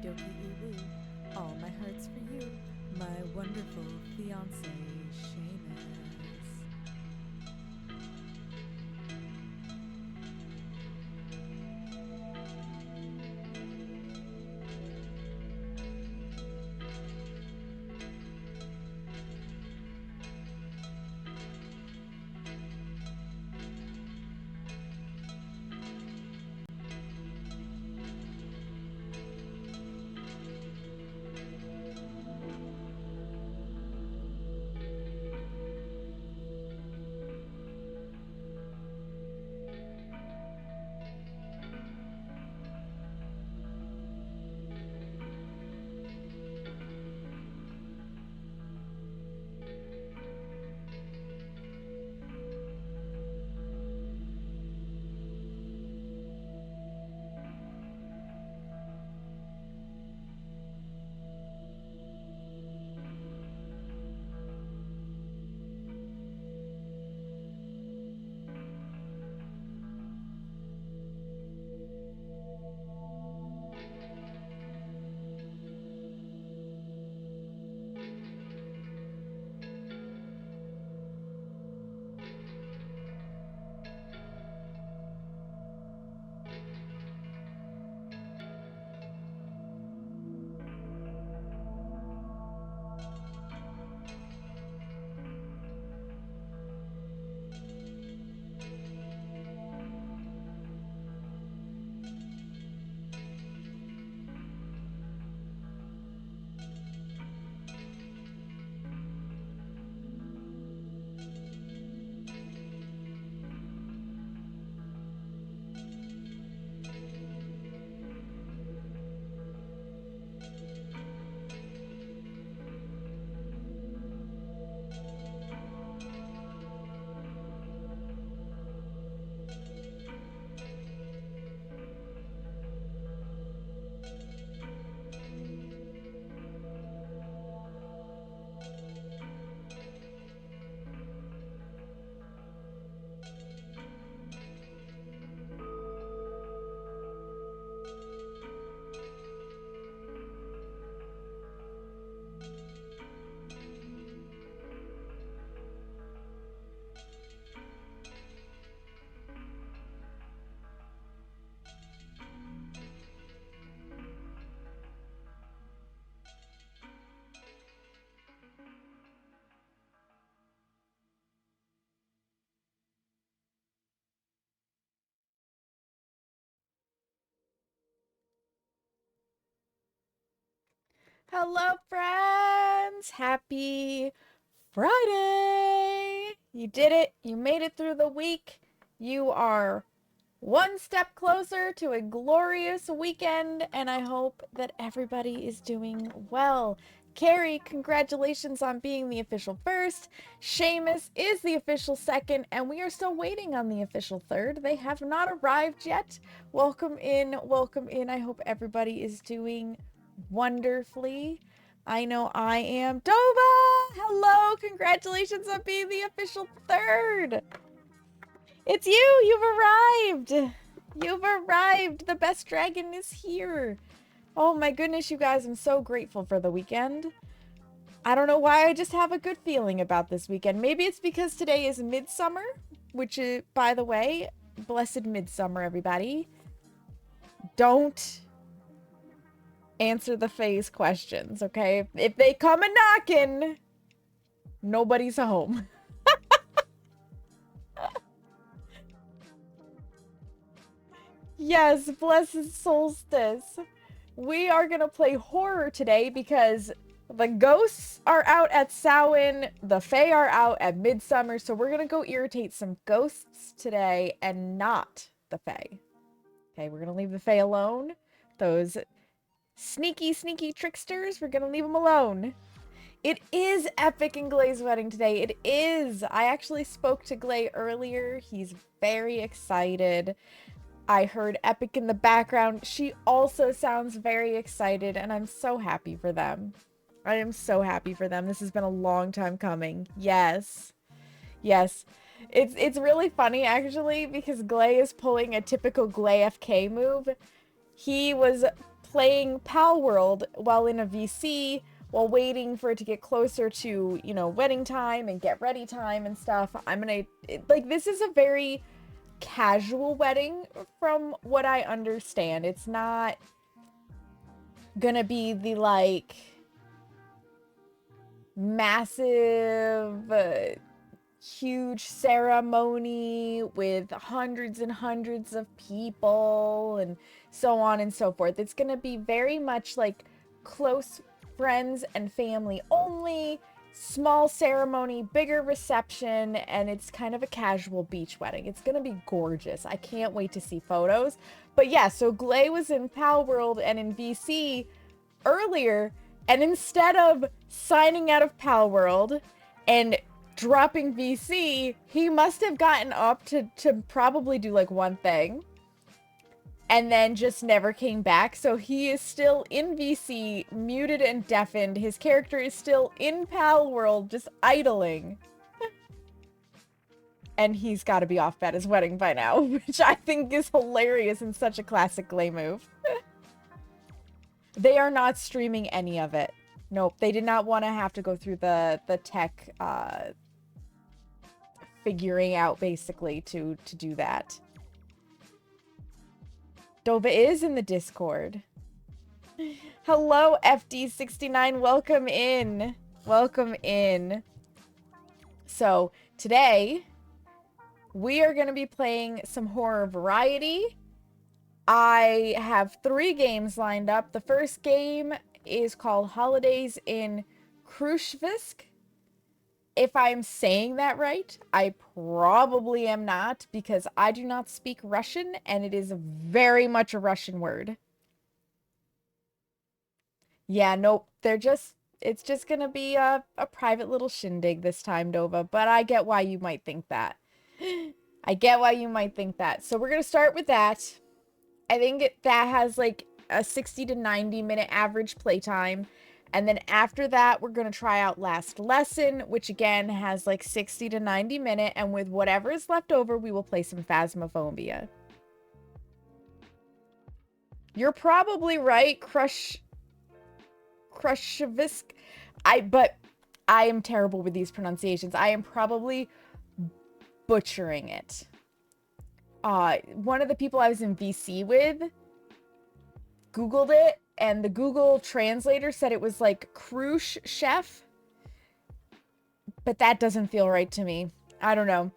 dokie woo woo. All my heart's for you, my wonderful fiance, Seamus. Hello, friends! Happy Friday! You did it. You made it through the week. You are one step closer to a glorious weekend, and I hope that everybody is doing well. Carrie, congratulations on being the official first. Seamus is the official second, and we are still waiting on the official third. They have not arrived yet. Welcome in, welcome in. I hope everybody is doing wonderfully. I know I am. Dova! Hello! Congratulations on being the official third! It's you! You've arrived! You've arrived! The best dragon is here! Oh my goodness, you guys, I'm so grateful for the weekend. I don't know why, I just have a good feeling about this weekend. Maybe it's because today is Midsummer, which is, by the way, blessed Midsummer, everybody. Don't answer the phase questions, okay? If they come a knocking, nobody's home. Yes, blessed solstice. We are gonna play horror today because the ghosts are out at Samhain, the fae are out at Midsummer, so we're gonna go irritate some ghosts today and not the fae. Okay, we're gonna leave the fae alone. Those sneaky, sneaky tricksters, we're gonna leave them alone. It is Epic and Glay's wedding today. It is. I actually spoke to Glay earlier. He's very excited. I heard Epic in the background. She also sounds very excited, and I'm so happy for them. I am so happy for them. This has been a long time coming. Yes. Yes. It's really funny, actually, because Glay is pulling a typical Glay FK move. He was playing Pal World while in a VC, while waiting for it to get closer to, you know, wedding time and get ready time and stuff. Like, this is a very casual wedding from what I understand. It's not gonna be the, like, massive, huge ceremony with hundreds and hundreds of people and so on and so forth. It's gonna be very much like close friends and family only, small ceremony, bigger reception, and it's kind of a casual beach wedding. It's gonna be gorgeous. I can't wait to see photos. But yeah, so Glay was in Pal World and in VC earlier, and instead of signing out of Pal World and dropping VC, he must have gotten up to probably do like one thing and then just never came back. So he is still in VC, muted and deafened. His character is still in Pal World, just idling. And he's got to be off at his wedding by now, which I think is hilarious and such a classic Glay move. They are not streaming any of it. Nope, they did not want to have to go through the tech figuring out basically to do that. Dova is in the Discord. Hello, FD69. Welcome in. Welcome in. So today we are going to be playing some horror variety. I have 3 games lined up. The first game is called Holidays in Khrushchevsk. If I'm saying that right, I probably am not, because I do not speak Russian, and it is very much a Russian word. Yeah, nope, it's just gonna be a private little shindig this time, Dova, but I get why you might think that. I get why you might think that. So we're gonna start with that. I think that has like a 60 to 90 minute average playtime. And then after that, we're going to try out Last Lesson, which again has like 60 to 90 minute. And with whatever is left over, we will play some Phasmophobia. You're probably right, Khrushchevsk. But I am terrible with these pronunciations. I am probably butchering it. One of the people I was in VC with Googled it, and the Google translator said it was like Khrushchev, but that doesn't feel right to me. I don't know.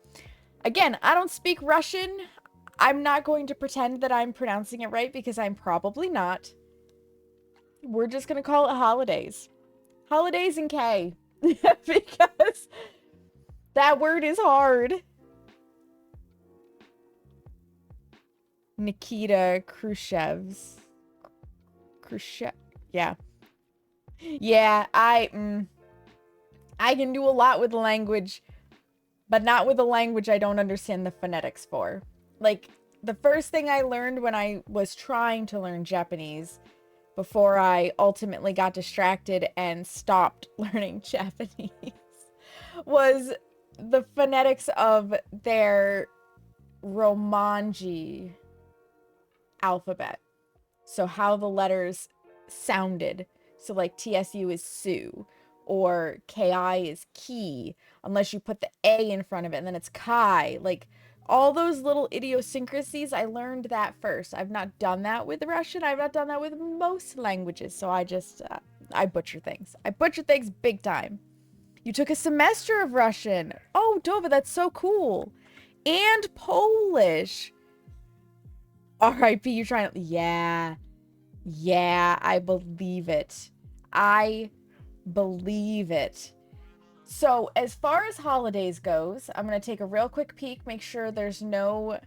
Again, I don't speak Russian. I'm not going to pretend that I'm pronouncing it right, because I'm probably not. We're just going to call it Holidays. Holidays in K. Because that word is hard. Nikita Khrushchev's. Yeah. Yeah, I can do a lot with the language, but not with a language I don't understand the phonetics for. Like, the first thing I learned when I was trying to learn Japanese, before I ultimately got distracted and stopped learning Japanese, was the phonetics of their Romanji alphabet. So how the letters sounded. So like TSU is Sue, or KI is key, unless you put the A in front of it, and then it's Kai. Like, all those little idiosyncrasies, I learned that first. I've not done that with Russian. I've not done that with most languages. So I just, I butcher things. I butcher things big time. You took a semester of Russian. Oh, Dova, that's so cool. And Polish. R.I.P. You're trying to... Yeah. Yeah, I believe it. I believe it. So, as far as holidays goes, I'm going to take a real quick peek, make sure there's no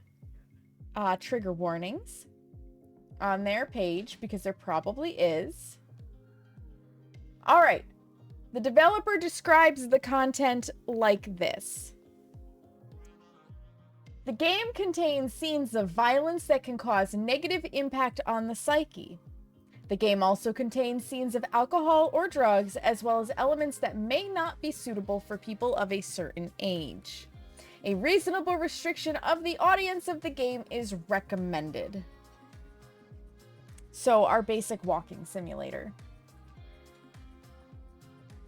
trigger warnings on their page, because there probably is. All right. The developer describes the content like this. The game contains scenes of violence that can cause negative impact on the psyche. The game also contains scenes of alcohol or drugs, as well as elements that may not be suitable for people of a certain age. A reasonable restriction of the audience of the game is recommended. So our basic walking simulator.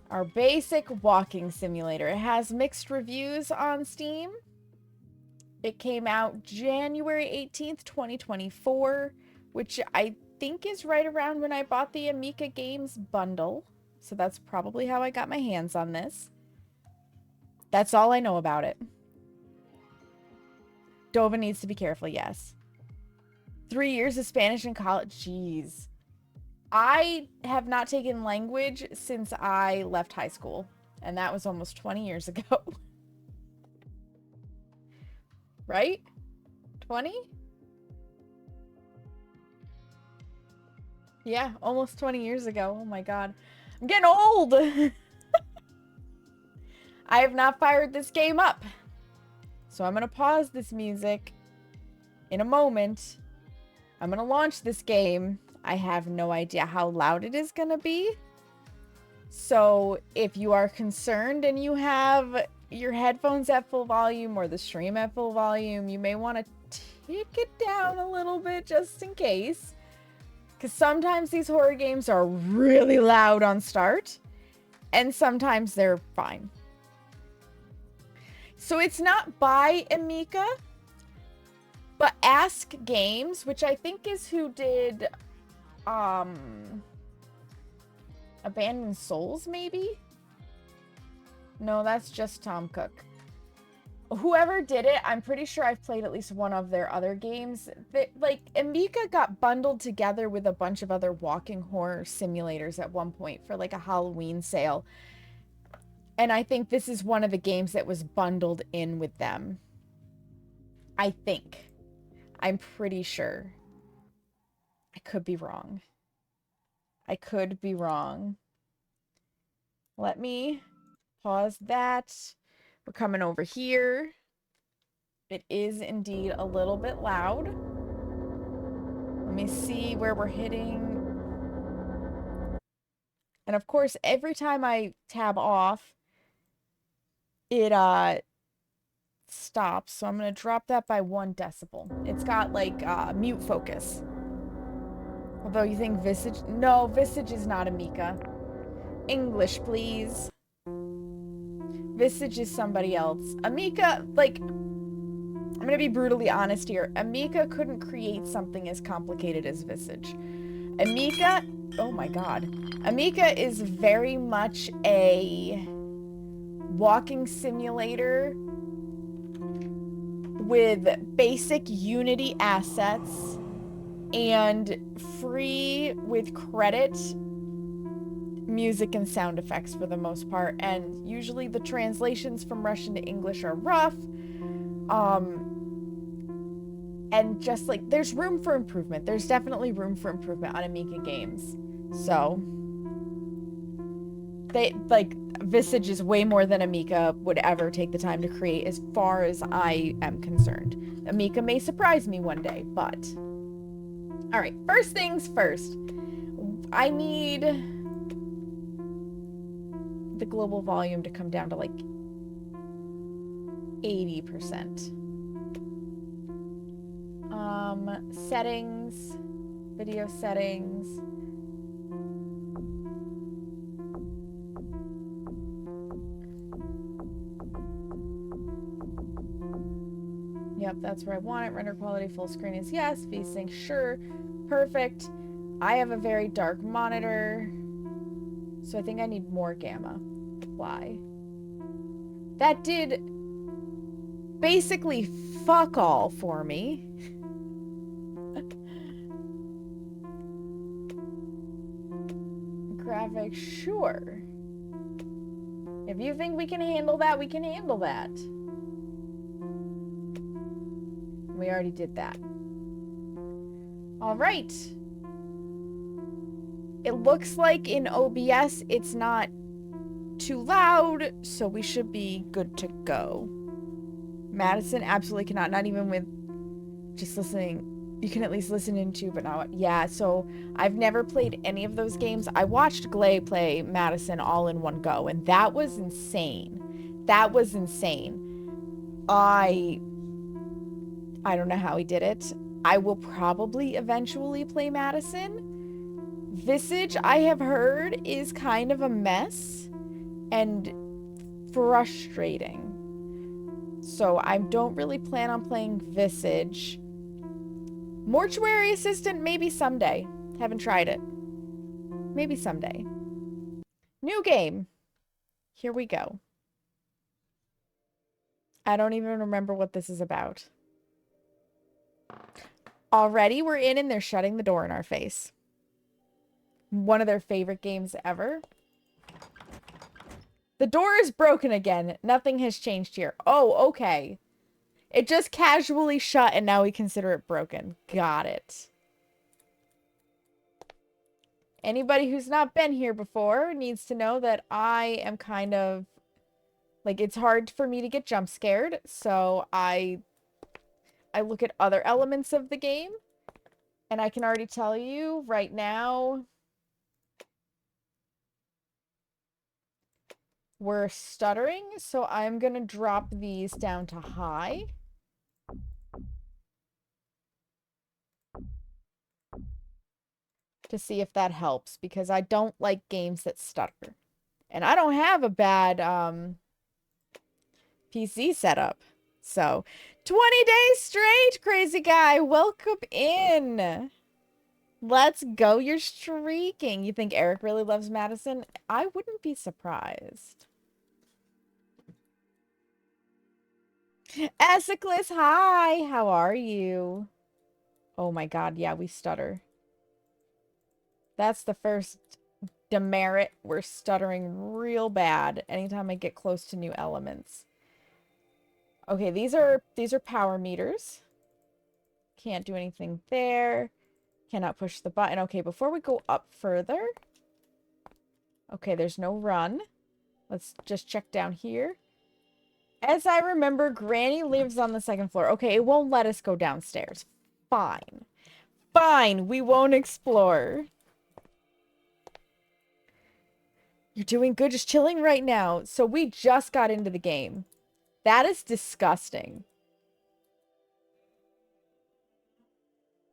Our basic walking simulator. It has mixed reviews on Steam. It came out January 18th, 2024, which I think is right around when I bought the Amica Games bundle. So that's probably how I got my hands on this. That's all I know about it. Dova needs to be careful, yes. 3 years of Spanish in college. Jeez. I have not taken language since I left high school. And that was almost 20 years ago. Right? 20? Yeah, almost 20 years ago. Oh my god. I'm getting old! I have not fired this game up. So I'm going to pause this music in a moment. I'm going to launch this game. I have no idea how loud it is going to be. So if you are concerned and you have your headphones at full volume or the stream at full volume, you may want to tick it down a little bit just in case. Because sometimes these horror games are really loud on start. And sometimes they're fine. So it's not by Amica, but Ask Games, which I think is who did Abandoned Souls, maybe? No, that's just Tom Cook. Whoever did it, I'm pretty sure I've played at least one of their other games. Like, Amica got bundled together with a bunch of other walking horror simulators at one point for like a Halloween sale. And I think this is one of the games that was bundled in with them. I think. I'm pretty sure. I could be wrong. I could be wrong. Let me pause that. We're coming over here. It is indeed a little bit loud. Let me see where we're hitting. And of course, every time I tab off, it stops. So I'm going to drop that by 1 decibel. It's got like mute focus. Although you think Visage... No, Visage is not Amica. English, please. Visage is somebody else. Amica, like... I'm going to be brutally honest here. Amica couldn't create something as complicated as Visage. Amica... Oh my god. Amica is very much a walking simulator with basic Unity assets and free with credit music and sound effects for the most part, and usually the translations from Russian to English are rough, and just like there's room for improvement. There's definitely room for improvement on Amiga games. So they like Visage is way more than Amiga would ever take the time to create as far as I am concerned. Amiga may surprise me one day, but all right, first things first. I need the global volume to come down to like 80%. Settings, video settings. Yep, that's where I want it. Render quality full screen is yes. VSync, sure. Perfect. I have a very dark monitor, so I think I need more gamma. Why? That did basically fuck all for me. Graphics, sure. If you think we can handle that, we can handle that. We already did that. All right. It looks like in OBS it's not too loud, so we should be good to go. Madison absolutely cannot, not even with just listening. You can at least listen into, but not, yeah, so I've never played any of those games. I watched Glay play Madison all in one go, and that was insane. That was insane. I don't know how he did it. I will probably eventually play Madison. Visage, I have heard, is kind of a mess and frustrating. So I don't really plan on playing Visage. Mortuary Assistant, maybe someday. Haven't tried it. Maybe someday. New game. Here we go. I don't even remember what this is about. Already we're in and they're shutting the door in our face. One of their favorite games ever. The door is broken again. Nothing has changed here. Oh, okay. It just casually shut and now we consider it broken. Got it. Anybody who's not been here before needs to know that I am kind of... Like, it's hard for me to get jump scared, so I look at other elements of the game. And I can already tell you right now... We're stuttering, so I'm gonna drop these down to high. To see if that helps, because I don't like games that stutter. And I don't have a bad PC setup. So, 20 days straight, crazy guy. Welcome in. Let's go. You're streaking. You think Eric really loves Madison? I wouldn't be surprised. Essiclus, hi. How are you? Oh my god, yeah, we stutter. That's the first demerit. We're stuttering real bad anytime I get close to new elements. Okay, these are power meters. Can't do anything there. Cannot push the button. Okay, before we go up further. Okay, there's no run. Let's just check down here. As I remember, Granny lives on the second floor. Okay, it won't let us go downstairs. Fine. Fine, we won't explore. You're doing good, just chilling right now. So we just got into the game. That is disgusting.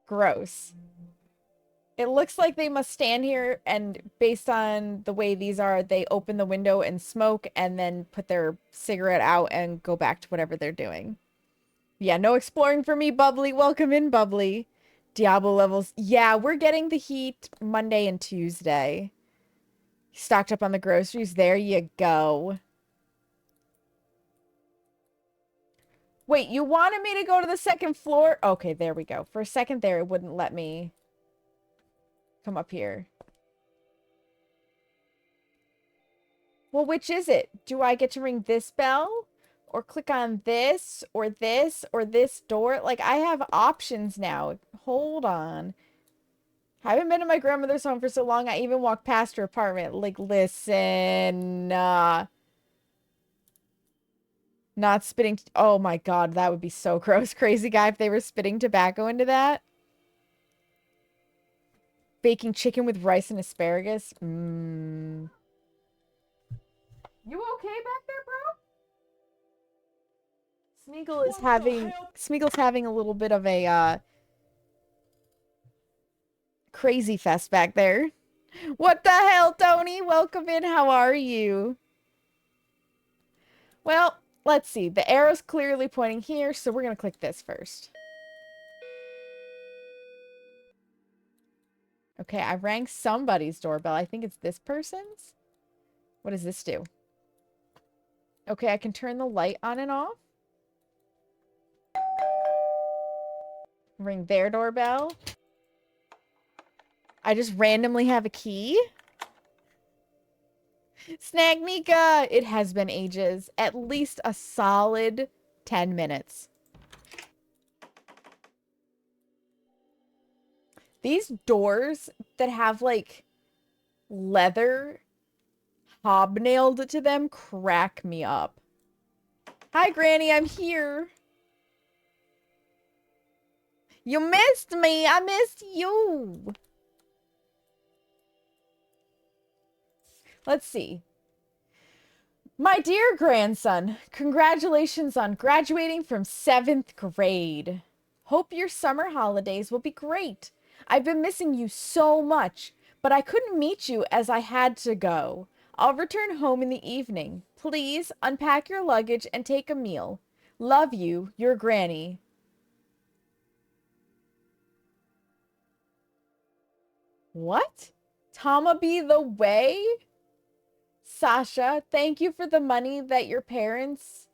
Gross. It looks like they must stand here and based on the way these are, they open the window and smoke and then put their cigarette out and go back to whatever they're doing. Yeah, no exploring for me, Bubbly. Welcome in, Bubbly. Diablo levels. Yeah, we're getting the heat Monday and Tuesday. Stocked up on the groceries. There you go. Wait, you wanted me to go to the second floor? Okay, there we go. For a second there, it wouldn't let me come up here. Well, which is it? Do I get to ring this bell? Or click on this? Or this? Or this door? Like, I have options now. Hold on. Haven't been to my grandmother's home for so long, I even walked past her apartment. Like, listen. Not spitting... Oh my god, that would be so gross. Crazy guy if they were spitting tobacco into that. Baking chicken with rice and asparagus. Mmm. You okay back there, bro? Smeagol's having a little bit of a crazy fest back there. What the hell, Tony? Welcome in. How are you? Well, let's see. The arrow's clearly pointing here, so we're gonna click this first. Okay, I rang somebody's doorbell. I think it's this person's. What does this do? Okay, I can turn the light on and off. Ring their doorbell. I just randomly have a key. Snag Mika! It has been ages. At least a solid 10 minutes. These doors that have, like, leather hobnailed to them crack me up. Hi, Granny, I'm here. You missed me. I missed you. Let's see. My dear grandson, congratulations on graduating from 7th grade. Hope your summer holidays will be great. I've been missing you so much, but I couldn't meet you as I had to go. I'll return home in the evening. Please unpack your luggage and take a meal. Love you, your granny. What? Tama be the way? Sasha, thank you for the money that your parents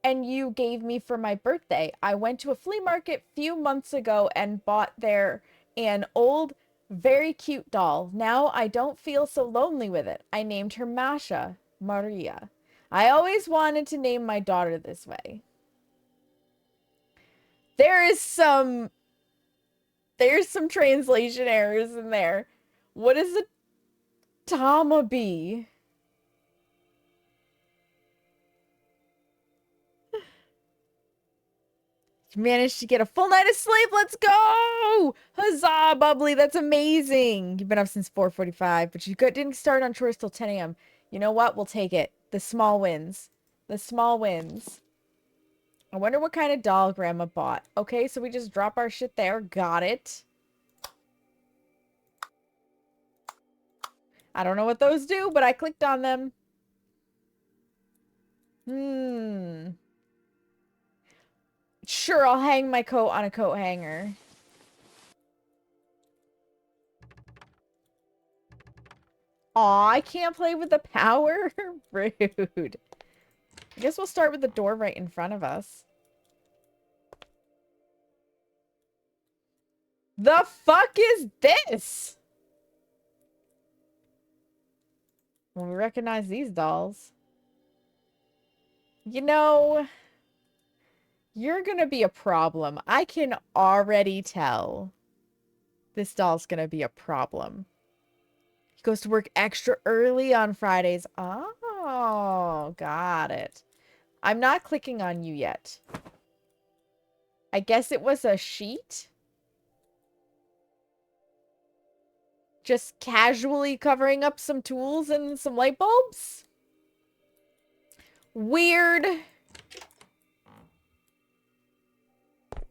and you gave me for my birthday. I went to a flea market few months ago and bought there an old, very cute doll. Now I don't feel so lonely with it. I named her Masha, Maria. I always wanted to name my daughter this way. There is some there's some translation errors in there. What is a Tama be? You managed to get a full night of sleep. Let's go! Huzzah, Bubbly. That's amazing. You've been up since 4:45, but you didn't start on chores till 10 a.m. You know what? We'll take it. The small wins. The small wins. I wonder what kind of doll Grandma bought. Okay, so we just drop our shit there. Got it. I don't know what those do, but I clicked on them. Sure, I'll hang my coat on a coat hanger. Aw, I can't play with the power? Rude. I guess we'll start with the door right in front of us. The fuck is this? Well, we recognize these dolls. You know, you're gonna be a problem. I can already tell this doll's gonna be a problem. He goes to work extra early on Fridays. Oh, got it. I'm not clicking on you yet. I guess it was a sheet? Just casually covering up some tools and some light bulbs? Weird.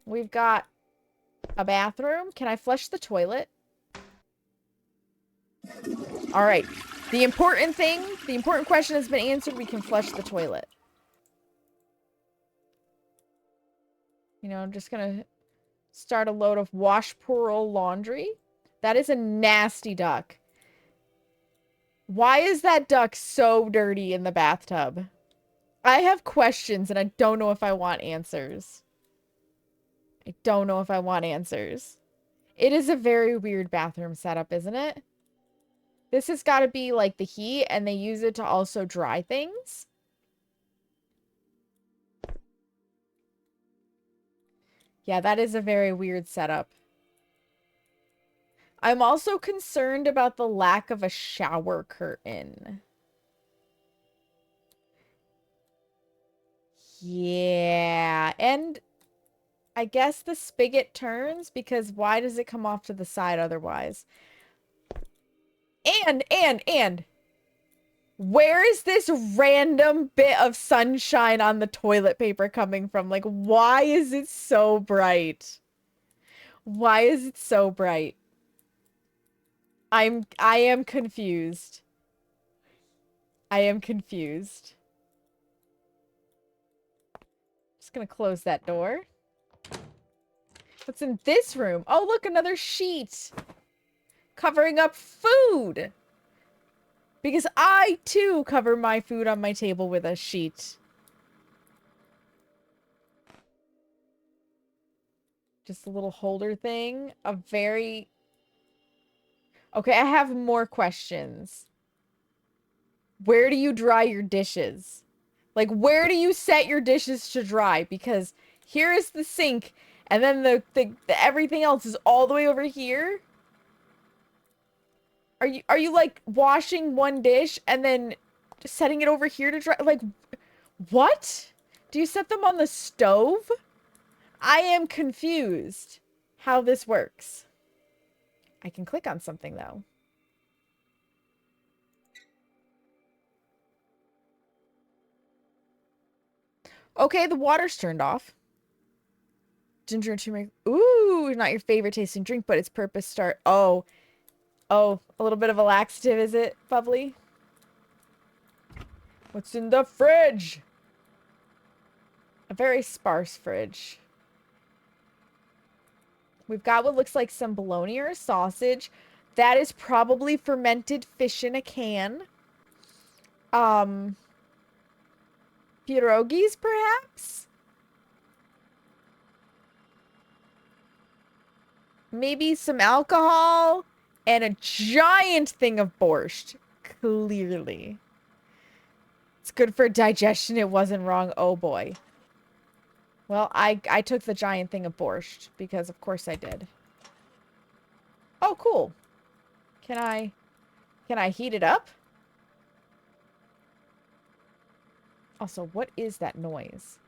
We've got a bathroom. Can I flush the toilet? All right. The important question has been answered. We can flush the toilet. You know, I'm just gonna start a load of wash pearl laundry. That is a nasty duck. Why is that duck so dirty in the bathtub? I have questions and I don't know if I want answers. I don't know if I want answers. It is a very weird bathroom setup, isn't it? This has got to be like the heat and they use it to also dry things. Yeah, that is a very weird setup. I'm also concerned about the lack of a shower curtain. Yeah, and I guess the spigot turns because why does it come off to the side otherwise? And where is this random bit of sunshine on the toilet paper coming from? Like, why is it so bright? Why is it so bright? I am confused. I am confused. Just gonna close that door. What's in this room? Oh, look, another sheet. Covering up food. Because I, too, cover my food on my table with a sheet. Just a little holder thing. A very... Okay, I have more questions. Where do you dry your dishes? Like, where do you set your dishes to dry? Because here is the sink, and then the everything else is all the way over here. Are you like washing one dish and then just setting it over here to dry? Like, what? Do you set them on the stove? I am confused how this works. I can click on something though. Okay, the water's turned off. ginger and turmeric. Ooh, not your favorite tasting drink, but its purpose start. Oh, a little bit of a laxative, is it, Bubbly? What's in the fridge? A very sparse fridge. We've got what looks like some bologna or sausage. That is probably fermented fish in a can. Pierogies, perhaps? Maybe some alcohol and a giant thing of borscht. Clearly. It's good for digestion. It wasn't wrong. Oh, boy. Well, I took the giant thing of borscht because of course I did. Oh, cool. Can I heat it up? Also, what is that noise?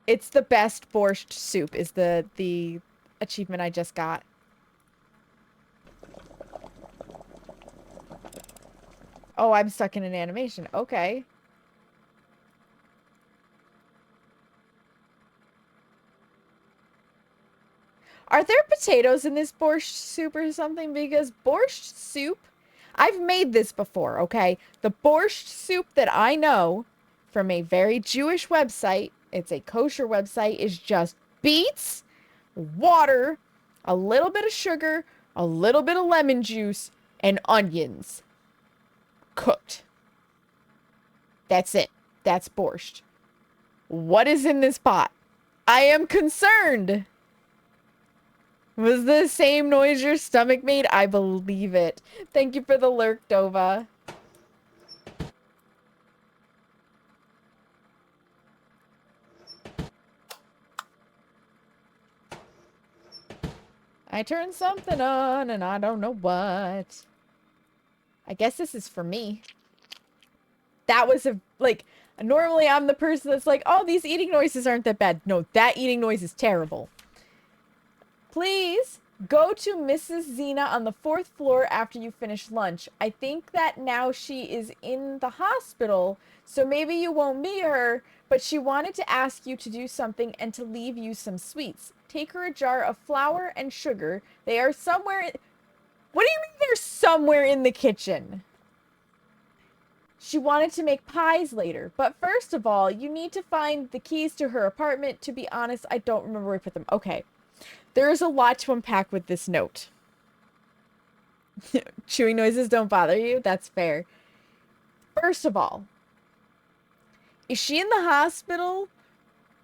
It's the best borscht soup is the achievement I just got. Oh, I'm stuck in an animation. Okay. Are there potatoes in this borscht soup or something? Because borscht soup, I've made this before, okay? The borscht soup that I know from a very Jewish website, it's a kosher website, is just beets, water, a little bit of sugar, a little bit of lemon juice, and onions. Cooked. That's it. That's borscht. What is in this pot? I am concerned. Was the same noise your stomach made? I believe it. Thank you for the lurk, Dova. I turned something on and I don't know what. I guess this is for me. That was normally I'm the person that's like, oh, these eating noises aren't that bad. No, that eating noise is terrible. Please go to Mrs. Zena on the 4th floor after you finish lunch. I think that now she is in the hospital, so maybe you won't meet her, but she wanted to ask you to do something and to leave you some sweets. Take her a jar of flour and sugar. They are somewhere... What do you mean they're somewhere in the kitchen? She wanted to make pies later, but first of all, you need to find the keys to her apartment. To be honest, I don't remember where I put them. Okay. There is a lot to unpack with this note. Chewing noises don't bother you? That's fair. First of all, is she in the hospital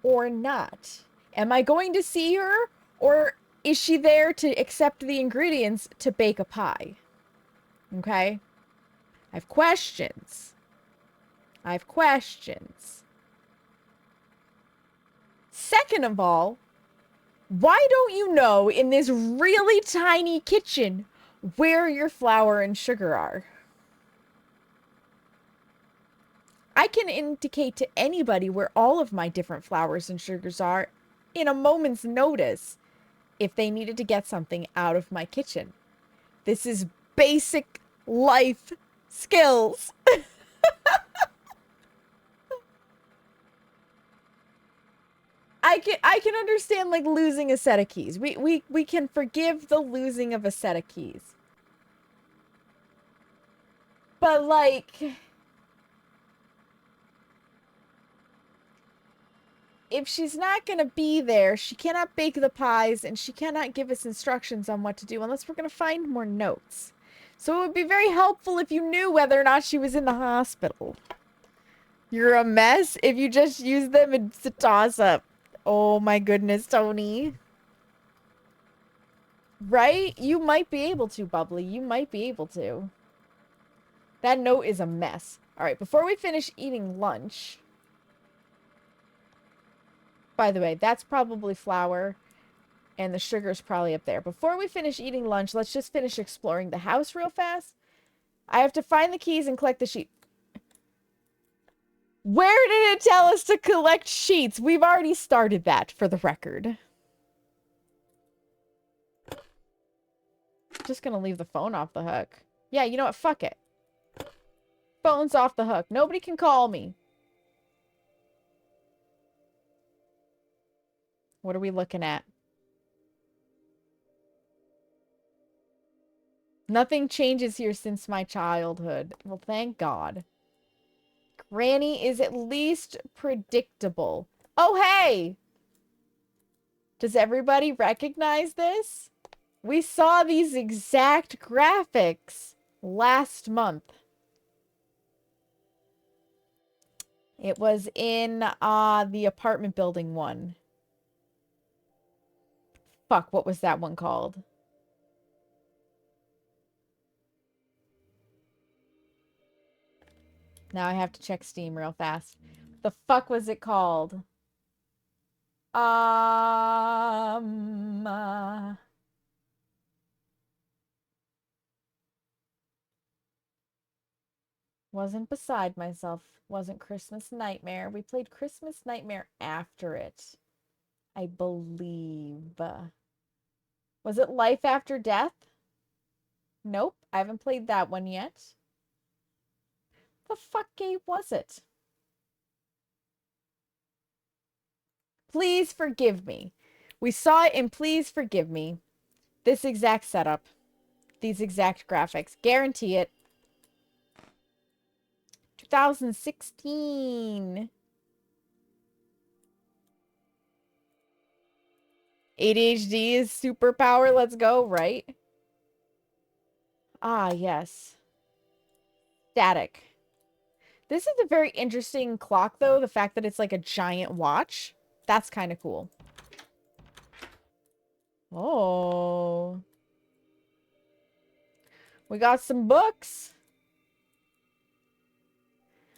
or not? Am I going to see her, or is she there to accept the ingredients to bake a pie? Okay? I have questions. Second of all, why don't you know in this really tiny kitchen where your flour and sugar are? I can indicate to anybody where all of my different flours and sugars are in a moment's notice if they needed to get something out of my kitchen. This is basic life skills. I can understand like losing a set of keys. We can forgive the losing of a set of keys. But like if she's not gonna be there, she cannot bake the pies and she cannot give us instructions on what to do unless we're gonna find more notes. So it would be very helpful if you knew whether or not she was in the hospital. You're a mess if you just use them. It's a toss-up. Oh my goodness, Tony. Right? You might be able to, Bubbly. You might be able to. That note is a mess. Alright, before we finish eating lunch... By the way, that's probably flour, and the sugar's probably up there. Before we finish eating lunch, let's just finish exploring the house real fast. I have to find the keys and collect the sheet. Where did it tell us to collect sheets? We've already started that, for the record. Just gonna leave the phone off the hook. Yeah, you know what? Fuck it. phone's off the hook. Nobody can call me. What are we looking at? Nothing changes here since my childhood. Well, thank God. Granny is at least predictable. Oh, hey! Does everybody recognize this? We saw these exact graphics last month. It was in the apartment building one. Fuck, what was that one called? Now I have to check Steam real fast. The fuck was it called? Uh, wasn't Beside Myself. Wasn't Christmas Nightmare. We played Christmas Nightmare after it, I believe. Was it Life After Death? Nope, I haven't played that one yet. The fuck game was it? Please forgive me. We saw it in Please Forgive Me. This exact setup. These exact graphics. Guarantee it. 2016. ADHD is superpower. Let's go, right? Ah, yes. Static. This is a very interesting clock, though. The fact that it's like a giant watch. That's kind of cool. Oh. We got some books.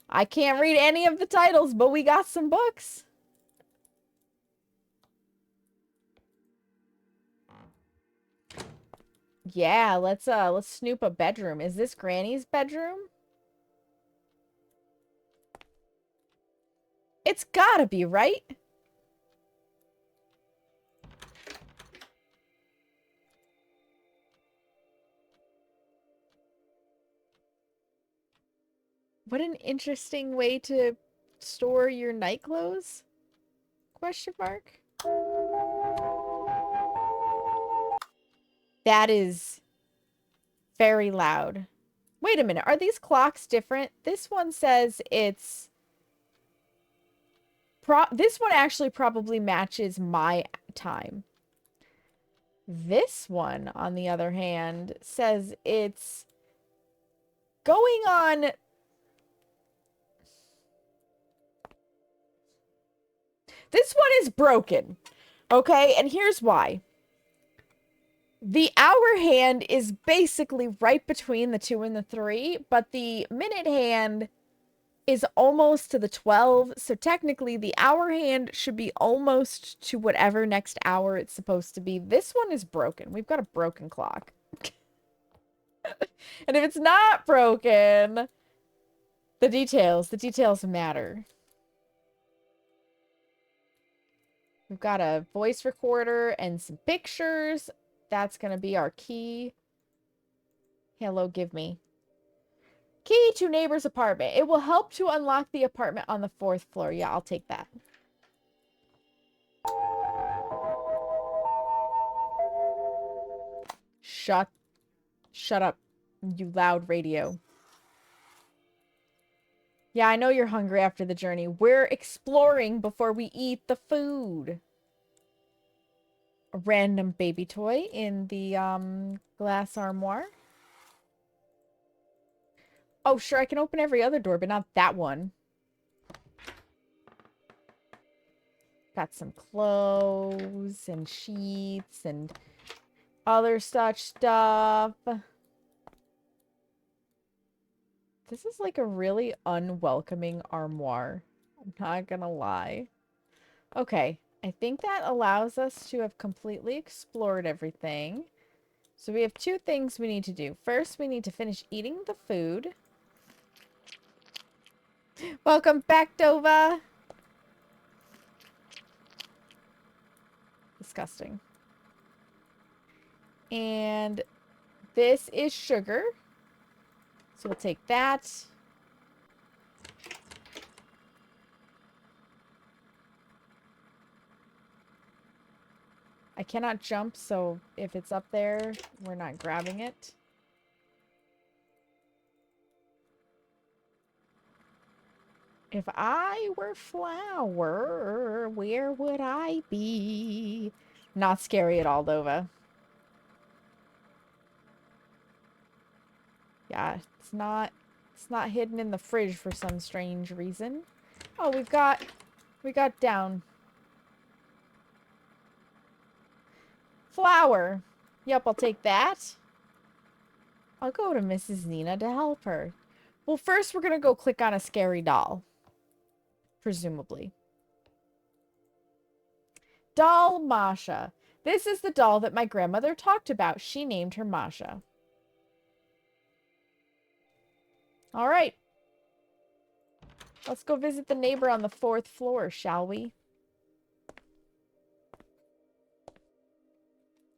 I can't read any of the titles, but we got some books. Yeah, let's snoop a bedroom. Is this Granny's bedroom? It's gotta be, right? What an interesting way to store your night clothes? Question mark. That is very loud. Wait a minute. Are these clocks different? This one says it's... This one actually probably matches my time. This one, on the other hand, says it's going on... This one is broken. Okay, and here's why. The hour hand is basically right between the 2 and the 3, but the minute hand is almost to the 12, so technically the hour hand should be almost to whatever next hour it's supposed to be. This one is broken. We've got a broken clock. And if it's not broken, the details matter. We've got a voice recorder and some pictures. That's gonna be our key. Hello, give me. Key to neighbor's apartment. It will help to unlock the apartment on the 4th floor. Yeah, I'll take that. Shut up, you loud radio. Yeah, I know you're hungry after the journey. We're exploring before we eat the food. A random baby toy in the glass armoire. Oh, sure, I can open every other door, but not that one. Got some clothes and sheets and other such stuff. This is like a really unwelcoming armoire. I'm not gonna lie. Okay, I think that allows us to have completely explored everything. So we have 2 things we need to do. First, we need to finish eating the food. Welcome back, Dova! Disgusting. And this is sugar. So we'll take that. I cannot jump, so if it's up there, we're not grabbing it. If I were flower, where would I be? Not scary at all, Dova. Yeah, it's not hidden in the fridge for some strange reason. Oh, we got down. Flower. Yep, I'll take that. I'll go to Mrs. Nina to help her. Well, first we're gonna go click on a scary doll. Presumably. Doll Masha. This is the doll that my grandmother talked about. She named her Masha. Alright. Let's go visit the neighbor on the 4th floor, shall we?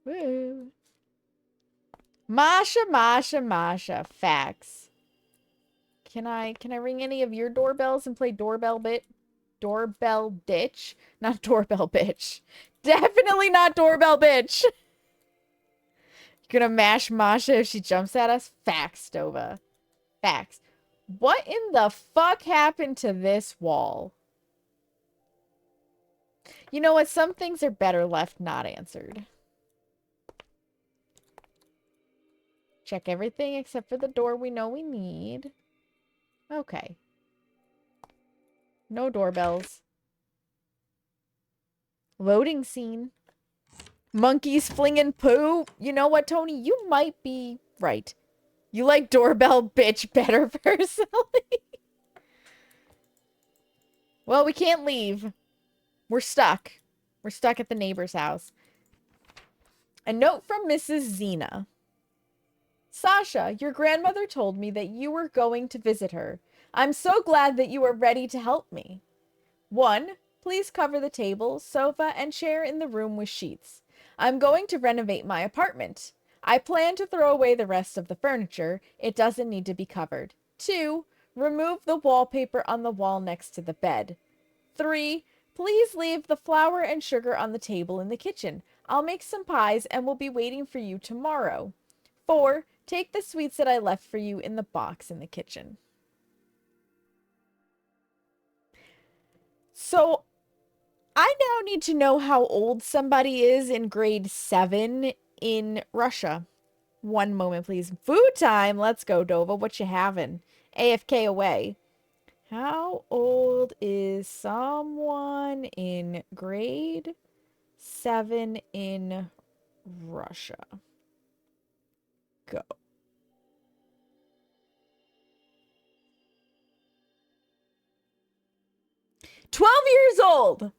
Woo. Masha, Masha, Masha. Facts. Can I ring any of your doorbells and play doorbell ditch? Not doorbell bitch. Definitely not doorbell bitch. Gonna mash Masha if she jumps at us? Facts, Dova. Facts. What in the fuck happened to this wall? You know what? Some things are better left not answered. Check everything except for the door we know we need. Okay. No doorbells. Loading scene. Monkeys flinging poo. You know what, Tony? You might be right. You like doorbell bitch better, personally. Well, we can't leave. We're stuck. We're stuck at the neighbor's house. A note from Mrs. Zena. Sasha, your grandmother told me that you were going to visit her. I'm so glad that you are ready to help me. 1. Please cover the table, sofa, and chair in the room with sheets. I'm going to renovate my apartment. I plan to throw away the rest of the furniture. It doesn't need to be covered. 2. Remove the wallpaper on the wall next to the bed. 3. Please leave the flour and sugar on the table in the kitchen. I'll make some pies and will be waiting for you tomorrow. 4. Take the sweets that I left for you in the box in the kitchen. So, I now need to know how old somebody is in grade 7 in Russia. One moment, please. Food time! Let's go, Dova. What you having? AFK away. How old is someone in grade 7 in Russia? Go. 12 years old!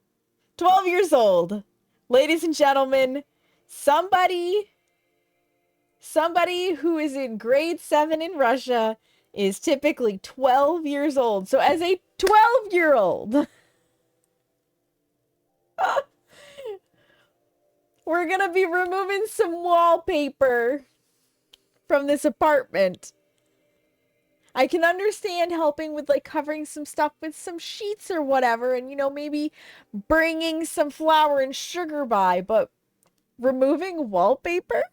12 years old. Ladies and gentlemen, somebody who is in grade 7 in Russia is typically 12 years old. So as a 12-year-old, we're going to be removing some wallpaper from this apartment. I can understand helping with like covering some stuff with some sheets or whatever, and you know, maybe bringing some flour and sugar by, but removing wallpaper?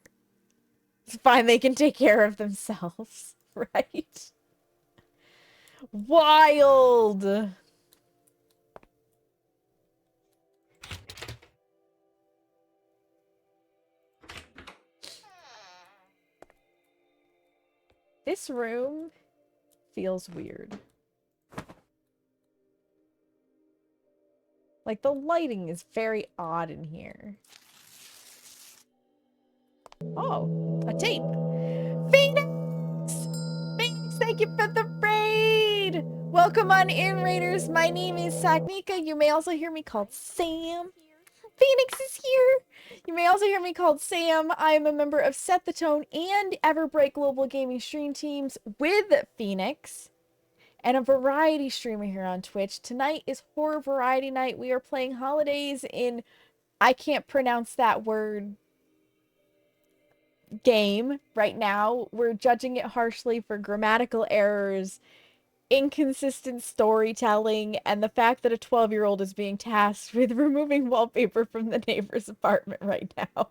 It's fine, they can take care of themselves, right? Wild! This room feels weird. Like, the lighting is very odd in here. Oh, a tape. Phoenix! Phoenix, thank you for the raid! Welcome on in, Raiders. My name is Sagnika. You may also hear me called Sam. Phoenix is here! You may also hear me called Sam. I am a member of Set the Tone and Everbreak Global Gaming stream teams with Phoenix, and a variety streamer here on Twitch. Tonight is Horror Variety Night. We are playing Holidays in, I can't pronounce that word, game right now. We're judging it harshly for grammatical errors inconsistent storytelling and the fact that a 12-year-old is being tasked with removing wallpaper from the neighbor's apartment right now.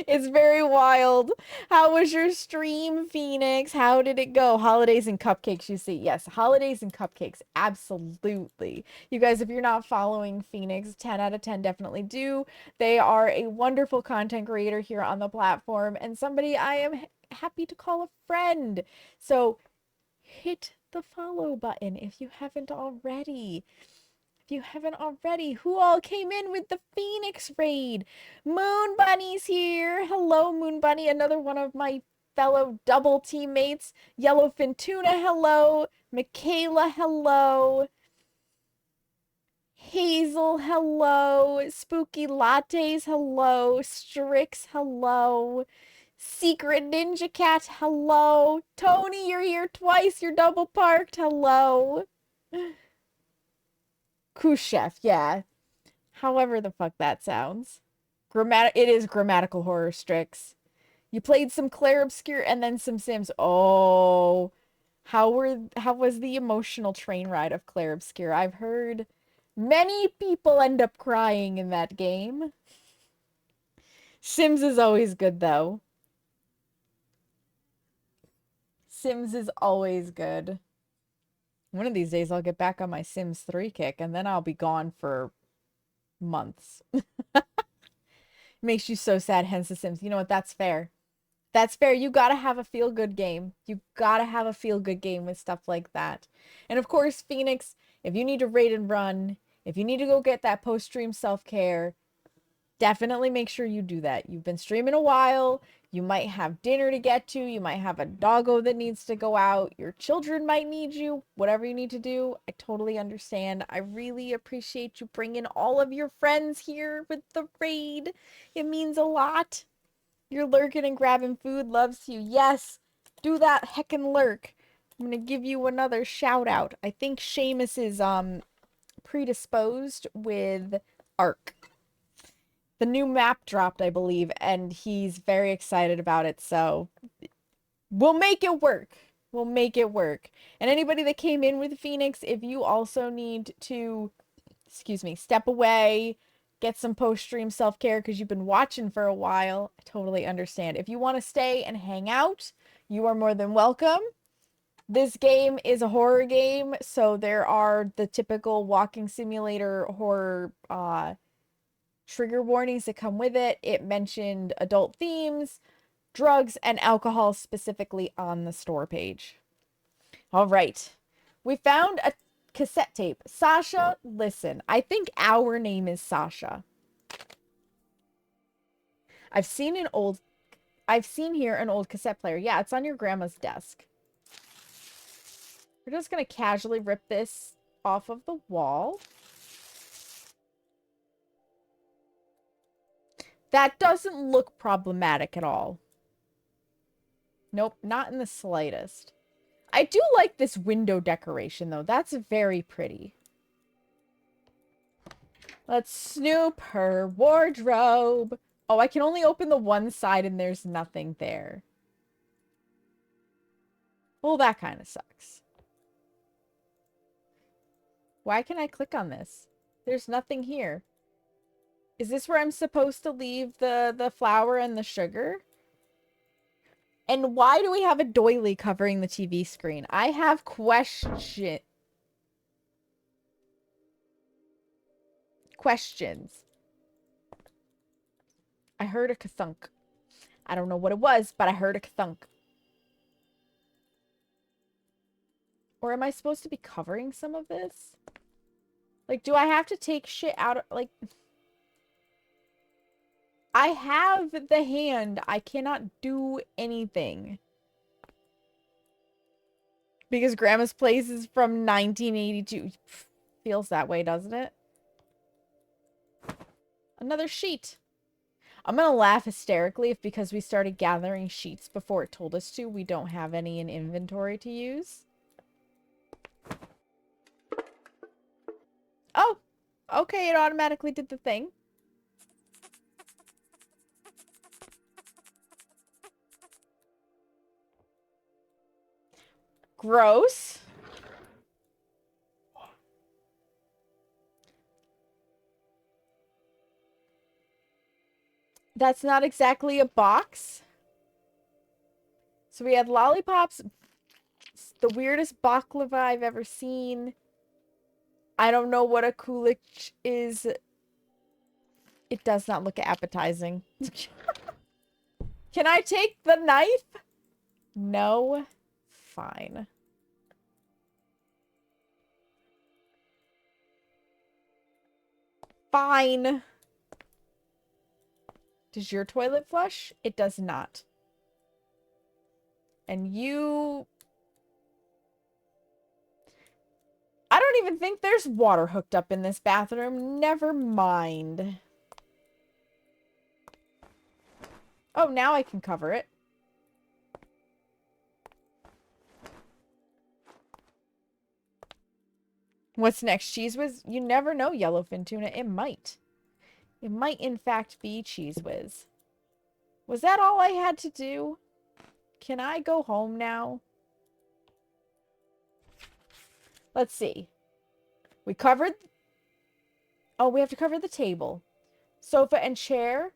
It's very wild. How was your stream, Phoenix? How did it go? Holidays and cupcakes, you see. Yes, holidays and cupcakes. Absolutely. You guys, if you're not following Phoenix, 10 out of 10 definitely do. They are a wonderful content creator here on the platform and somebody I am happy to call a friend. So hit the follow button if you haven't already. If you haven't already, who all came in with the Phoenix raid? Moon Bunny's here. Hello, Moon Bunny, another one of my fellow double teammates. Yellowfin Tuna, hello. Michaela, hello. Hazel, hello. Spooky Lattes, hello. Strix, hello. Secret Ninja Cat, hello. Tony, you're here twice. You're double parked. Hello. Khrushchev, yeah. However the fuck that sounds. It is grammatical horror, Strix. You played some Claire Obscure and then some Sims. Oh. How was the emotional train ride of Claire Obscure? I've heard many people end up crying in that game. Sims is always good, though. Sims is always good. One of these days I'll get back on my Sims 3 kick, and then I'll be gone for months. Makes you so sad, hence the Sims. You know what? That's fair. That's fair. You gotta have a feel-good game. You gotta have a feel-good game with stuff like that. And of course, Phoenix, if you need to raid and run, if you need to go get that post-stream self-care, definitely make sure you do that. You've been streaming a while. You might have dinner to get to. You might have a doggo that needs to go out. Your children might need you. Whatever you need to do, I totally understand. I really appreciate you bringing all of your friends here with the raid. It means a lot. You're lurking and grabbing food. Loves you. Yes, do that heckin' lurk. I'm gonna give you another shout out. I think Seamus is predisposed with Ark. The new map dropped, I believe, and he's very excited about it, so we'll make it work. We'll make it work. And anybody that came in with Phoenix, if you also need to, excuse me, step away, get some post-stream self-care because you've been watching for a while, I totally understand. If you want to stay and hang out, you are more than welcome. This game is a horror game, so there are the typical walking simulator horror trigger warnings that come with it. It mentioned adult themes, drugs, and alcohol specifically on the store page. All right. We found a cassette tape. Sasha, listen. I think our name is Sasha. I've seen here an old cassette player. Yeah, it's on your grandma's desk. We're just going to casually rip this off of the wall. That doesn't look problematic at all. Nope, not in the slightest. I do like this window decoration, though. That's very pretty. Let's snoop her wardrobe. Oh, I can only open the one side and there's nothing there. Well, that kind of sucks. Why can I click on this? There's nothing here. Is this where I'm supposed to leave the flour and the sugar? And why do we have a doily covering the TV screen? I have questions. I heard a kathunk. I don't know what it was, but I heard a kathunk. Or am I supposed to be covering some of this? Like, do I have to take shit out of, like... I have the hand. I cannot do anything. Because Grandma's Place is from 1982. Feels that way, doesn't it? Another sheet. I'm gonna laugh hysterically if because we started gathering sheets before it told us to, we don't have any in inventory to use. Oh! Okay, it automatically did the thing. Gross. That's not exactly a box. So we had lollipops. The weirdest baklava I've ever seen. I don't know what a kulich is. It does not look appetizing. Can I take the knife? No. Fine. Fine. Does your toilet flush? It does not. And you... I don't even think there's water hooked up in this bathroom. Never mind. Oh, now I can cover it. What's next? Cheese Whiz? You never know, yellowfin tuna. It might. It might, in fact, be Cheese Whiz. Was that all I had to do? Can I go home now? Let's see. We covered... Oh, we have to cover the table. Sofa and chair.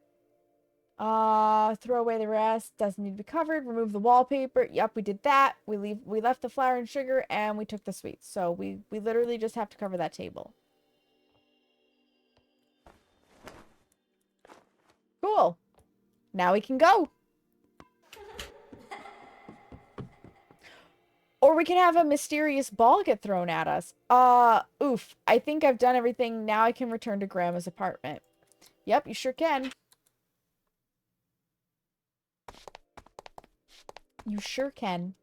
Throw away the rest. Doesn't need to be covered. Remove the wallpaper. Yep, we did that. We left the flour and sugar, and we took the sweets. So we literally just have to cover that table. Cool. Now we can go. Or we can have a mysterious ball get thrown at us. Oof. I think I've done everything. Now I can return to Grandma's apartment. Yep, you sure can. You sure can.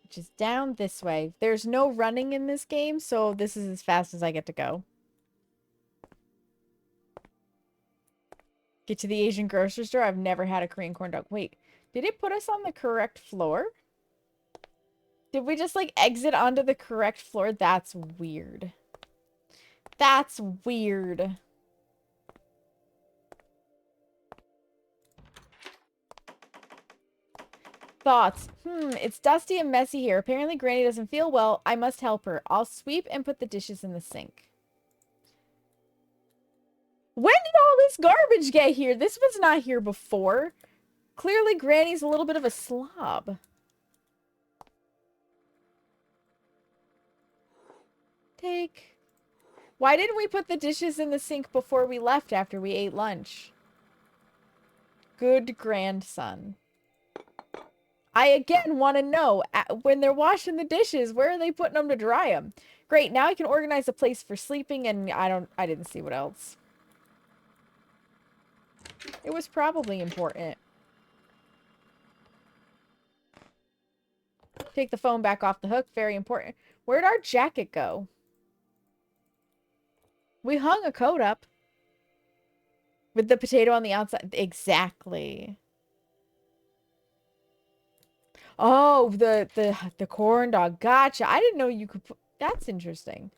Which is down this way. There's no running in this game, so this is as fast as I get to go. Get to the Asian grocery store. I've never had a Korean corn dog. Wait, did it put us on the correct floor? Did we just, like, exit onto the correct floor? That's weird. That's weird. Thoughts. It's dusty and messy here. Apparently Granny doesn't feel well. I must help her. I'll sweep and put the dishes in the sink. When did all this garbage get here? This was not here before. Clearly Granny's a little bit of a slob. Take. Why didn't we put the dishes in the sink before we left after we ate lunch? Good grandson. I again want to know, when they're washing the dishes, where are they putting them to dry them? Great, now I can organize a place for sleeping, and I didn't see what else. It was probably important. Take the phone back off the hook, very important. Where'd our jacket go? We hung a coat up. With the potato on the outside. Exactly. Oh, the corn dog. Gotcha. I didn't know you could put... That's interesting.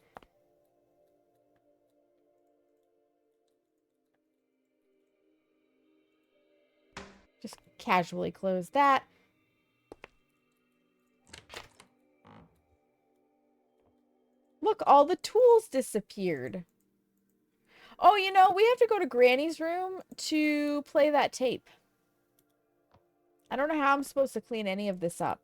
Just casually close that. Look, all the tools disappeared. Oh, you know, we have to go to Granny's room to play that tape. I don't know how I'm supposed to clean any of this up.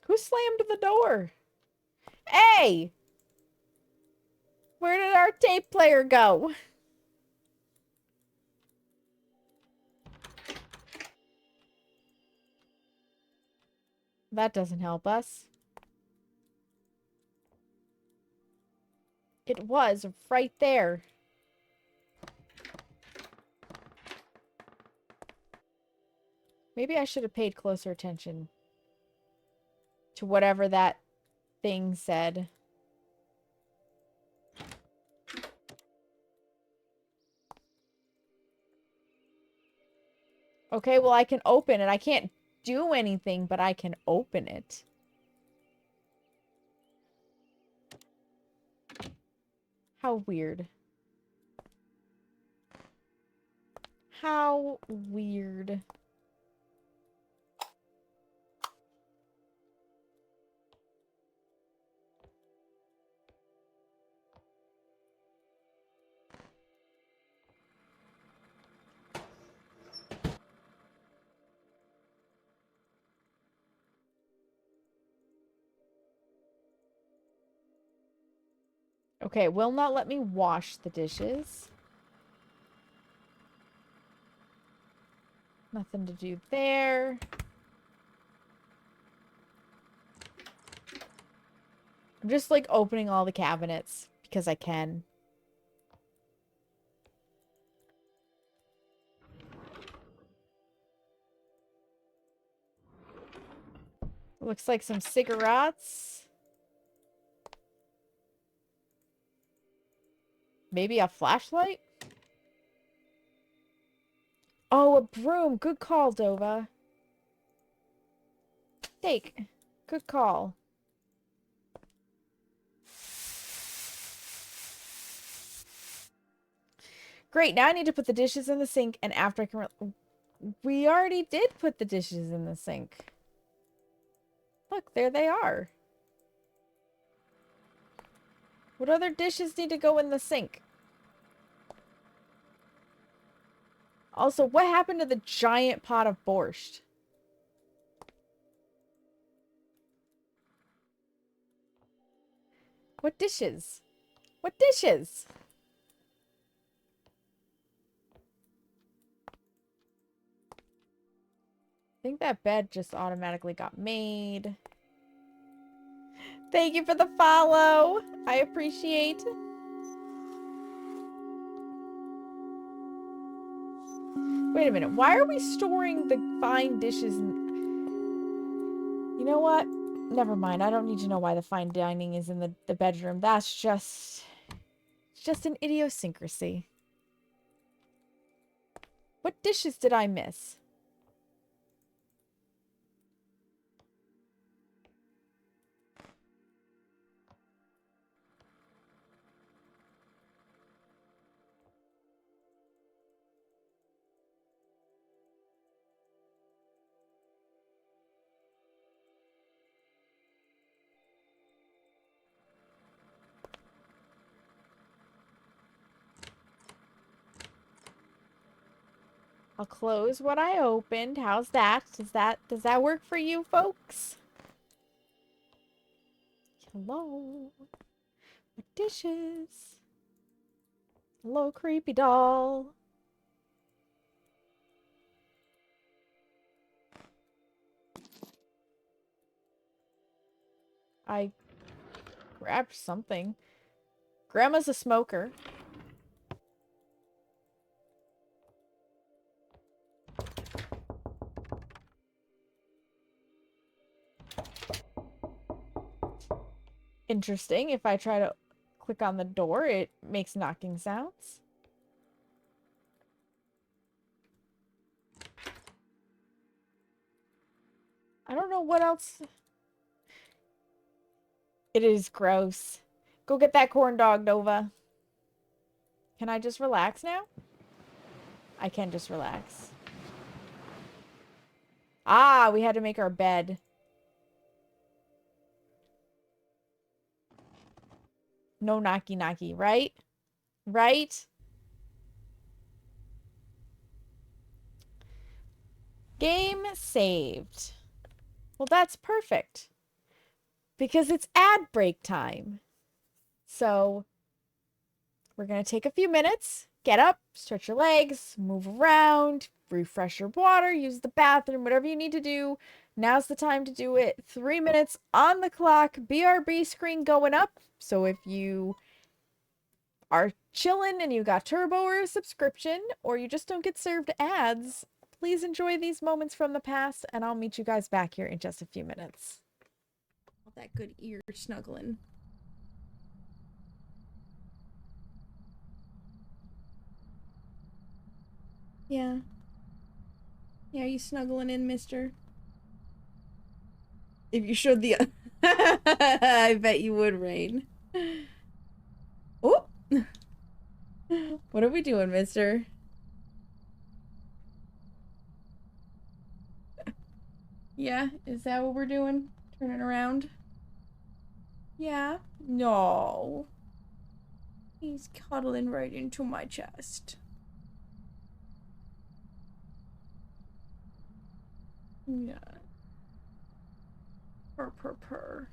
Who slammed the door? Hey! Where did our tape player go? That doesn't help us. It was right there. Maybe I should have paid closer attention to whatever that thing said. Okay, well, I can open it. I can't do anything, but I can open it. How weird. How weird. Okay, will not let me wash the dishes. Nothing to do there. I'm just like opening all the cabinets because I can. Looks like some cigarettes. Maybe a flashlight? Oh, a broom. Good call, Dova. Steak. Good call. Great, now I need to put the dishes in the sink, and after I can... We already did put the dishes in the sink. Look, there they are. What other dishes need to go in the sink? Also, what happened to the giant pot of borscht? What dishes? What dishes? I think that bed just automatically got made. Thank you for the follow. I appreciate. Wait a minute. Why are we storing the fine dishes? You know what? Never mind. I don't need to know why the fine dining is in the bedroom. That's just... It's just an idiosyncrasy. What dishes did I miss? I'll close what I opened. How's that? Does that work for you folks? Hello. What dishes? Hello, creepy doll. I grabbed something. Grandma's a smoker. Interesting. If I try to click on the door, it makes knocking sounds. I don't know what else. It is gross. Go get that corn dog, Nova. Can I just relax now? I can just relax. Ah, we had to make our bed. No knocky knocky, right? Right? Game saved. Well, that's perfect. Because it's ad break time. So, we're going to take a few minutes. Get up, stretch your legs, move around, refresh your water, use the bathroom, whatever you need to do. Now's the time to do it. 3 minutes on the clock. BRB screen going up. So if you are chilling and you got Turbo or a subscription, or you just don't get served ads, please enjoy these moments from the past, and I'll meet you guys back here in just a few minutes. All that good ear snuggling. Yeah. Yeah, you snuggling in, mister? If you showed the... I bet you would, Rain. Oh! What are we doing, mister? Yeah, is that what we're doing? Turning around? Yeah? No. He's cuddling right into my chest. Yeah. Purr, purr, purr.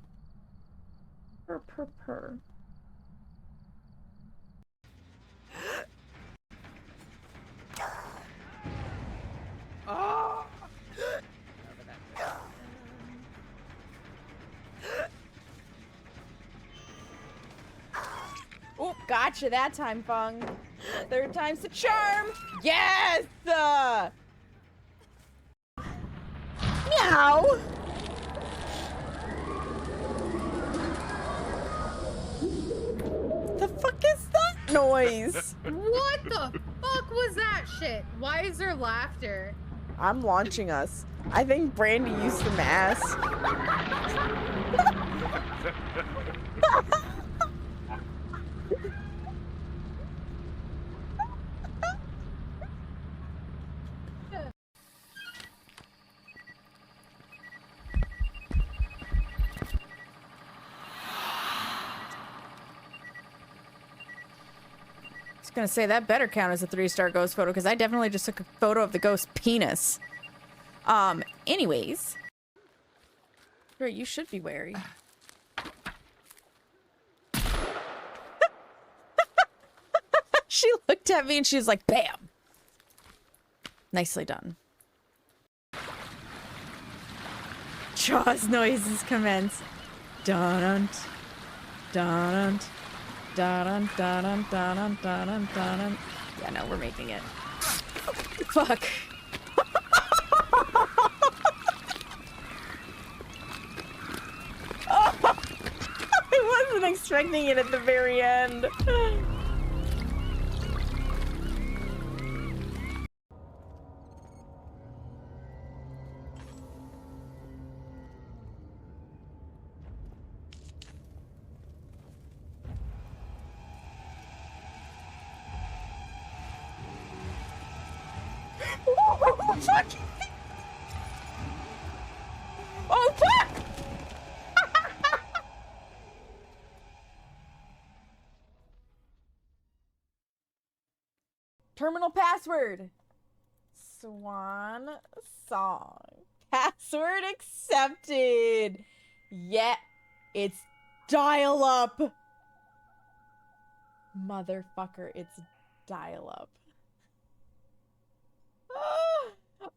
Purr, purr, purr. Oh! Oh, gotcha that time, Fung. Third time's the charm. Yes! Meow! The fuck is that noise? What the fuck was that shit? Why is there laughter? I'm launching us. I think Brandy used the mask. I was gonna say that better count as a 3-star ghost photo because I definitely just took a photo of the ghost penis. Anyways. Right, you should be wary. She looked at me and she was like, bam! Nicely done. Jaws noises commence. Dun dun dun dun dun dun dun dun dun. Yeah, no, we're making it. Fuck. Oh, I wasn't expecting it at the very end. Oh, fuck! Oh, fuck! Terminal password. Swan song. Password accepted. Yeah, it's dial up. Motherfucker, it's dial up.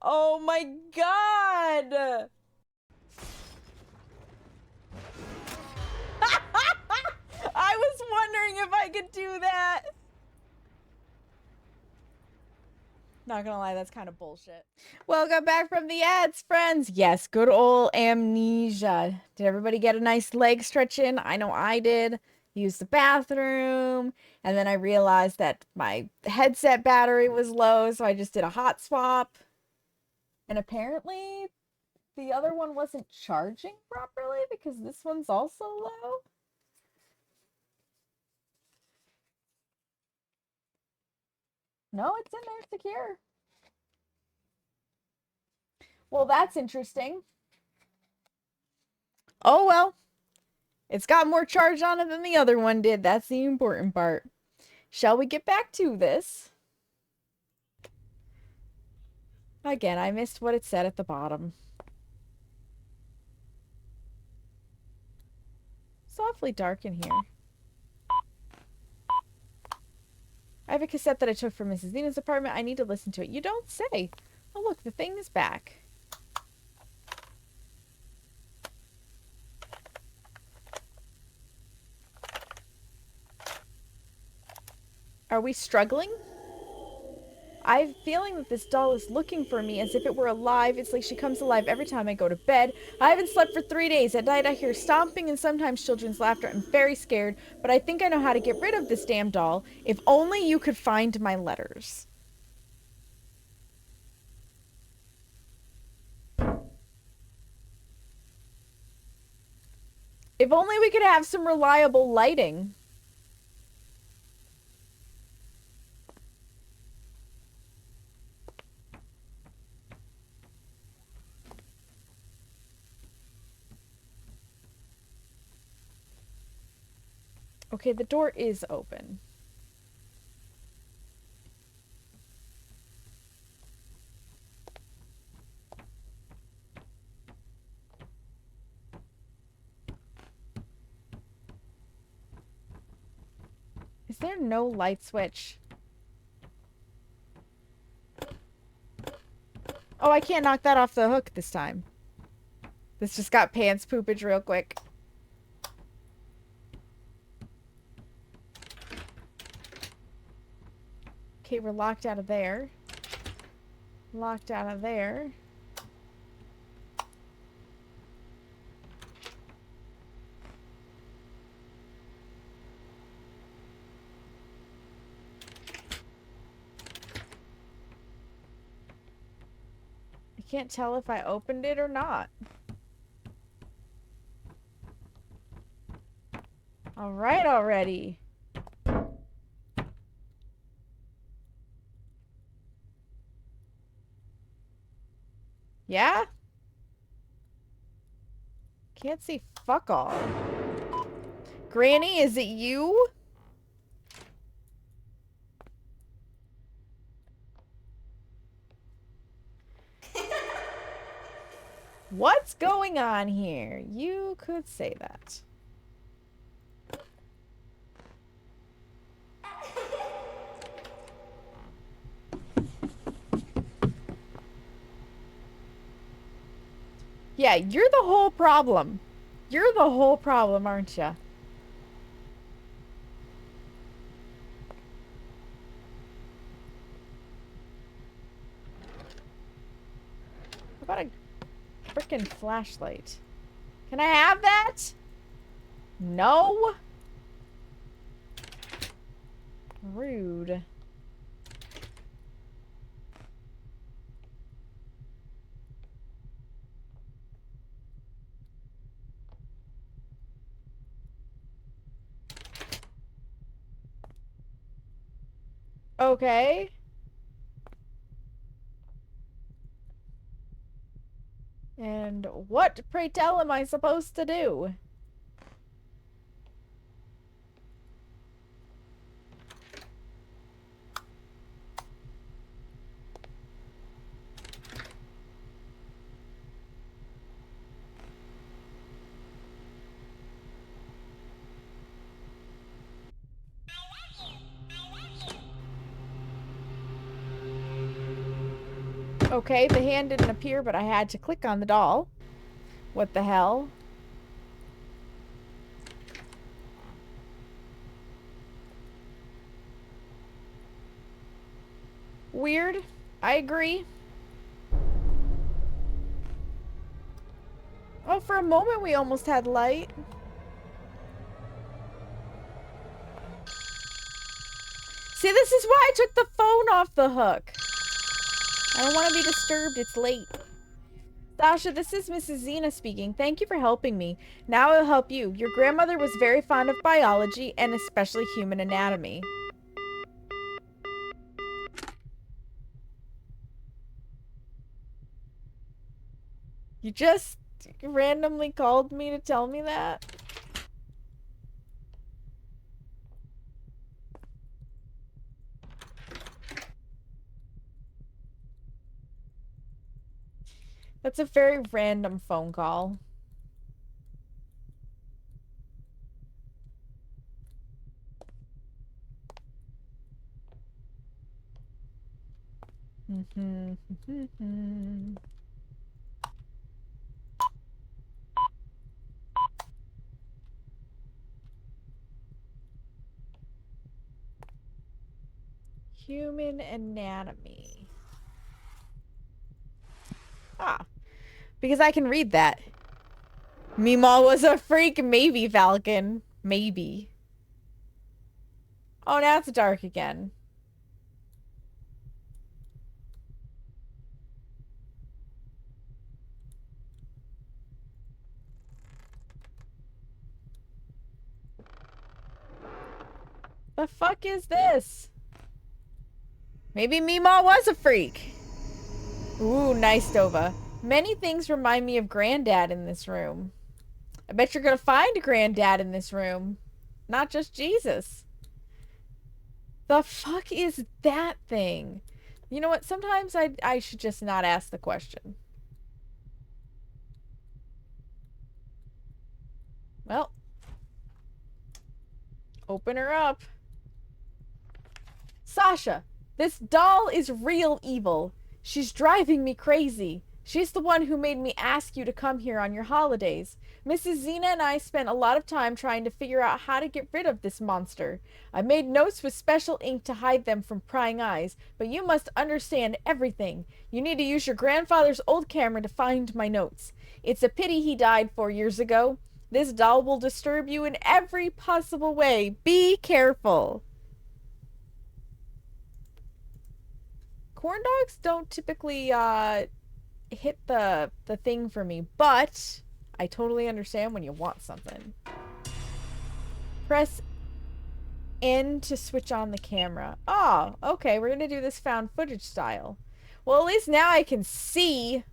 Oh my god! I was wondering if I could do that. Not gonna lie, that's kind of bullshit. Welcome back from the ads, friends. Yes, good old amnesia. Did everybody get a nice leg stretch in? I know I did. Used the bathroom, and then I realized that my headset battery was low, so I just did a hot swap. And apparently, the other one wasn't charging properly because this one's also low. No, it's in there secure. Well, that's interesting. Oh well. It's got more charge on it than the other one did. That's the important part. Shall we get back to this? Again, I missed what it said at the bottom. It's awfully dark in here. I have a cassette that I took from Mrs. Nina's apartment. I need to listen to it. You don't say. Oh, look, the thing is back. Are we struggling? I have a feeling that this doll is looking for me as if it were alive. It's like she comes alive every time I go to bed. I haven't slept for 3 days. At night I hear stomping and sometimes children's laughter. I'm very scared, but I think I know how to get rid of this damn doll. If only you could find my letters. If only we could have some reliable lighting. Okay, the door is open. Is there no light switch? Oh, I can't knock that off the hook this time. This just got pants poopage real quick. Okay, we're locked out of there. Locked out of there. I can't tell if I opened it or not. All right already. Yeah? Can't see fuck all. Granny, is it you? What's going on here? You could say that. Yeah, you're the whole problem. You're the whole problem, aren't you? How about a freaking flashlight? Can I have that? No? Rude. Okay. And what, pray tell, am I supposed to do? Okay, the hand didn't appear, but I had to click on the doll. What the hell? Weird. I agree. Oh, for a moment we almost had light. See, this is why I took the phone off the hook. I don't want to be disturbed. It's late. Sasha, this is Mrs. Zena speaking. Thank you for helping me. Now I'll help you. Your grandmother was very fond of biology and especially human anatomy. You just randomly called me to tell me that? That's a very random phone call. Human anatomy. Ah, because I can read that. Meemaw was a freak, maybe, Falcon. Maybe. Oh, now it's dark again. The fuck is this? Maybe Meemaw was a freak. Ooh, nice, Dova. Many things remind me of Granddad in this room. I bet you're gonna find Granddad in this room. not just Jesus. The fuck is that thing? You know what? Sometimes I should just not ask the question. Well, open her up. Sasha, this doll is real evil. She's driving me crazy. She's the one who made me ask you to come here on your holidays. Mrs. Xena and I spent a lot of time trying to figure out how to get rid of this monster. I made notes with special ink to hide them from prying eyes, but you must understand everything. You need to use your grandfather's old camera to find my notes. It's a pity he died 4 years ago. This doll will disturb you in every possible way. Be careful. Corn dogs don't typically hit the thing for me, but I totally understand when you want something. Press N to switch on the camera. Oh, okay, we're gonna do this found footage style. Well, at least now I can see.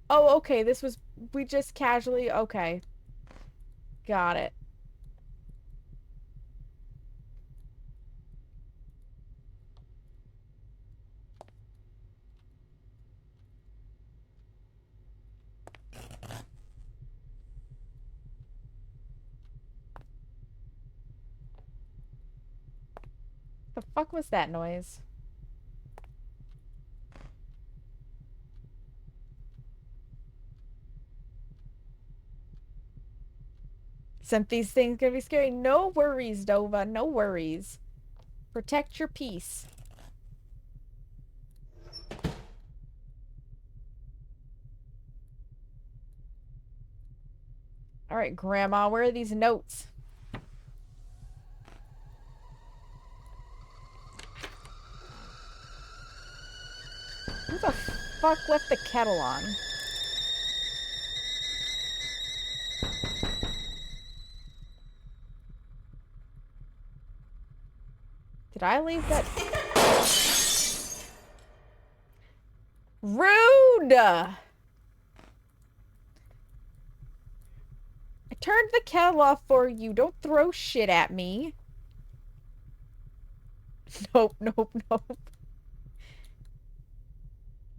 Oh, okay, this was, we just casually, okay. Got it. The fuck was that noise? Since these things gonna be scary. No worries, Dova. No worries. Protect your peace. Alright, Grandma, where are these notes? Who the fuck left the kettle on? Did I leave that? Rude! I turned the kettle off for you. Don't throw shit at me. Nope, nope, nope.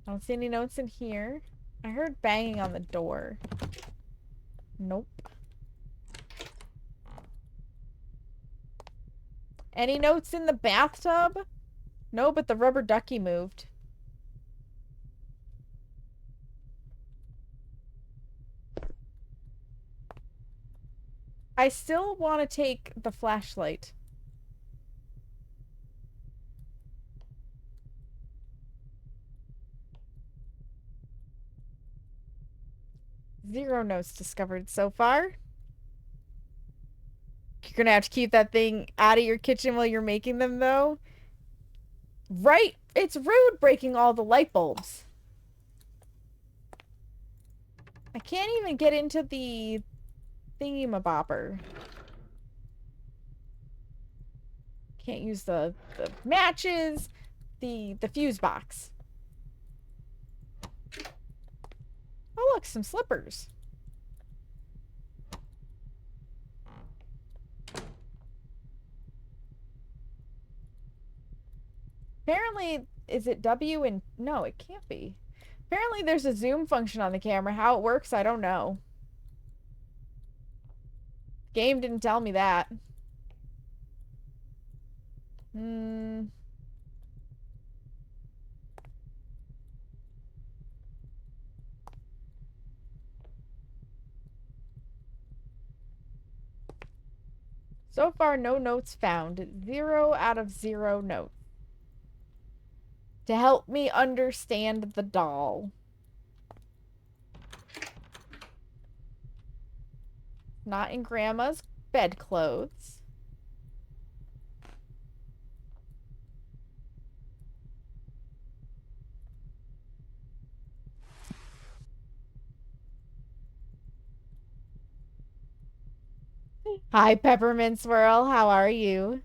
I don't see any notes in here. I heard banging on the door. Nope. Any notes in the bathtub? No, but the rubber ducky moved. I still want to take the flashlight. Zero notes discovered so far. You're gonna have to keep that thing out of your kitchen while you're making them, though. Right? It's rude breaking all the light bulbs. I can't even get into the thingy-mabopper. Can't use the matches, the fuse box. Oh, look, some slippers. Apparently, is it W and... No, it can't be. Apparently, there's a zoom function on the camera. How it works, I don't know. Game didn't tell me that. So far, no notes found. 0 out of 0 notes. To help me understand the doll. Not in Grandma's bedclothes. Hi, Peppermint Swirl. How are you?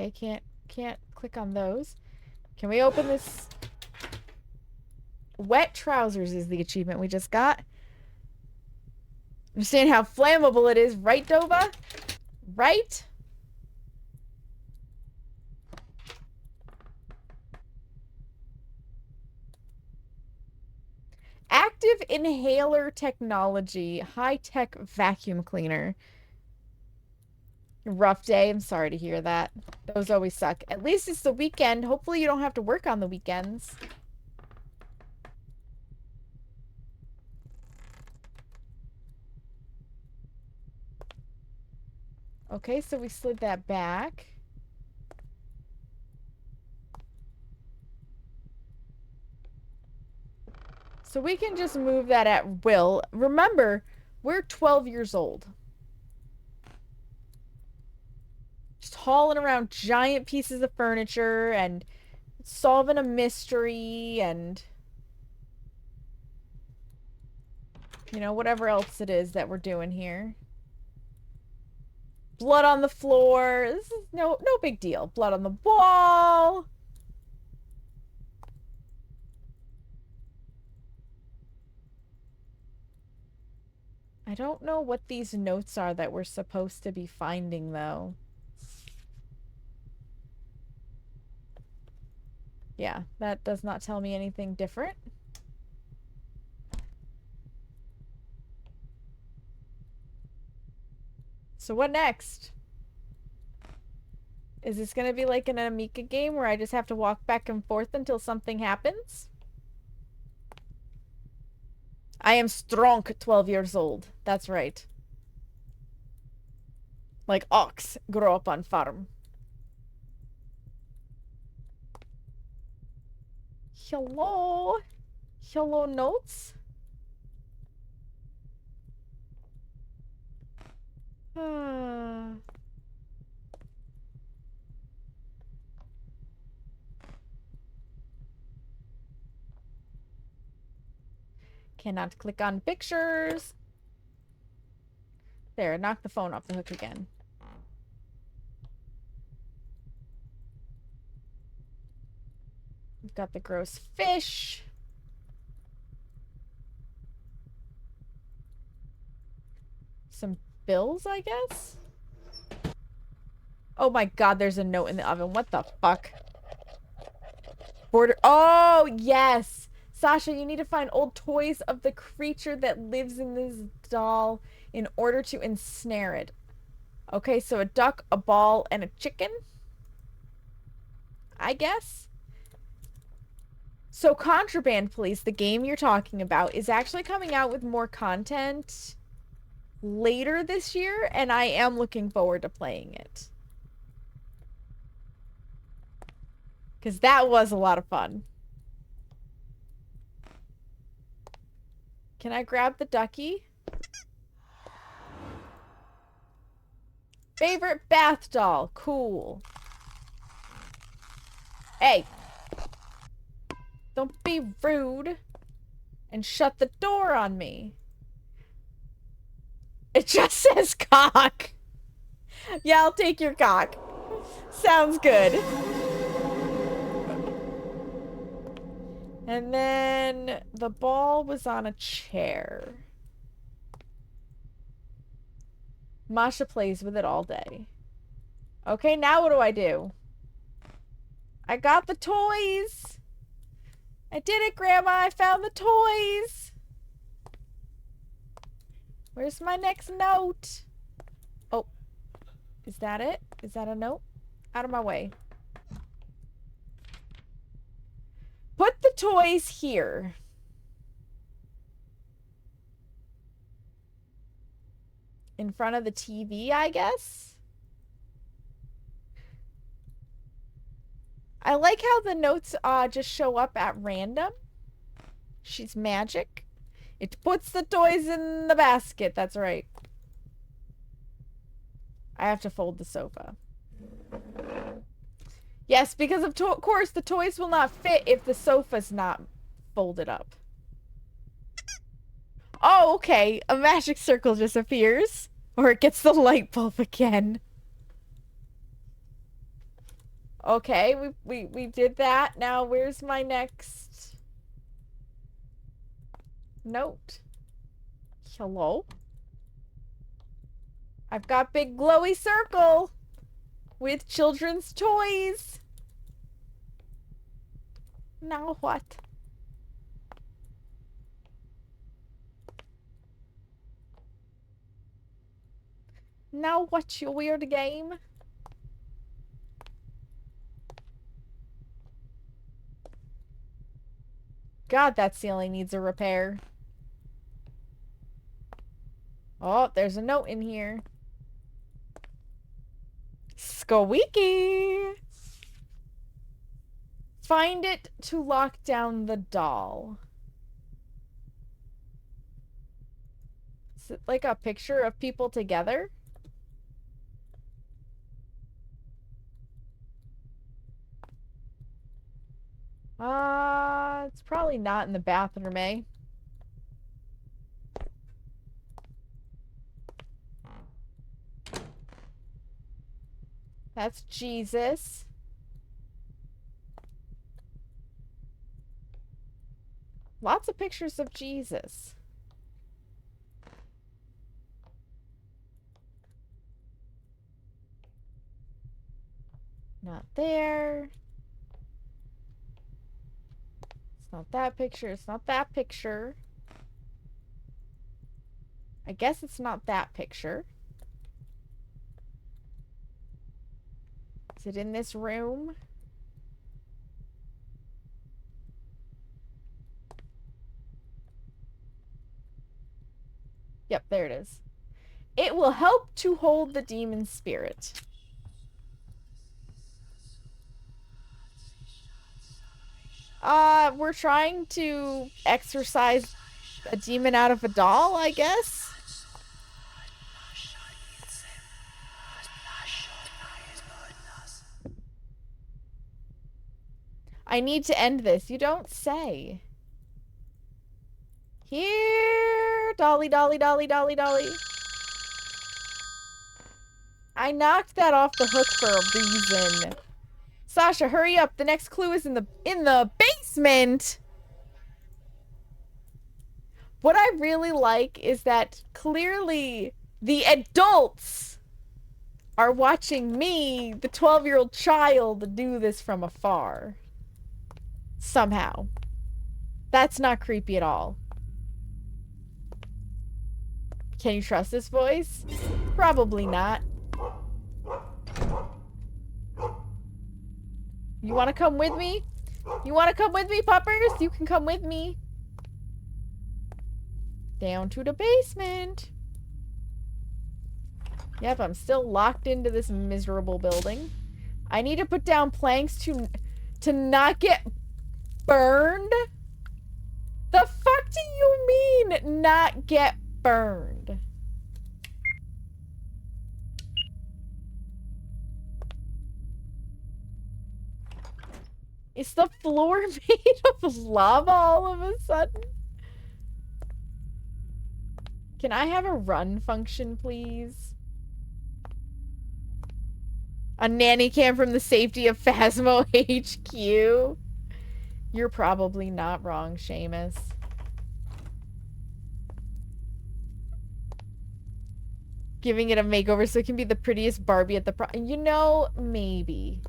Okay, can't click on those. Can we open this? Wet trousers is the achievement we just got. Understand how flammable it is, right, Dova? Right? Active inhaler technology. High-tech vacuum cleaner. Rough day. I'm sorry to hear that. Those always suck. At least it's the weekend. Hopefully you don't have to work on the weekends. Okay, so we slid that back. So we can just move that at will. Remember, we're 12 years old. Just hauling around giant pieces of furniture and solving a mystery and, you know, whatever else it is that we're doing here. Blood on the floor. This is no big deal. Blood on the wall. I don't know what these notes are that we're supposed to be finding, though. Yeah, that does not tell me anything different. So what next? Is this gonna be like an Amica game where I just have to walk back and forth until something happens? I am strong 12 years old. That's right. Like ox grow up on farm. Hello? Hello notes? Cannot click on pictures. There, knock the phone off the hook again. We've got the gross fish. Some bills, I guess? Oh my god, there's a note in the oven. What the fuck? Border. Oh, yes! Sasha, you need to find old toys of the creature that lives in this doll in order to ensnare it. Okay, so a duck, a ball, and a chicken? I guess? So Contraband Police, the game you're talking about, is actually coming out with more content later this year, and I am looking forward to playing it. Because that was a lot of fun. Can I grab the ducky? Favorite bath doll. Cool. Hey. Don't be rude. And shut the door on me. It just says cock. Yeah, I'll take your cock. Sounds good. And then the ball was on a chair. Masha plays with it all day. Okay, now what do I do? I got the toys. I did it, Grandma. I found the toys. Where's my next note? Oh, is that it? Is that a note? Out of my way. Put the toys here. In front of the TV, I guess? I like how the notes just show up at random. She's magic. It puts the toys in the basket. That's right. I have to fold the sofa. Yes, because of course the toys will not fit if the sofa's not folded up. Oh, okay. A magic circle just appears. Or it gets the light bulb again. Okay, we did that. Now where's my next note? Hello? I've got big glowy circle with children's toys. Now what? Now what, you weird game? God, that ceiling needs a repair. Oh, there's a note in here. Squeaky! Find it to lock down the doll. Is it like a picture of people together? It's probably not in the bathroom, eh? That's Jesus. Lots of pictures of Jesus. Not there. It's not that picture. It's not that picture. I guess it's not that picture. Is it in this room? Yep, there it is. It will help to hold the demon spirit. We're trying to exorcise a demon out of a doll, I guess? I need to end this. You don't say. Here! Dolly, dolly, dolly, dolly, dolly. I knocked that off the hook for a reason. Sasha, hurry up. The next clue is in the basement. What I really like is that clearly the adults are watching me, the 12-year-old child, do this from afar. Somehow. That's not creepy at all. Can you trust this voice? Probably not. You want to come with me? You want to come with me, puppers? You can come with me. Down to the basement. Yep, I'm still locked into this miserable building. I need to put down planks to not get burned? The fuck do you mean, not get burned? Is the floor made of lava all of a sudden? Can I have a run function, please? A nanny cam from the safety of Phasmo HQ? You're probably not wrong, Seamus. Giving it a makeover so it can be the prettiest Barbie at the you know, maybe.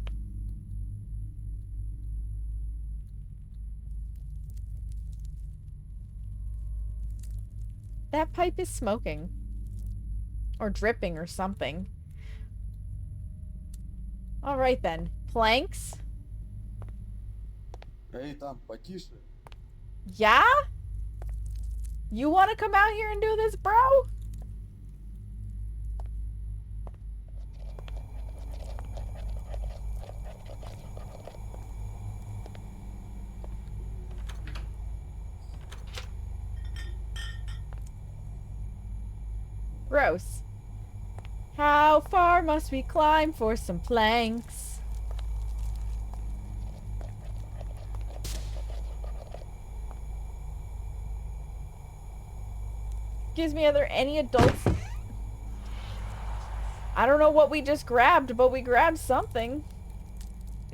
That pipe is smoking. Or dripping or something. Alright then. Planks? Эй, там, потише. Yeah? You want to come out here and do this, bro? Gross. How far must we climb for some planks? Excuse me, are there any adults? I don't know what we just grabbed, but we grabbed something.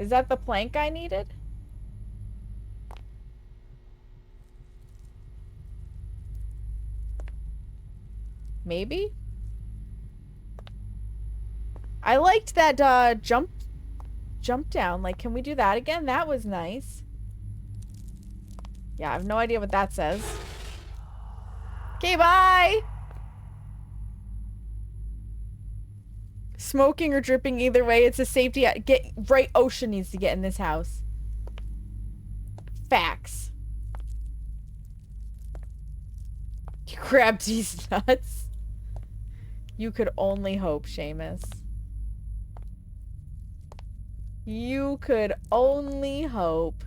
Is that the plank I needed? Maybe? I liked that jump down. Like, can we do that again? That was nice. Yeah, I have no idea what that says. Okay, bye! Smoking or dripping, either way, it's a safety. Get right. Ocean needs to get in this house. Facts. You grabbed these nuts. You could only hope, Seamus. You could only hope.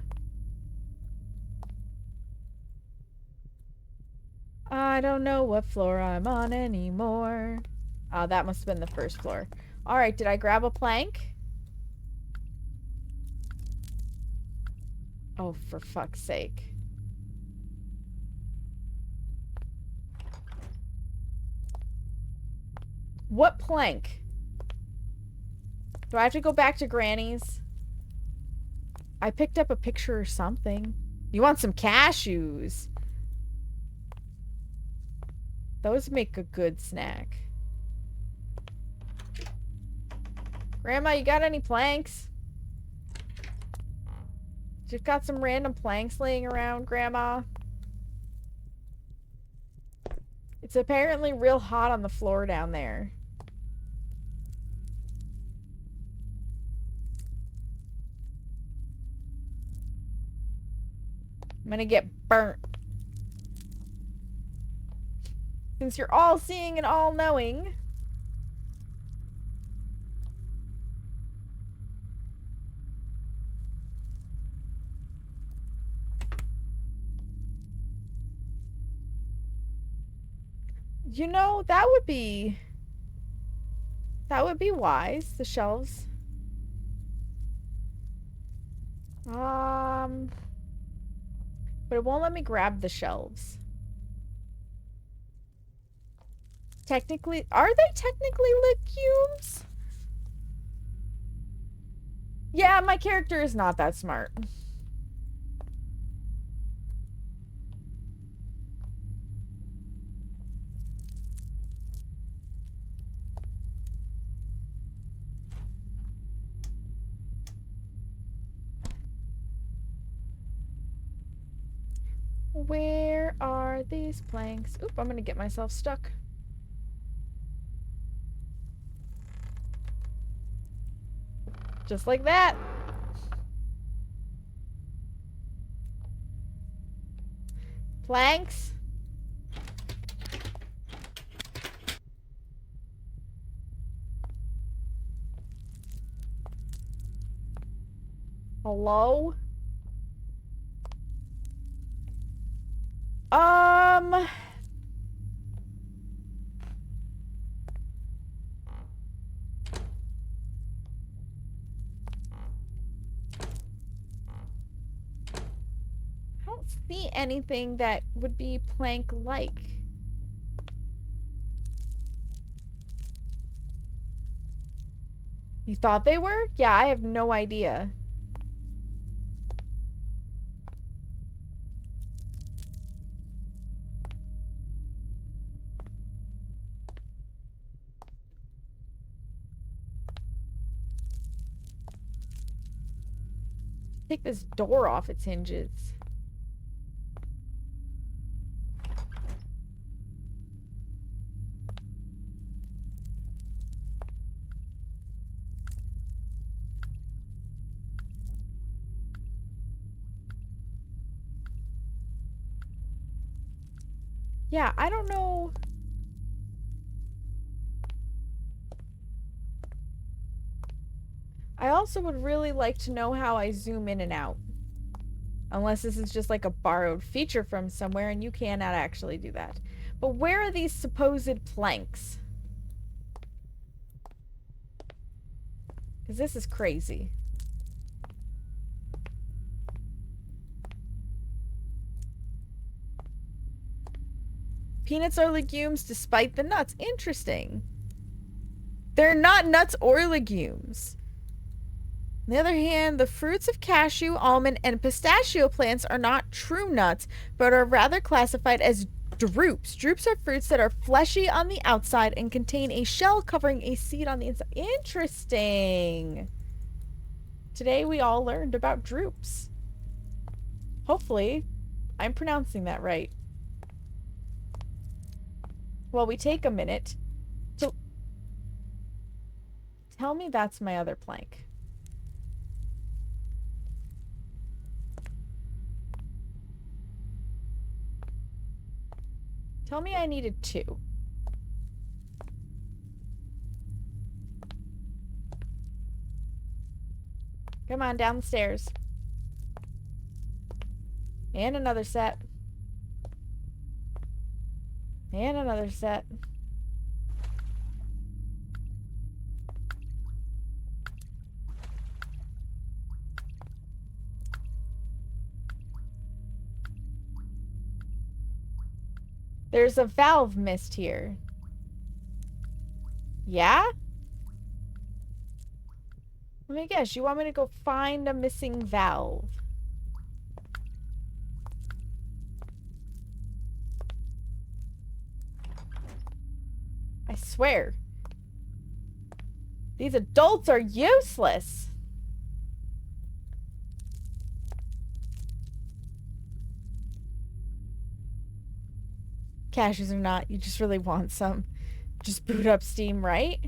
I don't know what floor I'm on anymore. Oh, that must have been the first floor. Alright, did I grab a plank? Oh, for fuck's sake. What plank? Do I have to go back to Granny's? I picked up a picture or something. You want some cashews? Those make a good snack. Grandma, you got any planks? Just got some random planks laying around, Grandma. It's apparently real hot on the floor down there. I'm gonna get burnt. Since you're all seeing and all knowing. You know, that would be wise, the shelves. But it won't let me grab the shelves. Technically, are they technically legumes? Yeah, my character is not that smart. Where are these planks? Oop, I'm gonna get myself stuck. Just like that. Planks. Hello? I don't see anything that would be plank-like. You thought they were? Yeah, I have no idea. Take this door off its hinges. Yeah, I don't know. I also would really like to know how I zoom in and out. Unless this is just like a borrowed feature from somewhere and you cannot actually do that. But where are these supposed planks? Because this is crazy. Peanuts are legumes despite the nuts. Interesting. They're not nuts or legumes. On the other hand, the fruits of cashew, almond, and pistachio plants are not true nuts, but are rather classified as drupes. Drupes are fruits that are fleshy on the outside and contain a shell covering a seed on the inside. Interesting. Today we all learned about drupes. Hopefully, I'm pronouncing that right. Well, we take a minute to... Tell me that's my other plank. Tell me I needed 2. Come on, down the stairs. And another set. And another set. There's a valve missed here. Yeah? Let me guess, you want me to go find a missing valve? I swear. These adults are useless. Cashews or not, you just really want some. Just boot up Steam, right?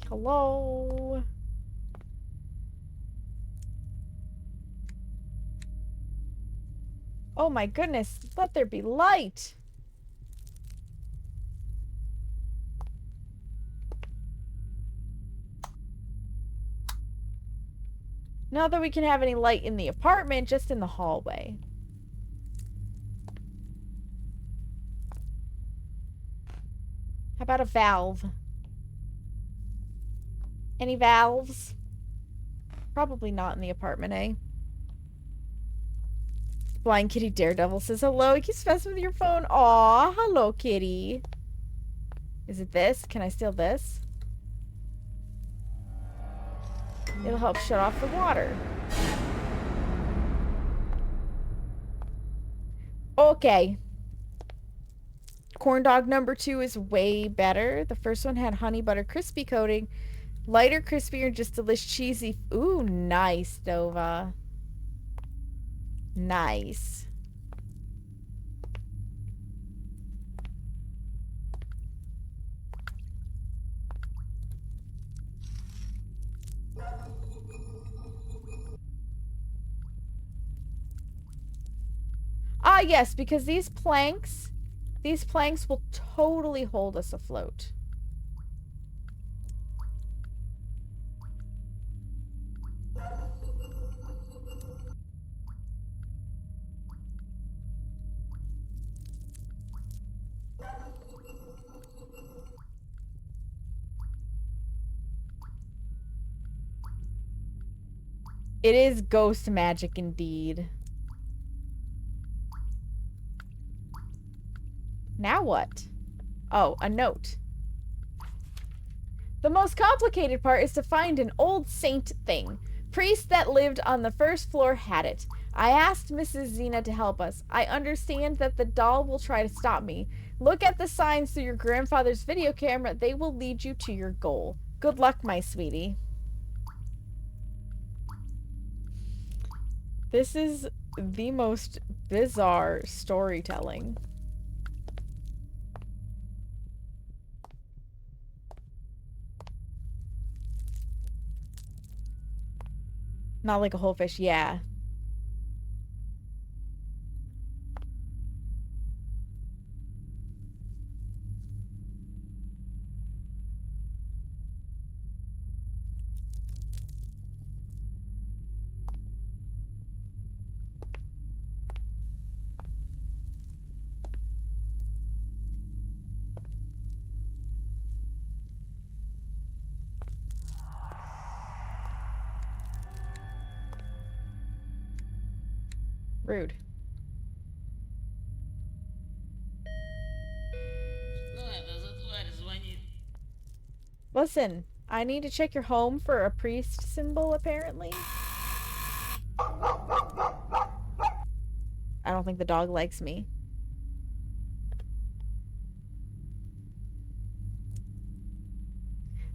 Hello? Oh my goodness, let there be light! Not that we can have any light in the apartment, just in the hallway. How about a valve? Any valves? Probably not in the apartment, eh? Blind Kitty Daredevil says hello. He keeps messing with your phone. Aw, hello, kitty. Is it this? Can I steal this? It'll help shut off the water. Okay. Corn dog number 2 is way better. The first one had honey butter crispy coating. Lighter, crispier, just delicious cheesy. Ooh, nice, Dova. Nice. Ah, yes, because these planks will totally hold us afloat. It is ghost magic indeed. Now what? Oh, a note. The most complicated part is to find an old saint thing. Priest that lived on the first floor had it. I asked Mrs. Xena to help us. I understand that the doll will try to stop me. Look at the signs through your grandfather's video camera. They will lead you to your goal. Good luck, my sweetie. This is the most bizarre storytelling. Not like a whole fish, yeah. Rude. Listen, I need to check your home for a priest symbol, apparently. I don't think the dog likes me.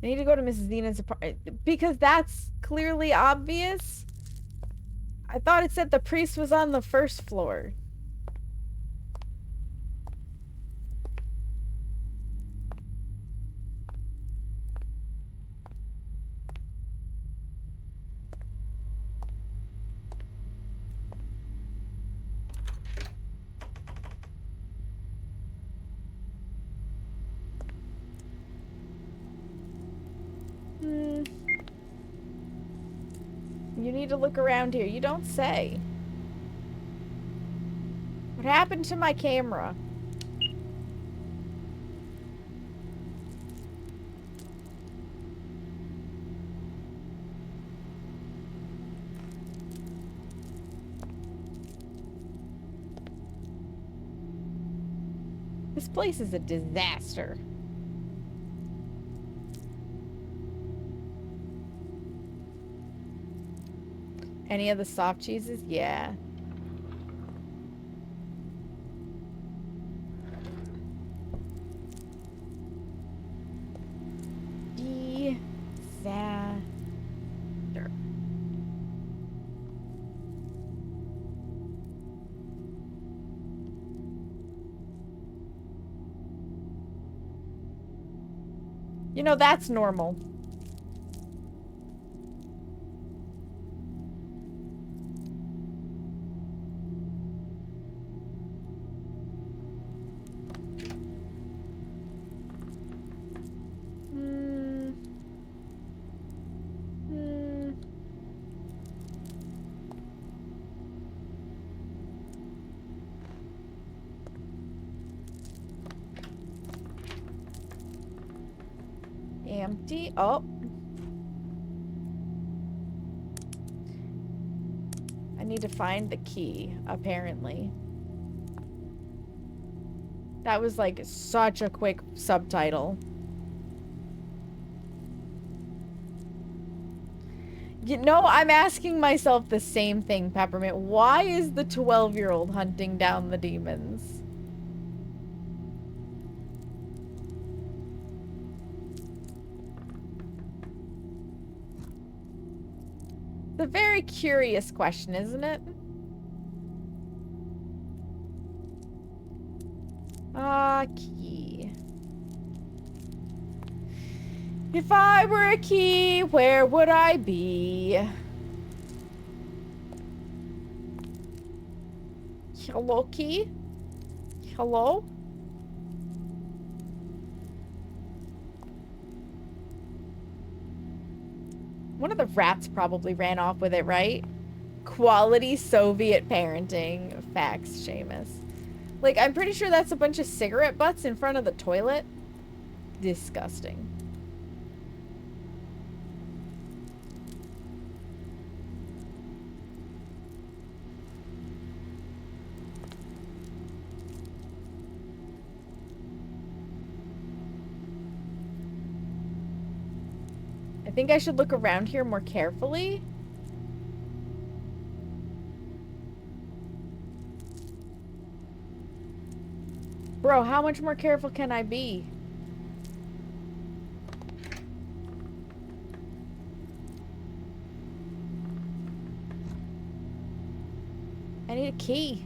I need to go to Mrs. Zena's apartment because that's clearly obvious. I thought it said the priest was on the first floor. You need to look around here. You don't say. What happened to my camera? This place is a disaster. Any of the soft cheeses? Yeah. Disaster. You know, that's normal. Empty. Oh. I need to find the key, apparently. That was like such a quick subtitle. You know, I'm asking myself the same thing, Peppermint. Why is the 12-year-old hunting down the demons? It's a very curious question, isn't it? Key. If I were a key, where would I be? Hello, key? Hello? One of the rats probably ran off with it, right? Quality Soviet parenting. Facts, Seamus. Like, I'm pretty sure that's a bunch of cigarette butts in front of the toilet. Disgusting. I think I should look around here more carefully. Bro, how much more careful can I be? I need a key.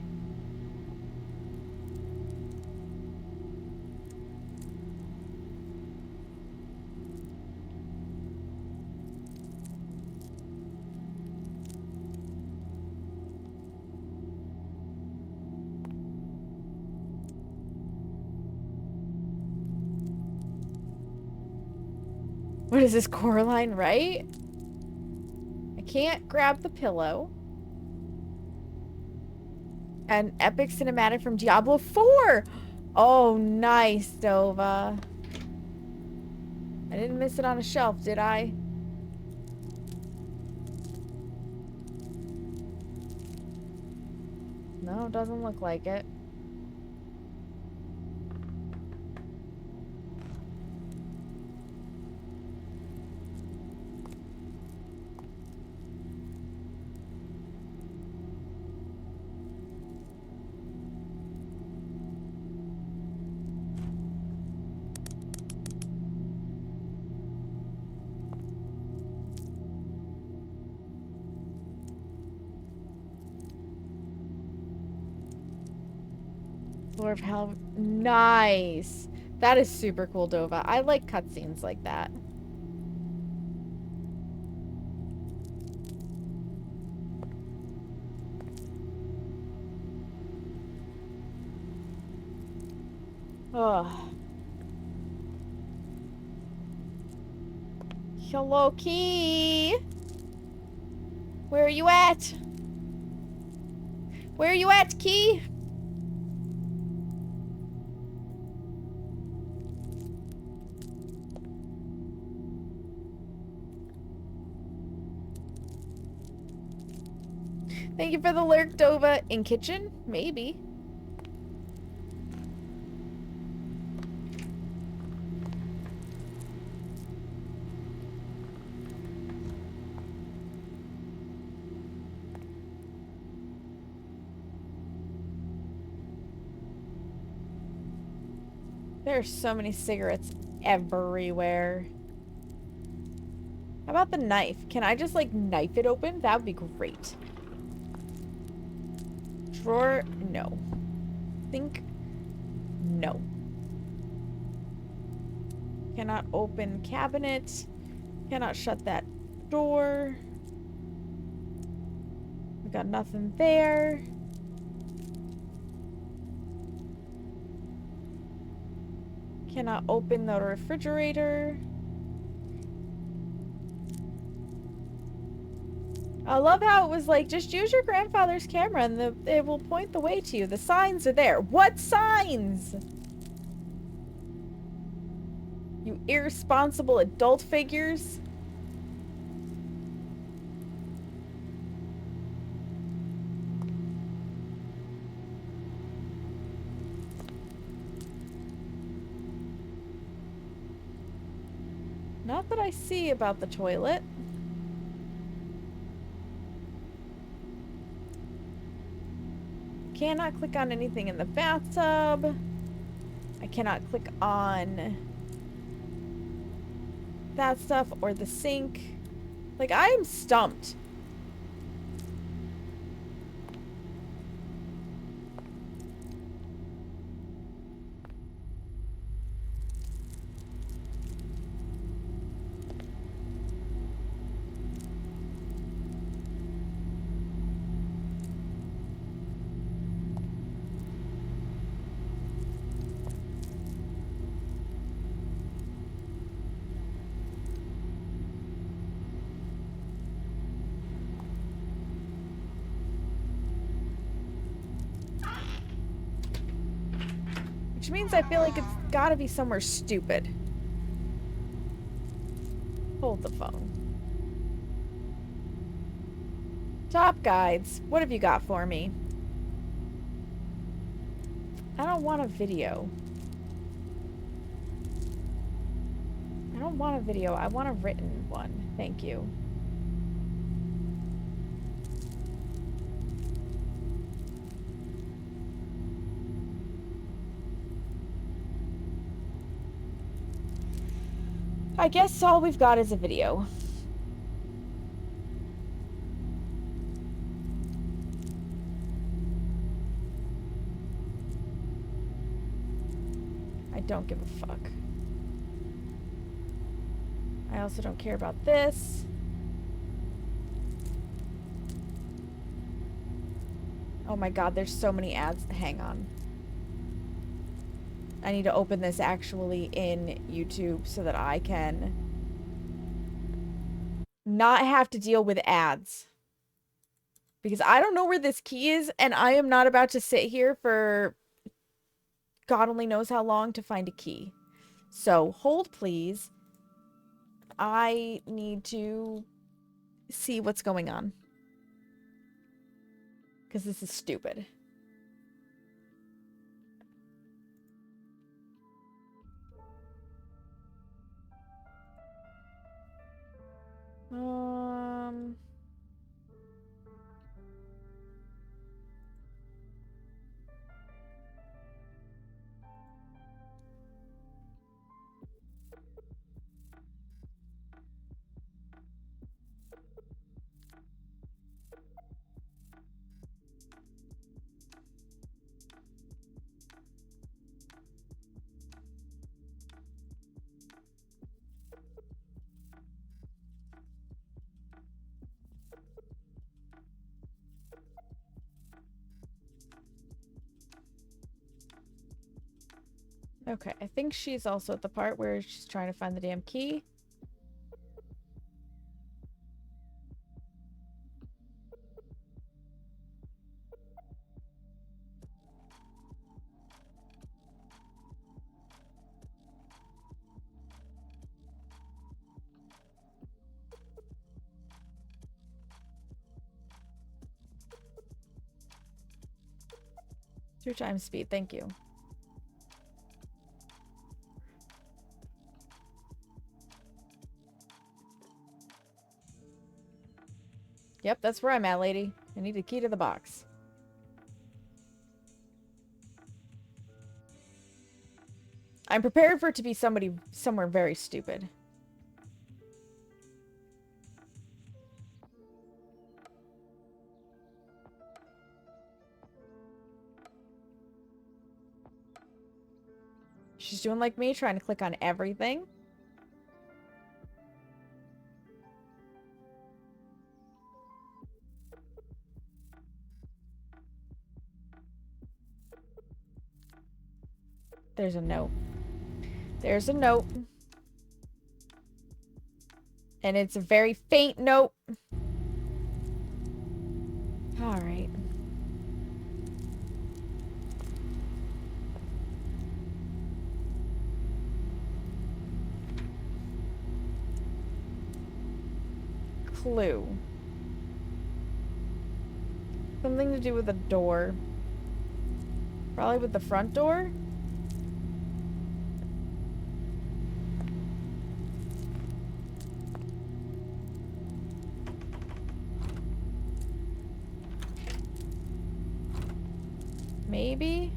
What is this, Coraline, right? I can't grab the pillow. An epic cinematic from Diablo 4! Oh, nice, Dova. I didn't miss it on a shelf, did I? No, doesn't look like it. Floor of Hell. Nice. That is super cool, Dova. I like cutscenes like that. Oh. Hello, Key. Where are you at? Where are you at, Key? Thank you for the lurk, Dova. In kitchen? Maybe. There are so many cigarettes everywhere. How about the knife? Can I just, like, knife it open? That would be great. Drawer? No. Sink? No. Cannot open cabinet. Cannot shut that door. We got nothing there. Cannot open the refrigerator. I love how it was like, just use your grandfather's camera and it will point the way to you. The signs are there. What signs? You irresponsible adult figures. Not that I see about the toilet. Cannot click on anything in the bathtub. I cannot click on that stuff or the sink. Like, I am stumped. Which means I feel like it's gotta be somewhere stupid. Hold the phone. Top guides, what have you got for me? I don't want a video. I don't want a video. I want a written one. Thank you. I guess all we've got is a video. I don't give a fuck. I also don't care about this. Oh my god, there's so many ads. Hang on. I need to open this actually in YouTube so that I can not have to deal with ads. Because I don't know where this key is, and I am not about to sit here for God only knows how long to find a key. So, hold please. I need to see what's going on. Because this is stupid. Um... Okay, I think she's also at the part where she's trying to find the damn key. Through time speed, thank you. Yep, that's where I'm at, lady. I need a key to the box. I'm prepared for it to be somebody somewhere very stupid. She's doing like me, trying to click on everything. There's a note. There's a note. And it's a very faint note. Alright. Clue. Something to do with a door. Probably with the front door? Maybe?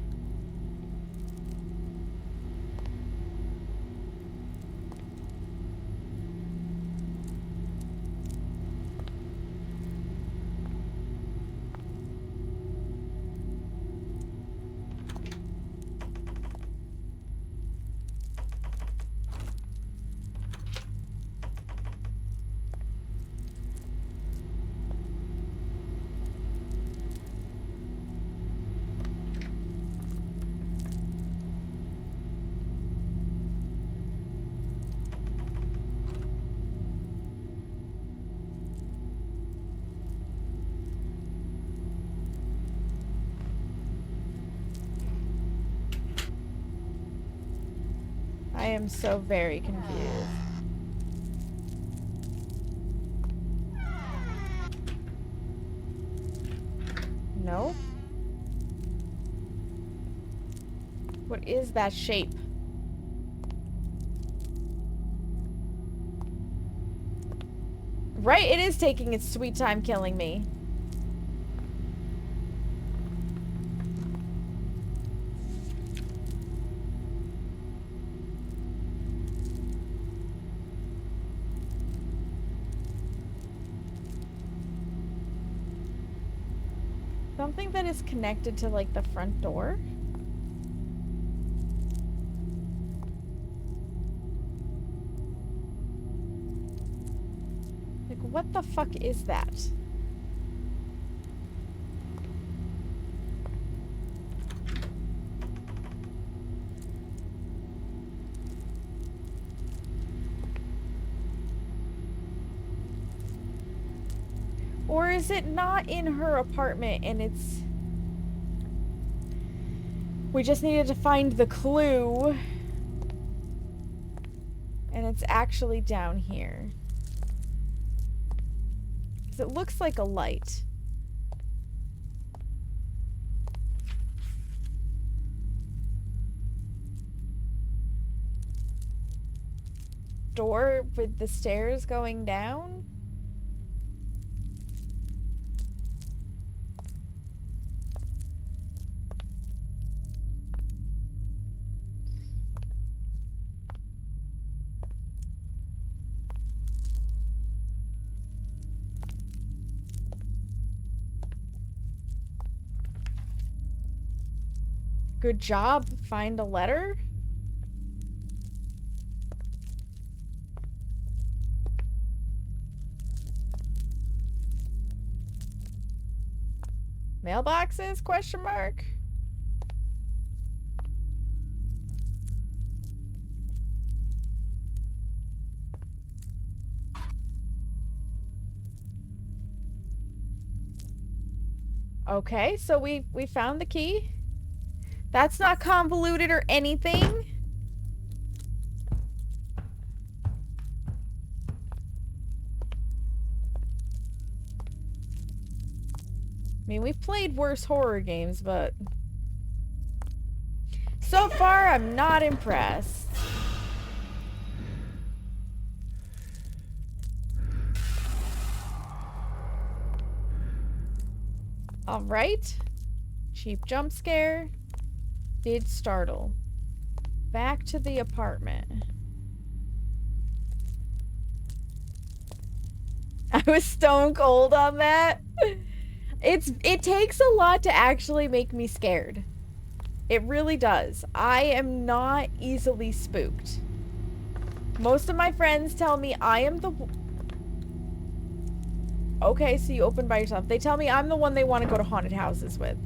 I am so very confused. No? What is that shape? Right, it is taking its sweet time killing me. Something that is connected to, like, the front door? Like, what the fuck is that? Or is it not in her apartment and it's... We just needed to find the clue. And it's actually down here. Because it looks like a light. Door with the stairs going down? Good job. Find a letter? Mailboxes? Question mark. Okay, so we found the key. That's not convoluted or anything. I mean, we've played worse horror games, but so far I'm not impressed. Alright. Cheap jump scare. Did startle. Back to the apartment. I was stone cold on that. It takes a lot to actually make me scared. It really does. I am not easily spooked. Most of my friends tell me I am the... Okay, so you open by yourself. They tell me I'm the one they want to go to haunted houses with.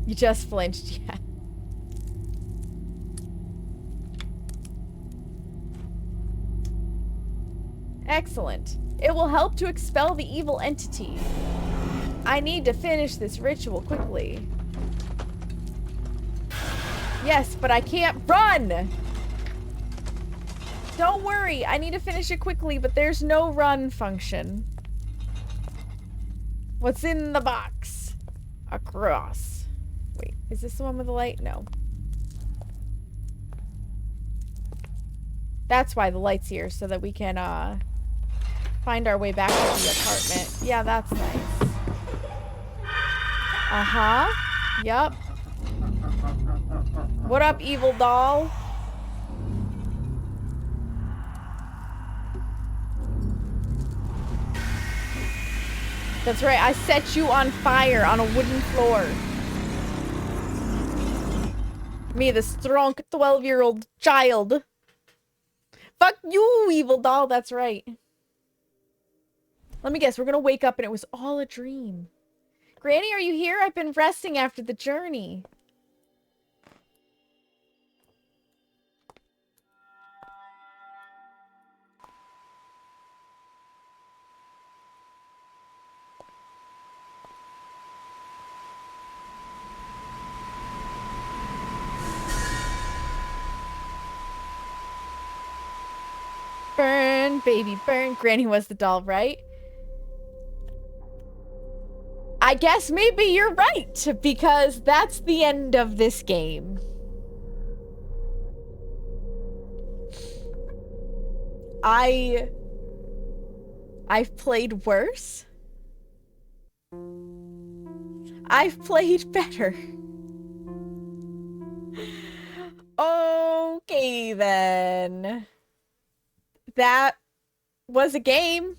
You just flinched, yeah. Excellent. It will help to expel the evil entity. I need to finish this ritual quickly. Yes, but I can't run! Don't worry, I need to finish it quickly, but there's no run function. What's in the box? A cross. Wait, is this the one with the light? No. That's why the light's here, so that we can, find our way back to the apartment. Yeah, that's nice. Uh-huh. Yup. What up, evil doll? That's right, I set you on fire on a wooden floor. Me, the strong 12-year-old child. Fuck you, evil doll, that's right. Let me guess, we're gonna wake up and it was all a dream. Granny, are you here? I've been resting after the journey. Burn, baby, burn. Granny was the doll, right? I guess maybe you're right, because that's the end of this game. I've played worse. I've played better. Okay, then. That was a game.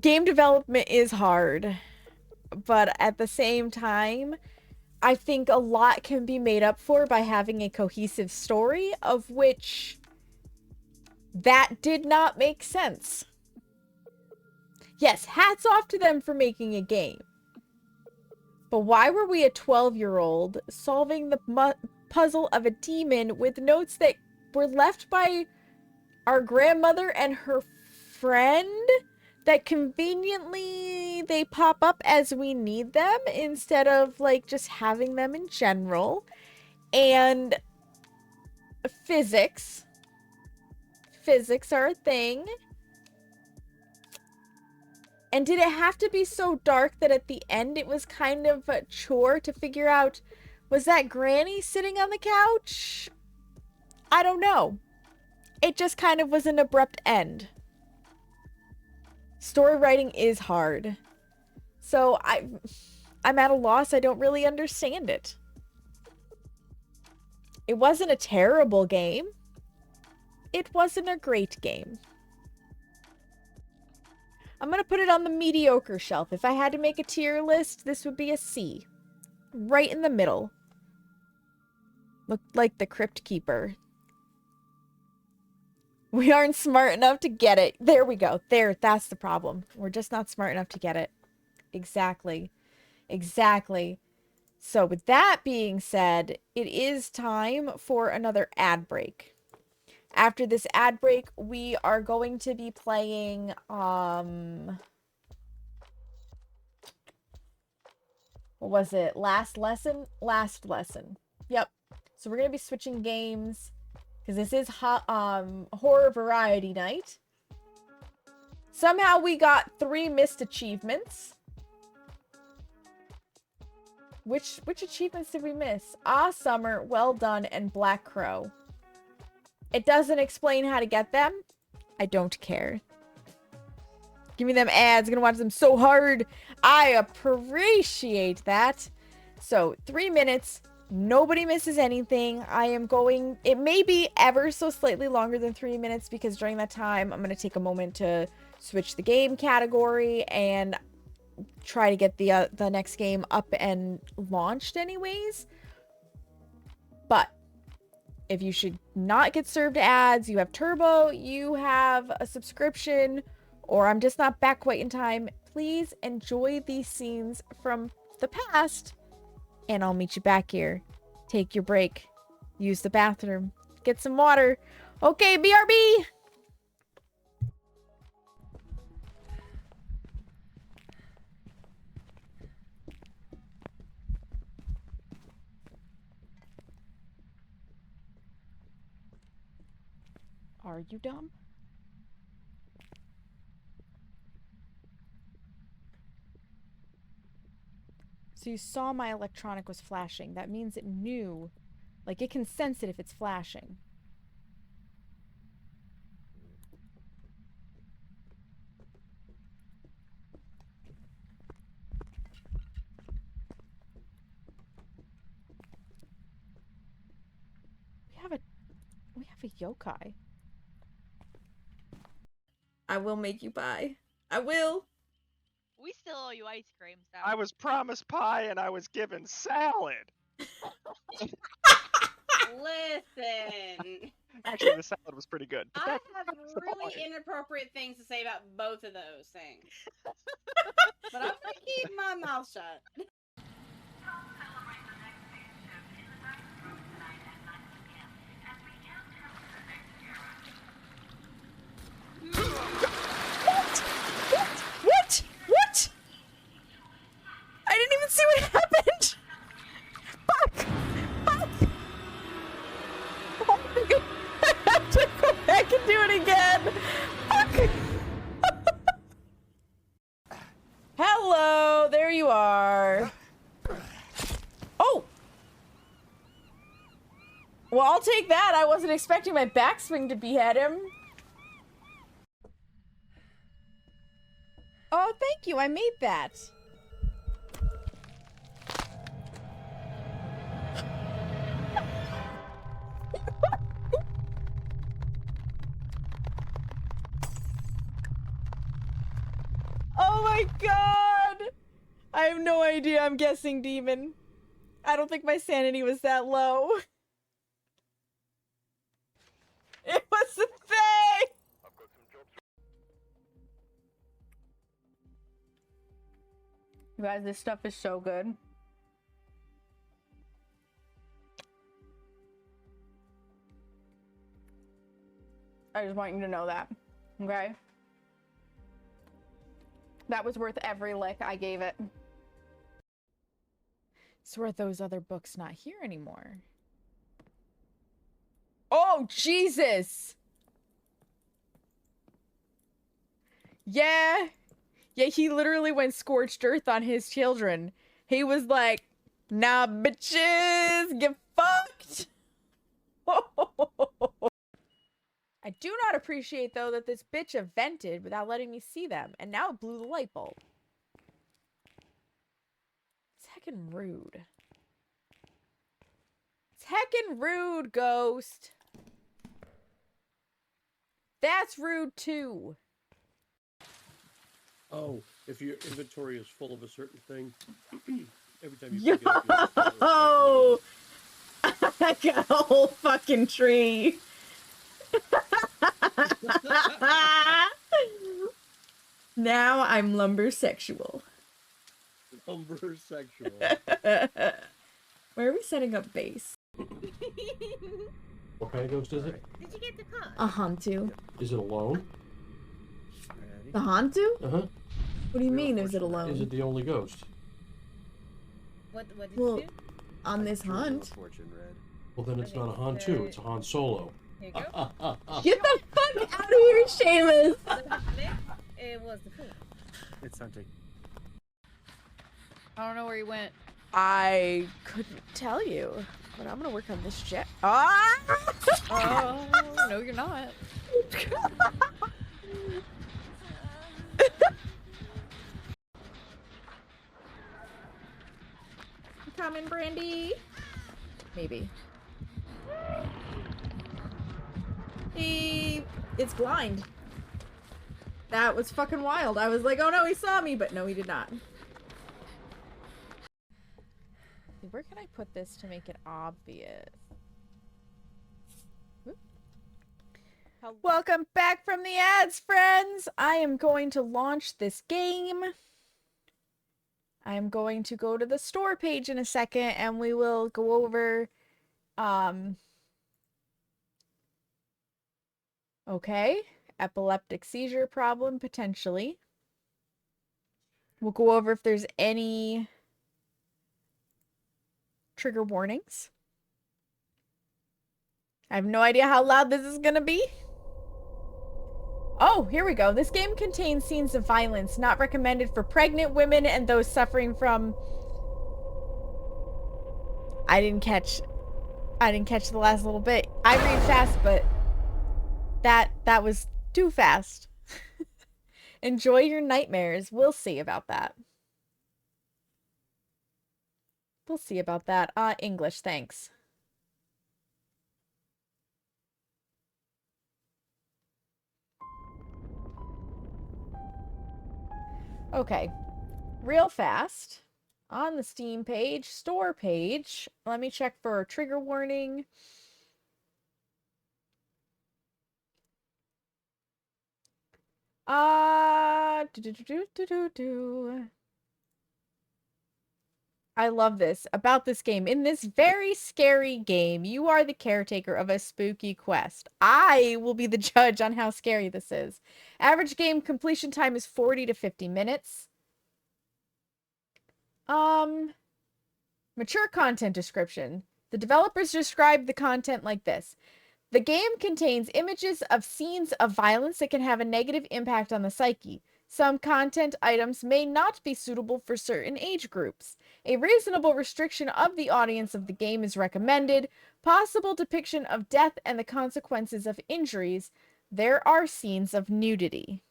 Game development is hard, but at the same time, I think a lot can be made up for by having a cohesive story, of which that did not make sense. Yes, hats off to them for making a game. But why were we a 12-year-old solving the puzzle of a demon with notes that were left by our grandmother and her friend that conveniently they pop up as we need them instead of like just having them in general? And physics are a thing. And did it have to be so dark that at the end it was kind of a chore to figure out, was that Granny sitting on the couch? I don't know. It just kind of was an abrupt end. Story writing is hard. So I'm at a loss. I don't really understand it. It wasn't a terrible game. It wasn't a great game. I'm gonna put it on the mediocre shelf. If I had to make a tier list, this would be a C. Right in the middle. Looked like the Crypt Keeper. We aren't smart enough to get it. There we go. There, that's the problem. We're just not smart enough to get it. Exactly. Exactly. So with that being said, it is time for another ad break. After this ad break, we are going to be playing, what was it? Last lesson? Last lesson. Yep. So we're going to be switching games because this is horror variety night. Somehow we got 3 missed achievements. Which achievements did we miss? Ah, Summer, Well Done, and Black Crow. It doesn't explain how to get them. I don't care. Give me them ads. I'm gonna watch them so hard. I appreciate that. So, 3 minutes. Nobody misses anything. It may be ever so slightly longer than 3 minutes because during that time, I'm gonna take a moment to switch the game category and try to get the next game up and launched anyways. But if you should not get served ads, you have Turbo, you have a subscription, or I'm just not back quite in time, please enjoy these scenes from the past, and I'll meet you back here. Take your break. Use the bathroom. Get some water. Okay, BRB! Are you dumb? So you saw my electronic was flashing. That means it knew. Like, it can sense it if it's flashing. We have a yokai. I will make you pie. I will. We still owe you ice cream, so. I was promised pie and I was given salad. Listen. Actually, the salad was pretty good. I have really inappropriate things to say about both of those things. But I'm gonna keep my mouth shut. What? I didn't even see what happened. Fuck. Oh my god. I have to go back and do it again. Fuck. Hello, there you are. Oh. Well, I'll take that. I wasn't expecting my backswing to be at him. Oh, thank you. I made that. Oh my god! I have no idea. I'm guessing demon. I don't think my sanity was that low. It was the thing! You guys, this stuff is so good. I just want you to know that, okay? That was worth every lick I gave it. So are those other books not here anymore? Oh, Jesus! Yeah. Yeah, he literally went scorched earth on his children. He was like, nah, bitches, get fucked. I do not appreciate, though, that this bitch vented without letting me see them, and now it blew the light bulb. It's heckin' rude. It's heckin' rude, Ghost. That's rude, too. Oh, if your inventory is full of a certain thing, every time you pick it up, Oh! I got a whole fucking tree. Now I'm lumbersexual. Lumbersexual. Where are we setting up base? What kind of ghost is it? Did you get the card? A Hantu. Is it alone? Ready? The Hantu? Uh-huh. What do you Wheel of mean, is it Fortune, alone? Is it the only ghost? What did Well, you do? on this Drew Wheel of hunt? Fortune, Red. Well, then it's Okay, not a Han 2, it's a Han Solo. Here you go. Get the fuck out of here, Seamus! It was the fool. It's hunting. I don't know where he went. I couldn't tell you, but I'm gonna work on this jet. Ah! Oh, no, you're not. Coming, Brandy. Maybe. It's blind. That was fucking wild. I was like, oh no, he saw me, but no, he did not. Where can I put this to make it obvious? Welcome back from the ads, friends! I am going to launch this game. I'm going to go to the store page in a second and we will go over, okay, epileptic seizure problem, potentially. We'll go over if there's any trigger warnings. I have no idea how loud this is gonna be. Oh, here we go. This game contains scenes of violence not recommended for pregnant women and those suffering from... I didn't catch the last little bit. I read fast, but that was too fast. Enjoy your nightmares. We'll see about that. We'll see about that. English, thanks. Okay, real fast. On the Steam page, store page, let me check for a trigger warning. I love this about this game. In this very scary game, you are the caretaker of a spooky quest. I will be the judge on how scary this is. Average game completion time is 40 to 50 minutes. Mature content description. The developers describe the content like this. The game contains images of scenes of violence that can have a negative impact on the psyche. Some content items may not be suitable for certain age groups. A reasonable restriction of the audience of the game is recommended. Possible depiction of death and the consequences of injuries. There are scenes of nudity.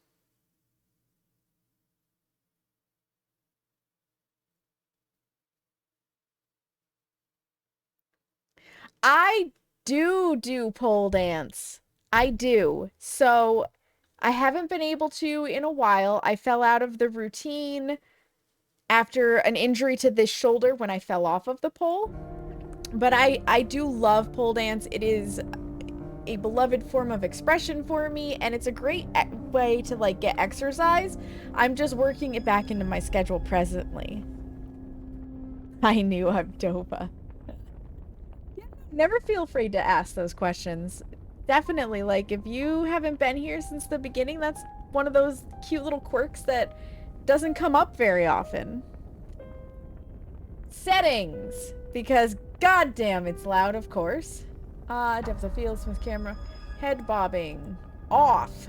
I do pole dance. I do. So I haven't been able to in a while. I fell out of the routine after an injury to this shoulder when I fell off of the pole. But I do love pole dance. It is a beloved form of expression for me, and it's a great way to like get exercise. I'm just working it back into my schedule presently. I knew Avdova. Never feel afraid to ask those questions. Definitely, like, if you haven't been here since the beginning, that's one of those cute little quirks that doesn't come up very often. Settings! Because, goddamn, it's loud, of course. Depth of field, smooth camera. Head bobbing. Off.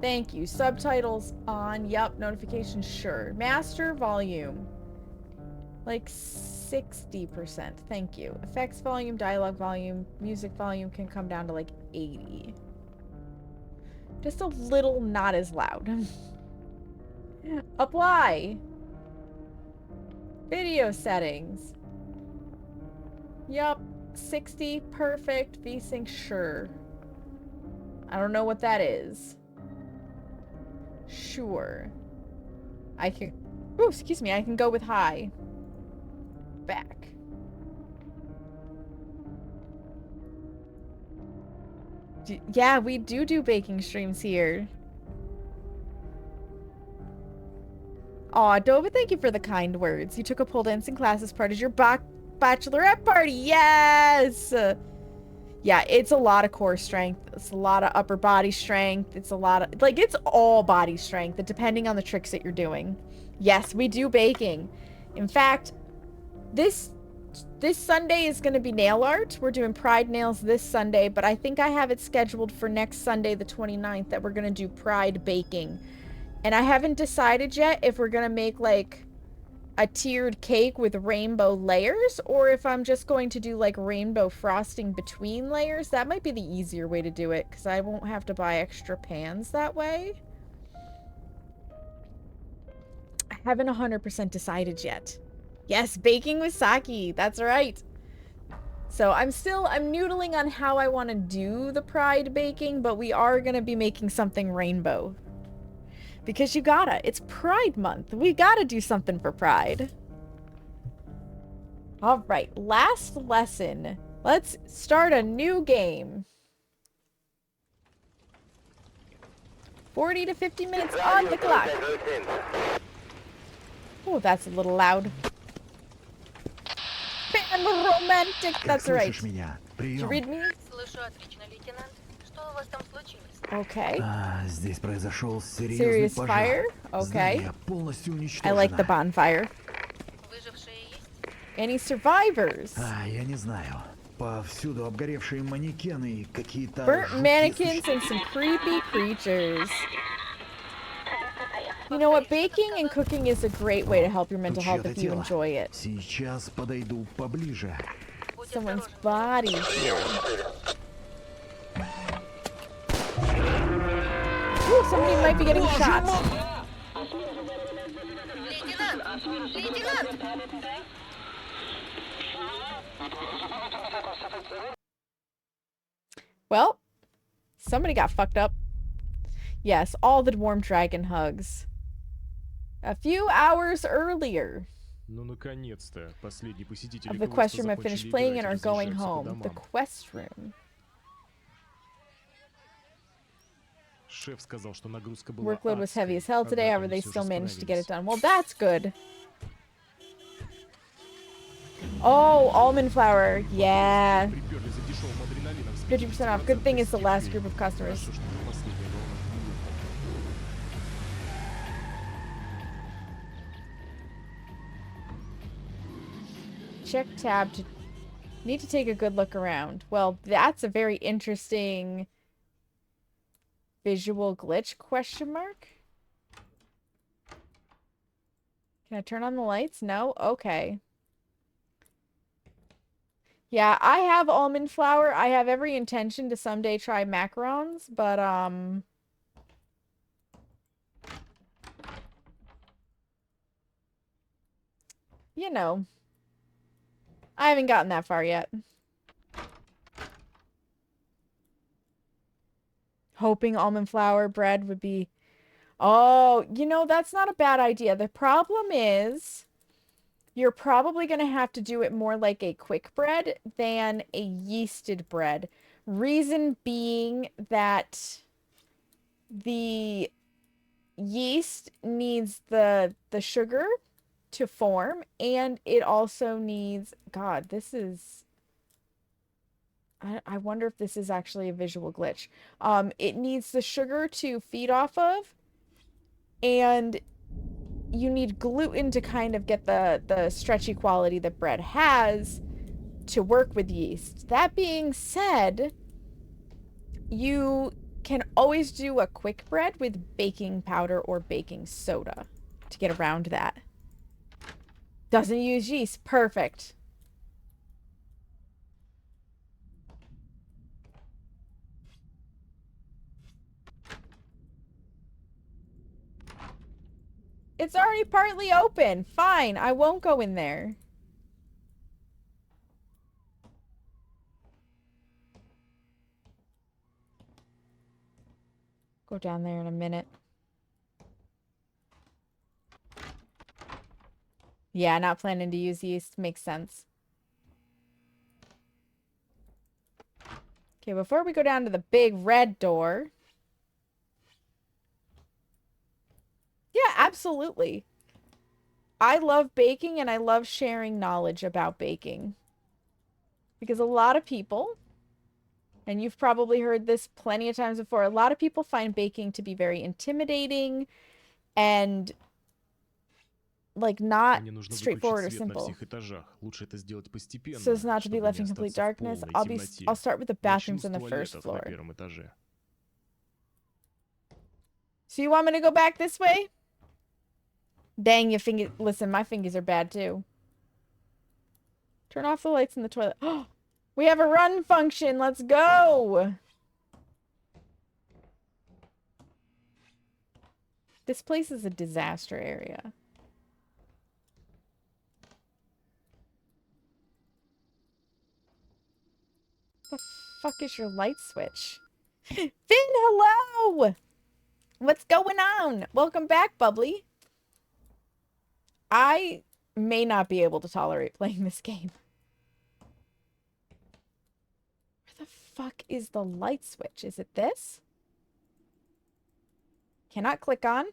Thank you. Subtitles on. Yup. Notifications, sure. Master volume. Like 60%. Thank you. Effects volume, dialogue volume, music volume can come down to like 80. Just a little not as loud. Apply. Video settings. Yup. 60. Perfect. VSync, sure. I don't know what that is. Sure. I can... Oh, excuse me. I can go with high. Back. Yeah, we do baking streams here. Aw, Dova, thank you for the kind words. You took a pole dancing class as part of your bachelorette party. Yes! Yeah, it's a lot of core strength. It's a lot of upper body strength. It's a lot of, like, it's all body strength, depending on the tricks that you're doing. Yes, we do baking. In fact, this Sunday is going to be nail art. We're doing Pride nails this Sunday, but I think I have it scheduled for next Sunday, the 29th, that we're going to do Pride baking. And I haven't decided yet if we're going to make, like, a tiered cake with rainbow layers, or if I'm just going to do like rainbow frosting between layers. That might be the easier way to do it, because I won't have to buy extra pans that way. I haven't 100% decided yet. Yes, baking with sake. That's right. So I'm noodling on how I want to do the Pride baking, but we are going to be making something rainbow. Because you gotta. It's Pride Month. We gotta do something for Pride. Alright, last lesson. Let's start a new game. 40 to 50 minutes on the clock. Oh, that's a little loud. Fan romantic. That's right. Did you read me? Okay. Serious fire? Okay. I like the bonfire. Any survivors? Burnt mannequins and some creepy creatures. You know what? Baking and cooking is a great way to help your mental health if you enjoy it. Someone's body here. Ooh, somebody might be getting shot. Well, somebody got fucked up. Yes, all the warm dragon hugs. A few hours earlier. Of the quest room, I finished playing and are going home. The quest room. Workload was heavy as hell today, however they still managed to get it done. Well, that's good. Oh, almond flour. Yeah. 50% off. Good thing it's the last group of customers. Check tab to... Need to take a good look around. Well, that's a very interesting... Visual glitch, question mark? Can I turn on the lights? No? Okay. Yeah, I have almond flour. I have every intention to someday try macarons, but, you know. I haven't gotten that far yet. Hoping almond flour bread would be... Oh, you know, that's not a bad idea. The problem is... You're probably going to have to do it more like a quick bread than a yeasted bread. Reason being that the yeast needs the sugar to form, and it also needs... God, this is... I wonder if this is actually a visual glitch. It needs the sugar to feed off of, and you need gluten to kind of get the stretchy quality that bread has to work with yeast. That being said, you can always do a quick bread with baking powder or baking soda to get around that. Doesn't use yeast. Perfect. It's already partly open. Fine, I won't go in there. Go down there in a minute. Yeah, not planning to use yeast. Makes sense. Okay, before we go down to the big red door... Yeah, absolutely. I love baking and I love sharing knowledge about baking. Because a lot of people And you've probably heard this plenty of times before. A lot of people find baking to be very intimidating and like not Мне нужно выключить straightforward or свет на simple. всех этажах. Лучше это сделать постепенно, So as not to be чтобы left не in complete остаться в darkness. полной I'll темноте. start with the Начну bathrooms с on the first туалетов на floor. первом этаже. So you want me to go back this way? Dang, your finger. Listen, my fingers are bad too. Turn off the lights in the toilet. We have a run function. Let's go. This place is a disaster area. The fuck is your light switch? Finn, hello! What's going on? Welcome back, Bubbly. I may not be able to tolerate playing this game. Where the fuck is the light switch? Is it this? Cannot click on.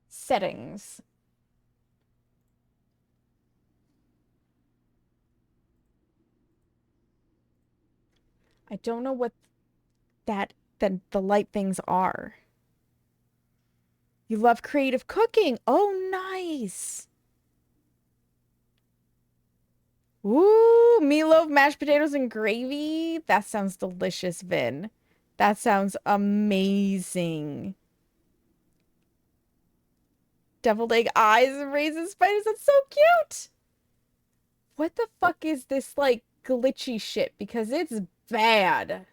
Settings. I don't know what the light things are. You love creative cooking. Oh, nice. Ooh, meatloaf, mashed potatoes, and gravy. That sounds delicious, Vin. That sounds amazing. Deviled egg eyes and raisin spiders. That's so cute. What the fuck is this, like, glitchy shit? Because it's bad.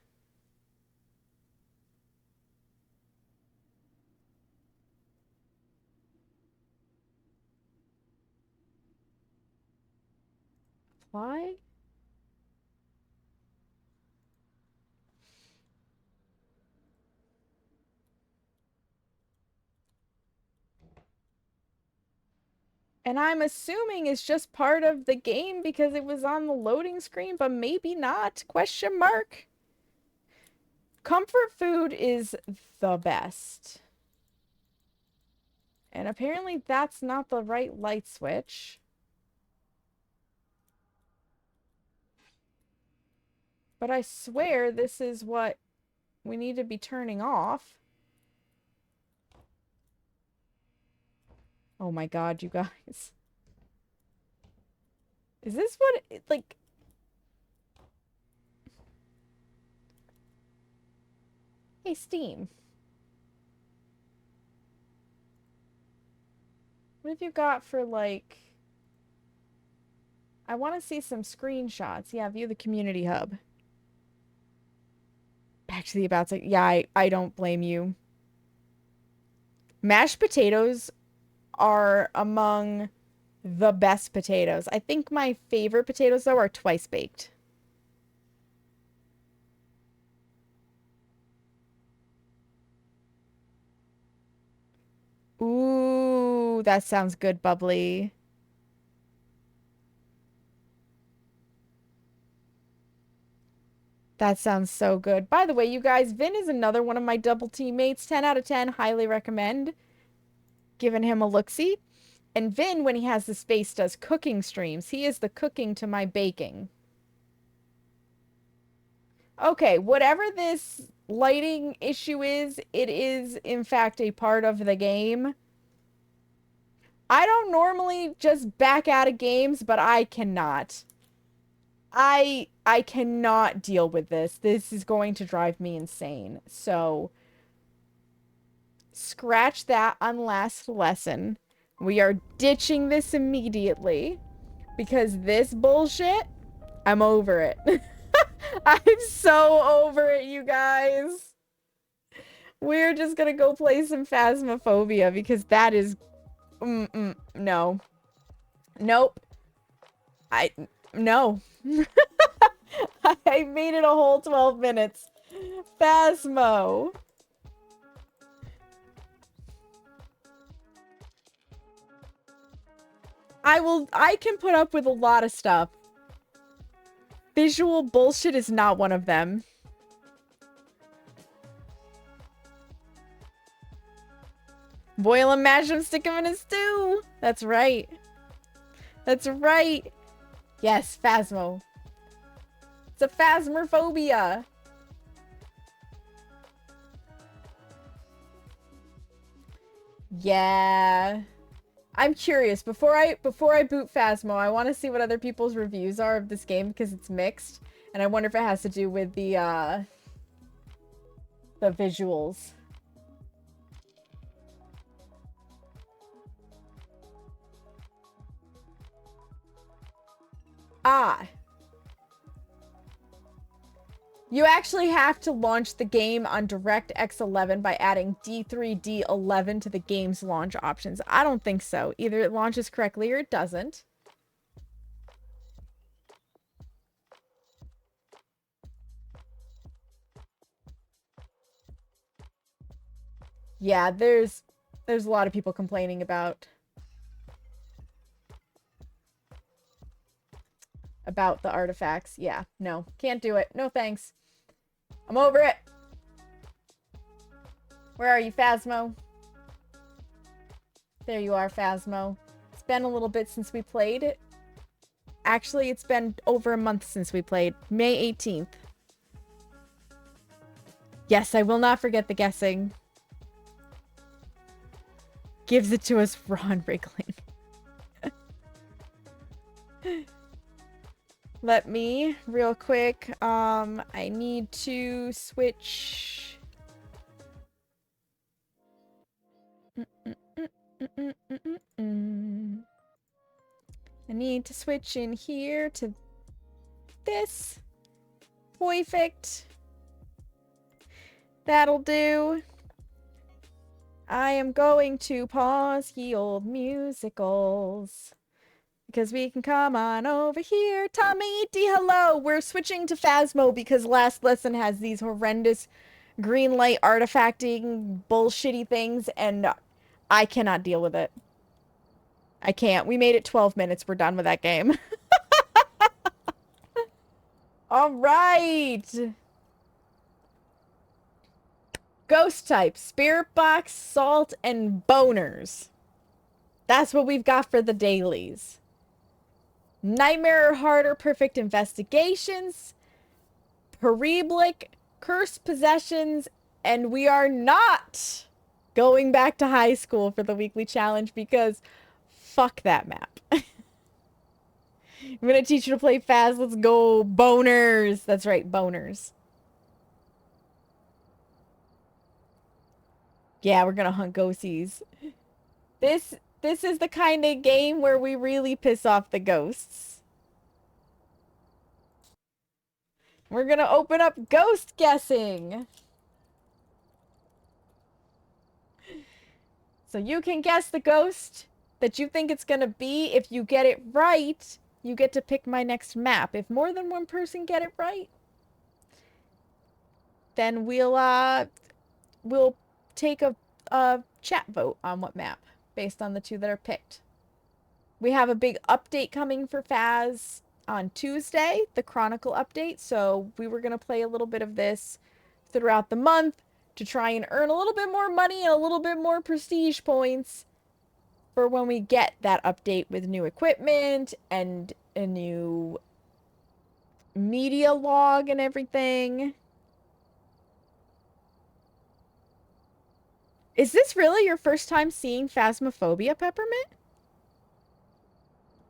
Apply? And I'm assuming it's just part of the game because it was on the loading screen, but maybe not? Question mark? Comfort food is the best. And apparently that's not the right light switch. But I swear this is what we need to be turning off. Oh my god, you guys. Is this what it, like... Hey, Steam. What have you got for, like... I want to see some screenshots. Yeah, view the community hub. Back to the about sec. Yeah, I don't blame you. Mashed potatoes are among the best potatoes. I think my favorite potatoes, though, are twice baked. Ooh, that sounds good, Bubbly. That sounds so good. By the way, you guys, Vin is another one of my double teammates. 10 out of 10, highly recommend. Giving him a look-see. And Vin, when he has the space, does cooking streams. He is the cooking to my baking. Okay, whatever this lighting issue is, it is, in fact, a part of the game. I don't normally just back out of games, but I cannot. I cannot deal with this. This is going to drive me insane. So, scratch that on last lesson. We are ditching this immediately. Because this bullshit, I'm over it. I'm so over it, you guys. We're just gonna go play some Phasmophobia because that is... no. Nope. No. I made it a whole 12 minutes. Phasmo. I can put up with a lot of stuff. Visual bullshit is not one of them. Boil him, mash him, stick him in a stew. That's right. That's right. Yes, Phasmo. It's a Phasmophobia. Yeah. I'm curious. Before I boot Phasmo, I want to see what other people's reviews are of this game because it's mixed, and I wonder if it has to do with the visuals. Ah. You actually have to launch the game on DirectX 11 by adding D3D11 to the game's launch options. I don't think so. Either it launches correctly or it doesn't. Yeah, there's a lot of people complaining about the artifacts. Yeah, no, can't do it. No thanks. I'm over it. Where are you, Phasmo? There you are, Phasmo. It's been a little bit since we played. Actually, it's been over a month since we played. May 18th. Yes, I will not forget the guessing. Gives it to us raw and wriggling. Let me, real quick, I need to switch... I need to switch in here to this. Perfect. That'll do. I am going to pause ye old musicals. Because we can come on over here. Tommy, hello! We're switching to Phasmo because last lesson has these horrendous green light artifacting bullshitty things, and I cannot deal with it. I can't. We made it 12 minutes. We're done with that game. Alright! Ghost type, spirit box, salt, and boners. That's what we've got for the dailies. Nightmare or harder, perfect investigations, Periblic, cursed possessions, and we are not going back to high school for the weekly challenge because fuck that map. I'm gonna teach you to play fast. Let's go. Boners. That's right, boners. Yeah, we're gonna hunt ghosties. This is the kind of game where we really piss off the ghosts. We're gonna open up ghost guessing. So you can guess the ghost that you think it's gonna be. If you get it right, you get to pick my next map. If more than one person get it right, then we'll take a chat vote on what map based on the two that are picked. We have a big update coming for Phas on Tuesday, the Chronicle update, so we were going to play a little bit of this throughout the month to try and earn a little bit more money and a little bit more prestige points for when we get that update with new equipment and a new media log and everything. Is this really your first time seeing Phasmophobia, Peppermint?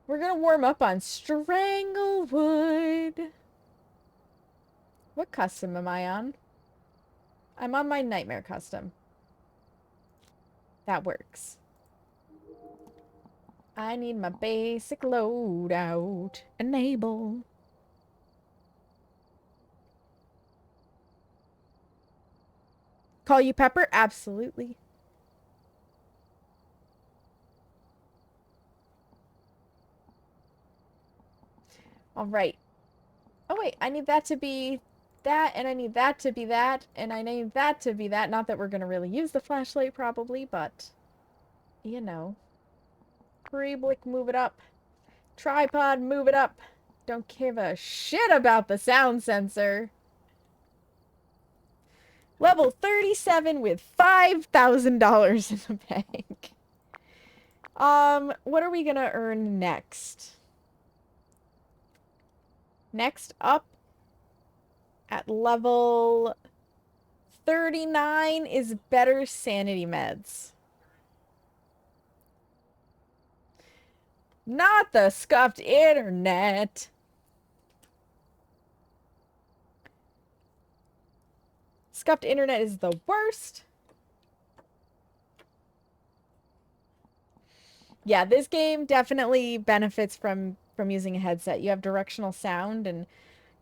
We're gonna warm up on Stranglewood. What custom am I on? I'm on my Nightmare custom. That works. I need my basic loadout. Enable. Call you Pepper? Absolutely. All right. Oh, wait. I need that to be that, and I need that to be that, and I need that to be that. Not that we're going to really use the flashlight, probably, but, you know. Preblick, move it up. Tripod, move it up. Don't give a shit about the sound sensor. Level 37 with $5,000 in the bank. What are we gonna earn next? Next up at level 39 is better sanity meds. Not the scuffed internet. Scuffed internet is the worst. Yeah, this game definitely benefits from using a headset. You have directional sound and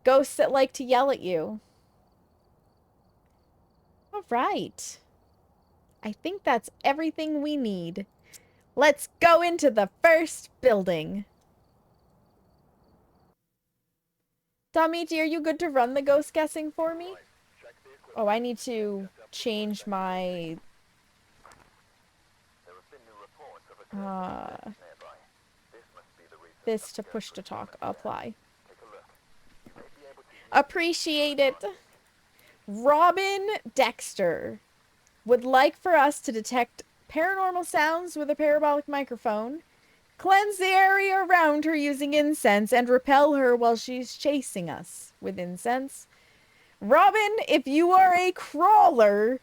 ghosts that like to yell at you. All right. I think that's everything we need. Let's go into the first building. Damichi, are you good to run the ghost guessing for me? Oh, I need to change my... this to push to talk. Apply. Appreciate it. Robin Dexter would like for us to detect paranormal sounds with a parabolic microphone, cleanse the area around her using incense, and repel her while she's chasing us with incense. Robin, if you are a crawler,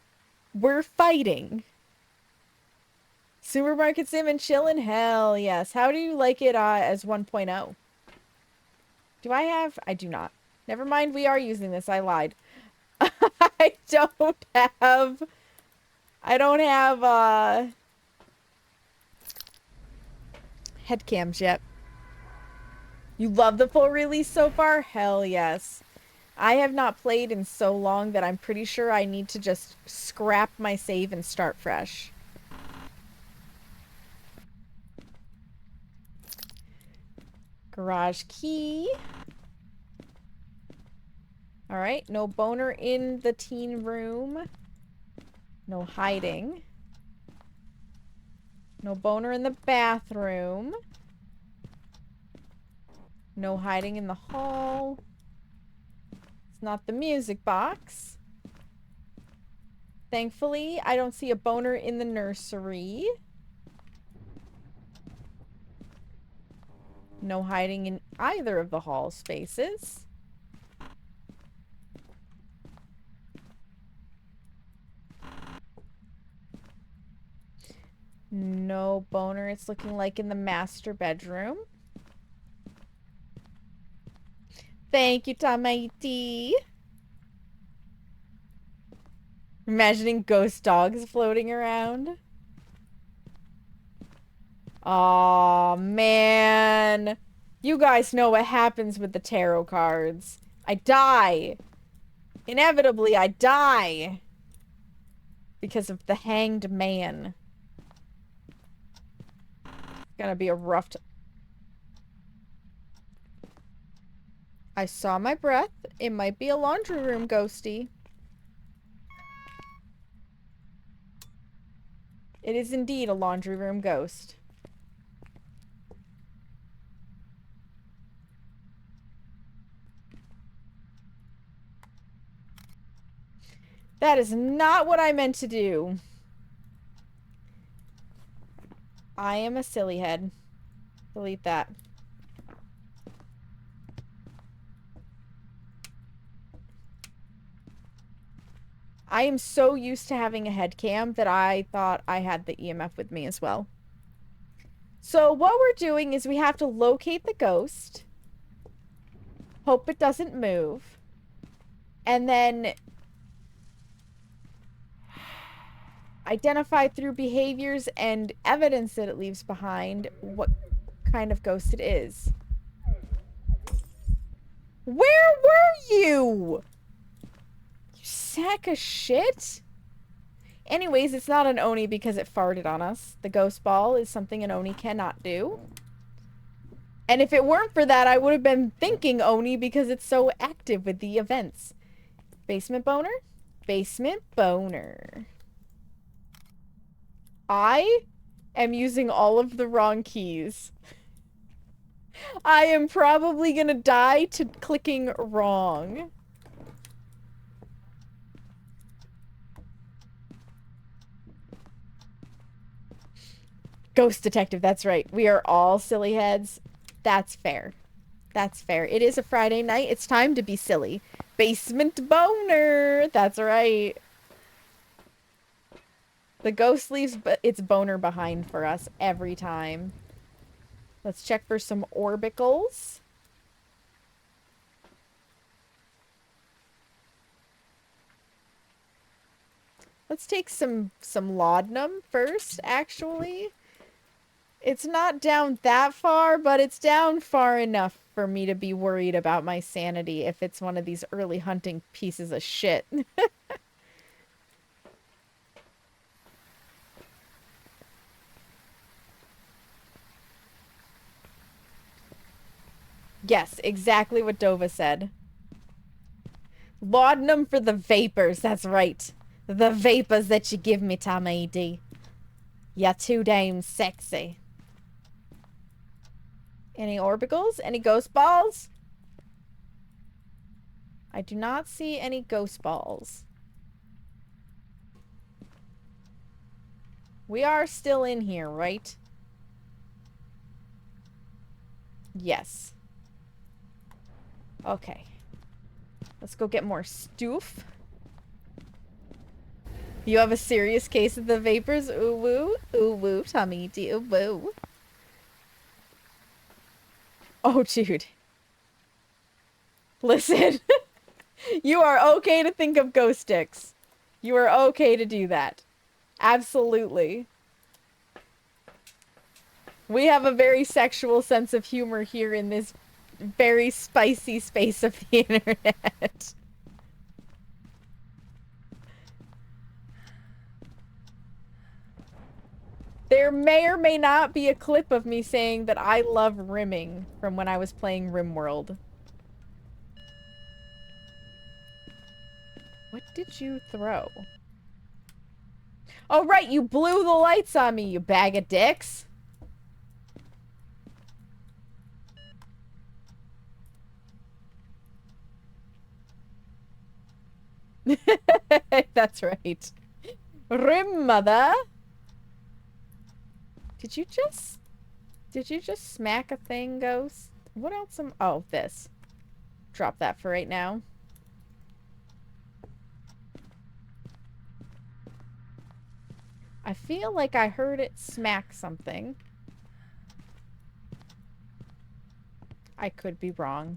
we're fighting. Supermarket sim and chillin'? Hell yes. How do you like it as 1.0? Do I have? I do not. Never mind, we are using this. I lied. I don't have headcams yet. You love the full release so far? Hell yes. I have not played in so long that I'm pretty sure I need to just scrap my save and start fresh. Garage key. Alright, no boner in the teen room. No hiding. No boner in the bathroom. No hiding in the hall. It's not the music box. Thankfully, I don't see a boner in the nursery. No hiding in either of the hall spaces. No boner, it's looking like in the master bedroom. Thank you, Tamaiti. Imagining ghost dogs floating around. Aw, man. You guys know what happens with the tarot cards. I die. Inevitably, I die. Because of the hanged man. Gonna be a rough I saw my breath. It might be a laundry room ghosty. It is indeed a laundry room ghost. That is not what I meant to do. I am a silly head. Delete that. I am so used to having a head cam that I thought I had the EMF with me as well. So what we're doing is we have to locate the ghost. Hope it doesn't move. And then identify through behaviors and evidence that it leaves behind what kind of ghost it is. Where were you? You sack of shit? Anyways, it's not an Oni because it farted on us. The ghost ball is something an Oni cannot do. And if it weren't for that, I would have been thinking Oni because it's so active with the events. Basement boner? Basement boner. I am using all of the wrong keys. I am probably gonna die to clicking wrong. Ghost detective, that's right. We are all silly heads. That's fair. That's fair. It is a Friday night. It's time to be silly. Basement boner. That's right. The ghost leaves its boner behind for us every time. Let's check for some orbicals. Let's take some laudanum first, actually. It's not down that far, but it's down far enough for me to be worried about my sanity if it's one of these early hunting pieces of shit. Yes, exactly what Dova said. Laudanum for the vapors, that's right. The vapors that you give me, Tamaidi. You're too damn sexy. Any orbicals? Any ghost balls? I do not see any ghost balls. We are still in here, right? Yes. Okay. Let's go get more stoof. You have a serious case of the vapors? Ooh woo. Ooh woo, Tommy. Ooh woo. Oh, dude. Listen. You are okay to think of ghost sticks. You are okay to do that. Absolutely. We have a very sexual sense of humor here in this very spicy space of the internet. There may or may not be a clip of me saying that I love rimming from when I was playing RimWorld. What did you throw? Oh, right, you blew the lights on me, you bag of dicks. That's right. Rim, mother. Did you just smack a thing, Ghost? What else am... Oh, this. Drop that for right now. I feel like I heard it smack something. I could be wrong.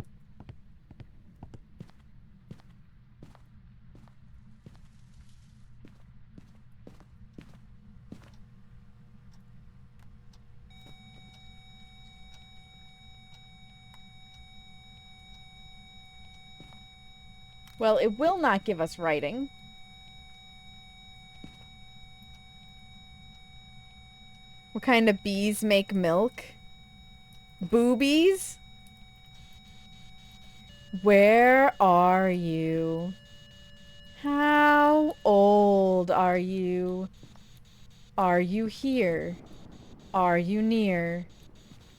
Well, it will not give us writing. What kind of bees make milk? Boobies? Where are you? How old are you? Are you here? Are you near?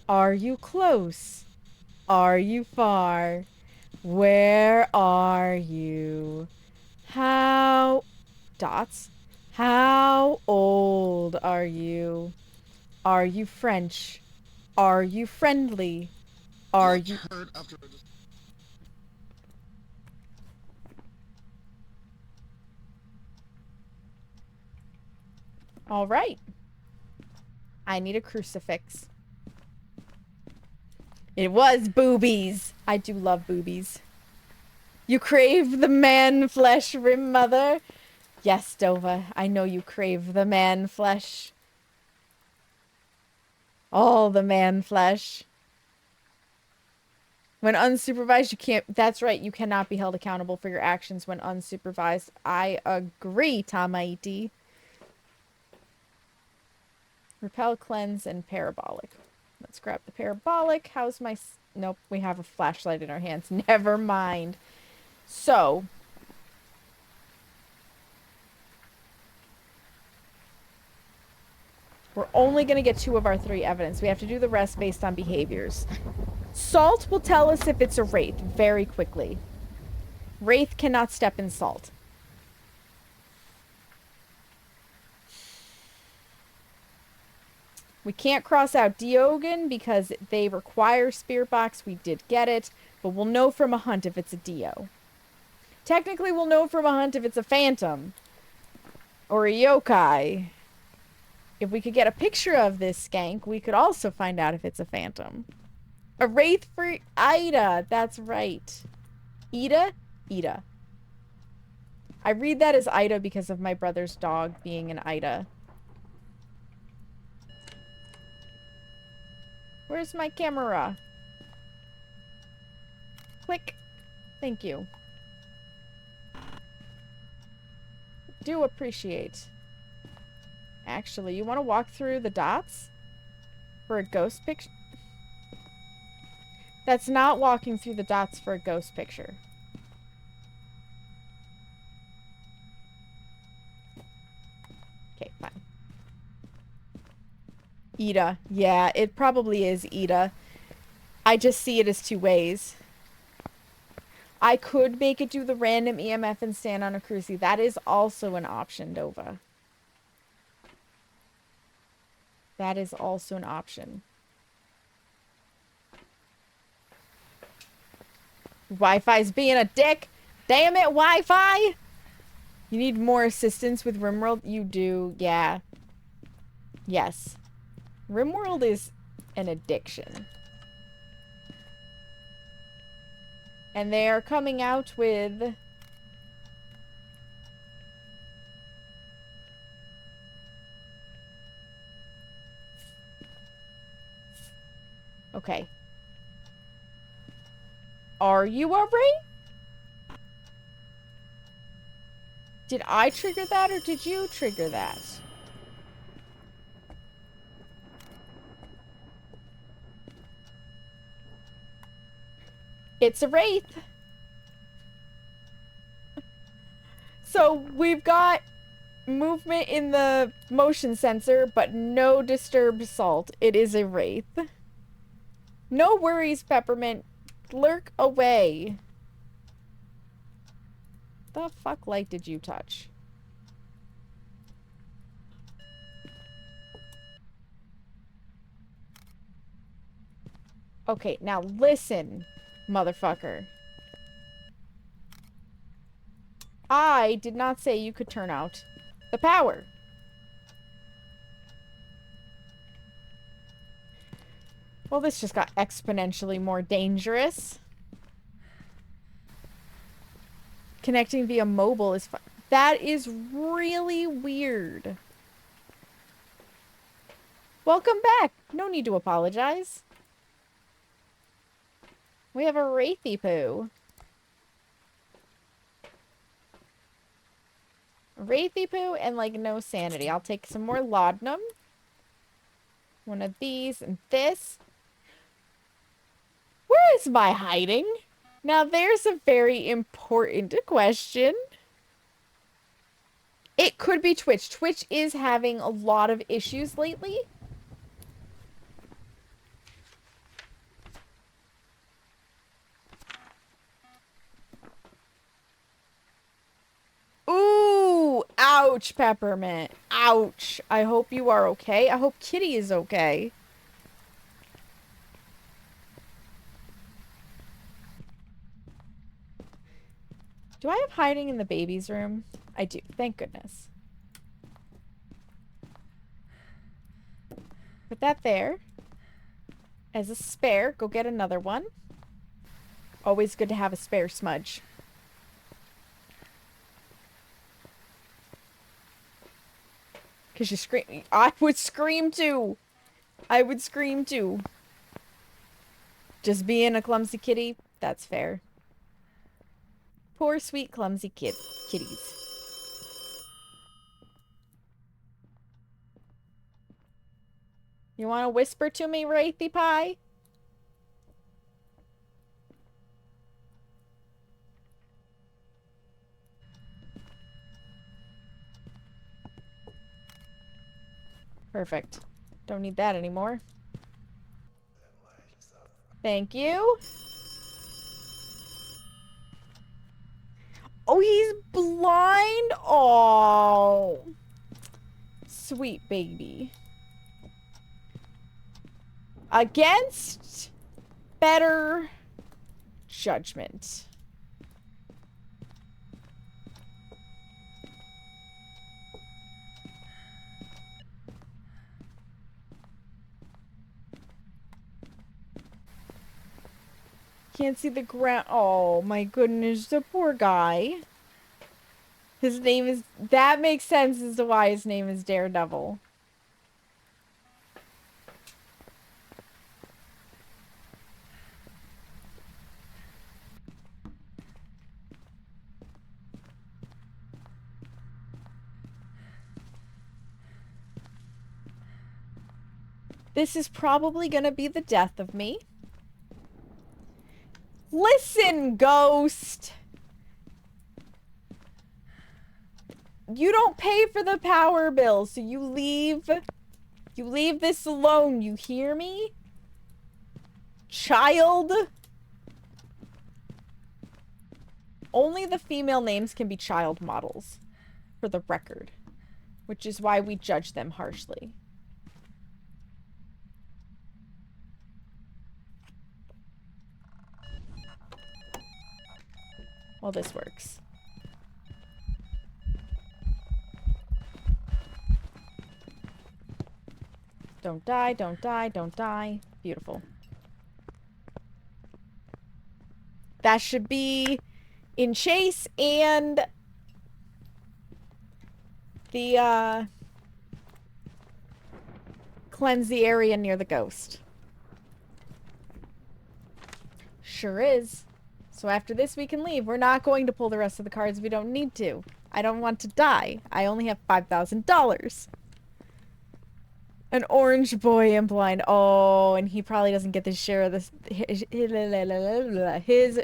Are you close? Are you far? Where are you? How... Dots? How old are you? Are you French? Are you friendly? Are you... All right. I need a crucifix. It was boobies. I do love boobies. You crave the man flesh, Rim Mother? Yes, Dova. I know you crave the man flesh. All the man flesh. When unsupervised, you can't... That's right, you cannot be held accountable for your actions when unsupervised. I agree, Tamaiti. Repel, cleanse, and parabolic. Let's grab the parabolic. How's my... Nope, we have a flashlight in our hands. Never mind. So... We're only going to get 2 of our 3 evidence. We have to do the rest based on behaviors. Salt will tell us if it's a wraith very quickly. Wraith cannot step in salt. We can't cross out Diogen because they require Spirit Box. We did get it, but we'll know from a hunt if it's a Dio. Technically, we'll know from a hunt if it's a Phantom. Or a Yokai. If we could get a picture of this skank, we could also find out if it's a Phantom. A Wraith for Ida. That's right. Ida? Ida. I read that as Ida because of my brother's dog being an Ida. Where's my camera? Click. Thank you. Do appreciate. Actually, you want to walk through the dots? For a ghost picture? That's not walking through the dots for a ghost picture. Okay, fine. Ida. Yeah, it probably is Ida. I just see it as two ways. I could make it do the random EMF and stand on a crucie. That is also an option, Dova. That is also an option. Wi-Fi's being a dick. Damn it, Wi-Fi! You need more assistance with RimWorld? You do, yeah. Yes. RimWorld is an addiction. And they are coming out with... Okay. Are you a Wraith? Did I trigger that or did you trigger that? It's a Wraith. So we've got movement in the motion sensor, but no disturbed salt. It is a Wraith. No worries, Peppermint. Lurk away. The fuck light did you touch? Okay, now listen, motherfucker. I did not say you could turn out the power. Well, this just got exponentially more dangerous. Connecting via mobile is fun. That is really weird. Welcome back. No need to apologize. We have a Wraithy Poo. Wraithy Poo and, like, no sanity. I'll take some more laudanum. One of these and this. Where is my hiding? Now, there's a very important question. It could be Twitch. Twitch is having a lot of issues lately. Ooh, ouch, Peppermint. Ouch. I hope you are okay. I hope Kitty is okay. Do I have hiding in the baby's room? I do. Thank goodness. Put that there. As a spare. Go get another one. Always good to have a spare smudge. Because you scream. I would scream too. I would scream too. Just being a clumsy kitty, that's fair. Poor, sweet, clumsy kitties. You want to whisper to me, Wraithy Pie? Perfect. Don't need that anymore. Thank you. Oh, he's blind? Oh. Sweet baby. Against better judgment. Can't see the ground. Oh my goodness, the poor guy. His name is... That makes sense as to why his name is Daredevil. This is probably gonna be the death of me. Listen, ghost! You don't pay for the power bill, so you leave this alone, you hear me? Child? Only the female names can be child models, for the record. Which is why we judge them harshly. Well, this works. Don't die, don't die, don't die. Beautiful. That should be in chase and the, cleanse the area near the ghost. Sure is. So after this, we can leave. We're not going to pull the rest of the cards. We don't need to. I don't want to die. I only have $5,000. An orange boy and blind. Oh, and he probably doesn't get his share of his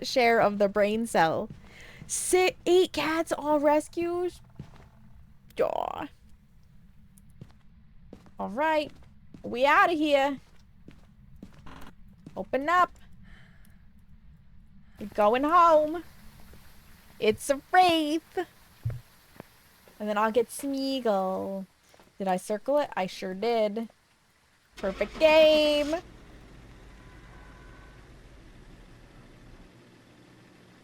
share of the brain cell. 8 cats all rescued. Aw. All right, we out of here. Open up. We're going home. It's a wraith. And then I'll get Smeagol. Did I circle it? I sure did. Perfect game.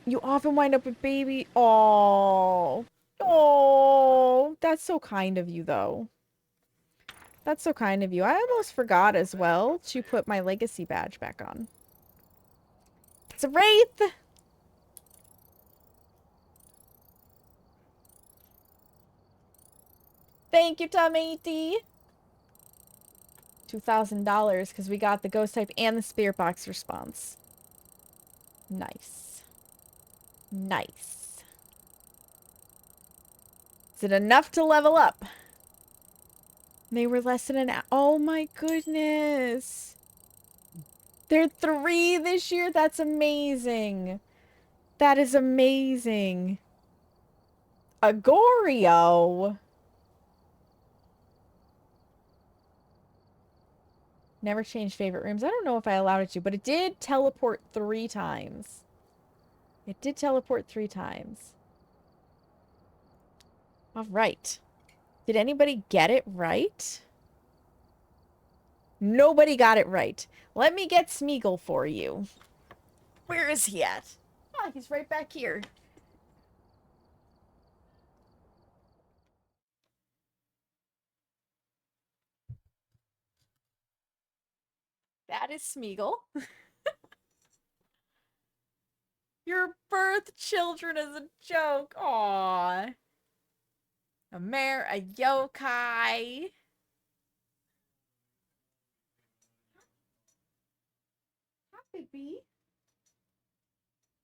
You often wind up with baby. Oh. Oh. That's so kind of you, though. That's so kind of you. I almost forgot as well to put my legacy badge back on. It's a wraith. Thank you, Tomati. $2,000 because we got the ghost type and the spirit box response. Nice. Nice. Is it enough to level up? They were less than an hour. Oh my goodness. They're 3 this year? That's amazing. That is amazing. Agorio. Never changed favorite rooms. I don't know if I allowed it to, but it did teleport 3 times. It did teleport 3 times. All right. Did anybody get it right? Nobody got it right. Let me get Smeagol for you. Where is he at? Oh, he's right back here. That is Smeagol. Your birth children is a joke. Aww. A mare, a yokai. Hi, baby.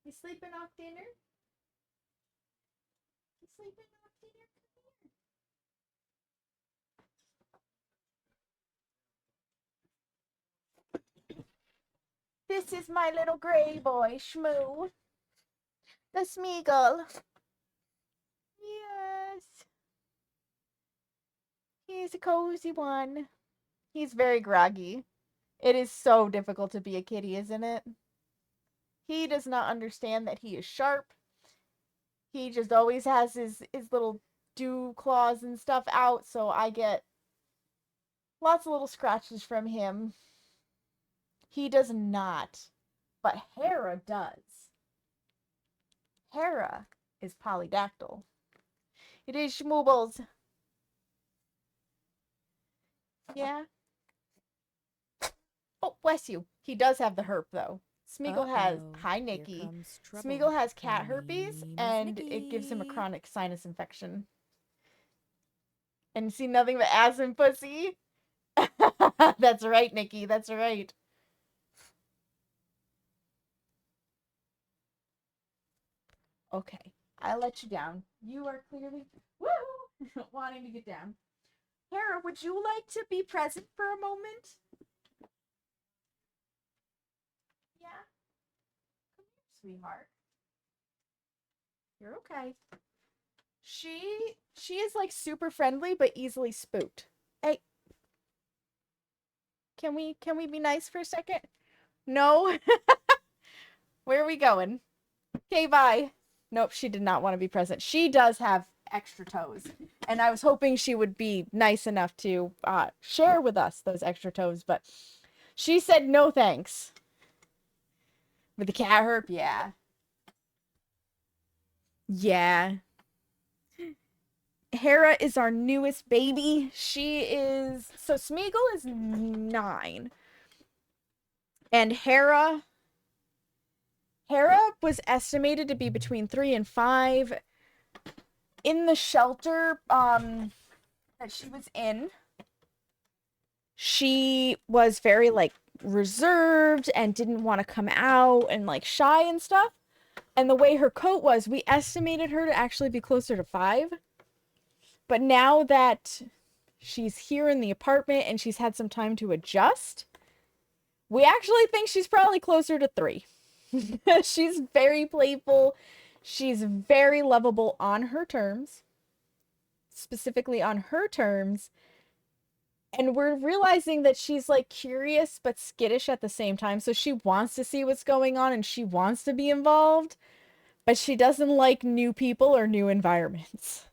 You sleeping off dinner? You sleeping off dinner? Come here. This is my little gray boy, Shmoo. The Smeagol. Yes. He's a cozy one. He's very groggy. It is so difficult to be a kitty, isn't it? He does not understand that he is sharp. He just always has his little dew claws and stuff out, so I get lots of little scratches from him. He does not. But Hera does. Hera is polydactyl. It is schmoobles. Yeah. Oh, bless you. He does have the herp, though. Smeagol has... Hi, Nikki. Smeagol has cat herpes, and it gives him a chronic sinus infection. And see nothing but ass and pussy? That's right, Nikki. That's right. Okay. I let you down. You are clearly... Woo! Wanting to get down. Hera, would you like to be present for a moment? Yeah? Come here, sweetheart. You're okay. She is like super friendly but easily spooked. Hey. Can we be nice for a second? No. Where are we going? Okay, bye. Nope, she did not want to be present. She does have extra toes. And I was hoping she would be nice enough to share with us those extra toes, but she said no thanks. With the cat herp, yeah. Yeah. Hera is our newest baby. She is... So Smeagol is 9. And Hera was estimated to be between 3 and 5. In the shelter that she was in, she was very, like, reserved and didn't want to come out and, like, shy and stuff. And the way her coat was, we estimated her to actually be closer to 5. But now that she's here in the apartment and she's had some time to adjust, we actually think she's probably closer to 3. She's very playful. She's very lovable on her terms. Specifically on her terms. And we're realizing that she's, like, curious but skittish at the same time. So she wants to see what's going on and she wants to be involved. But she doesn't like new people or new environments.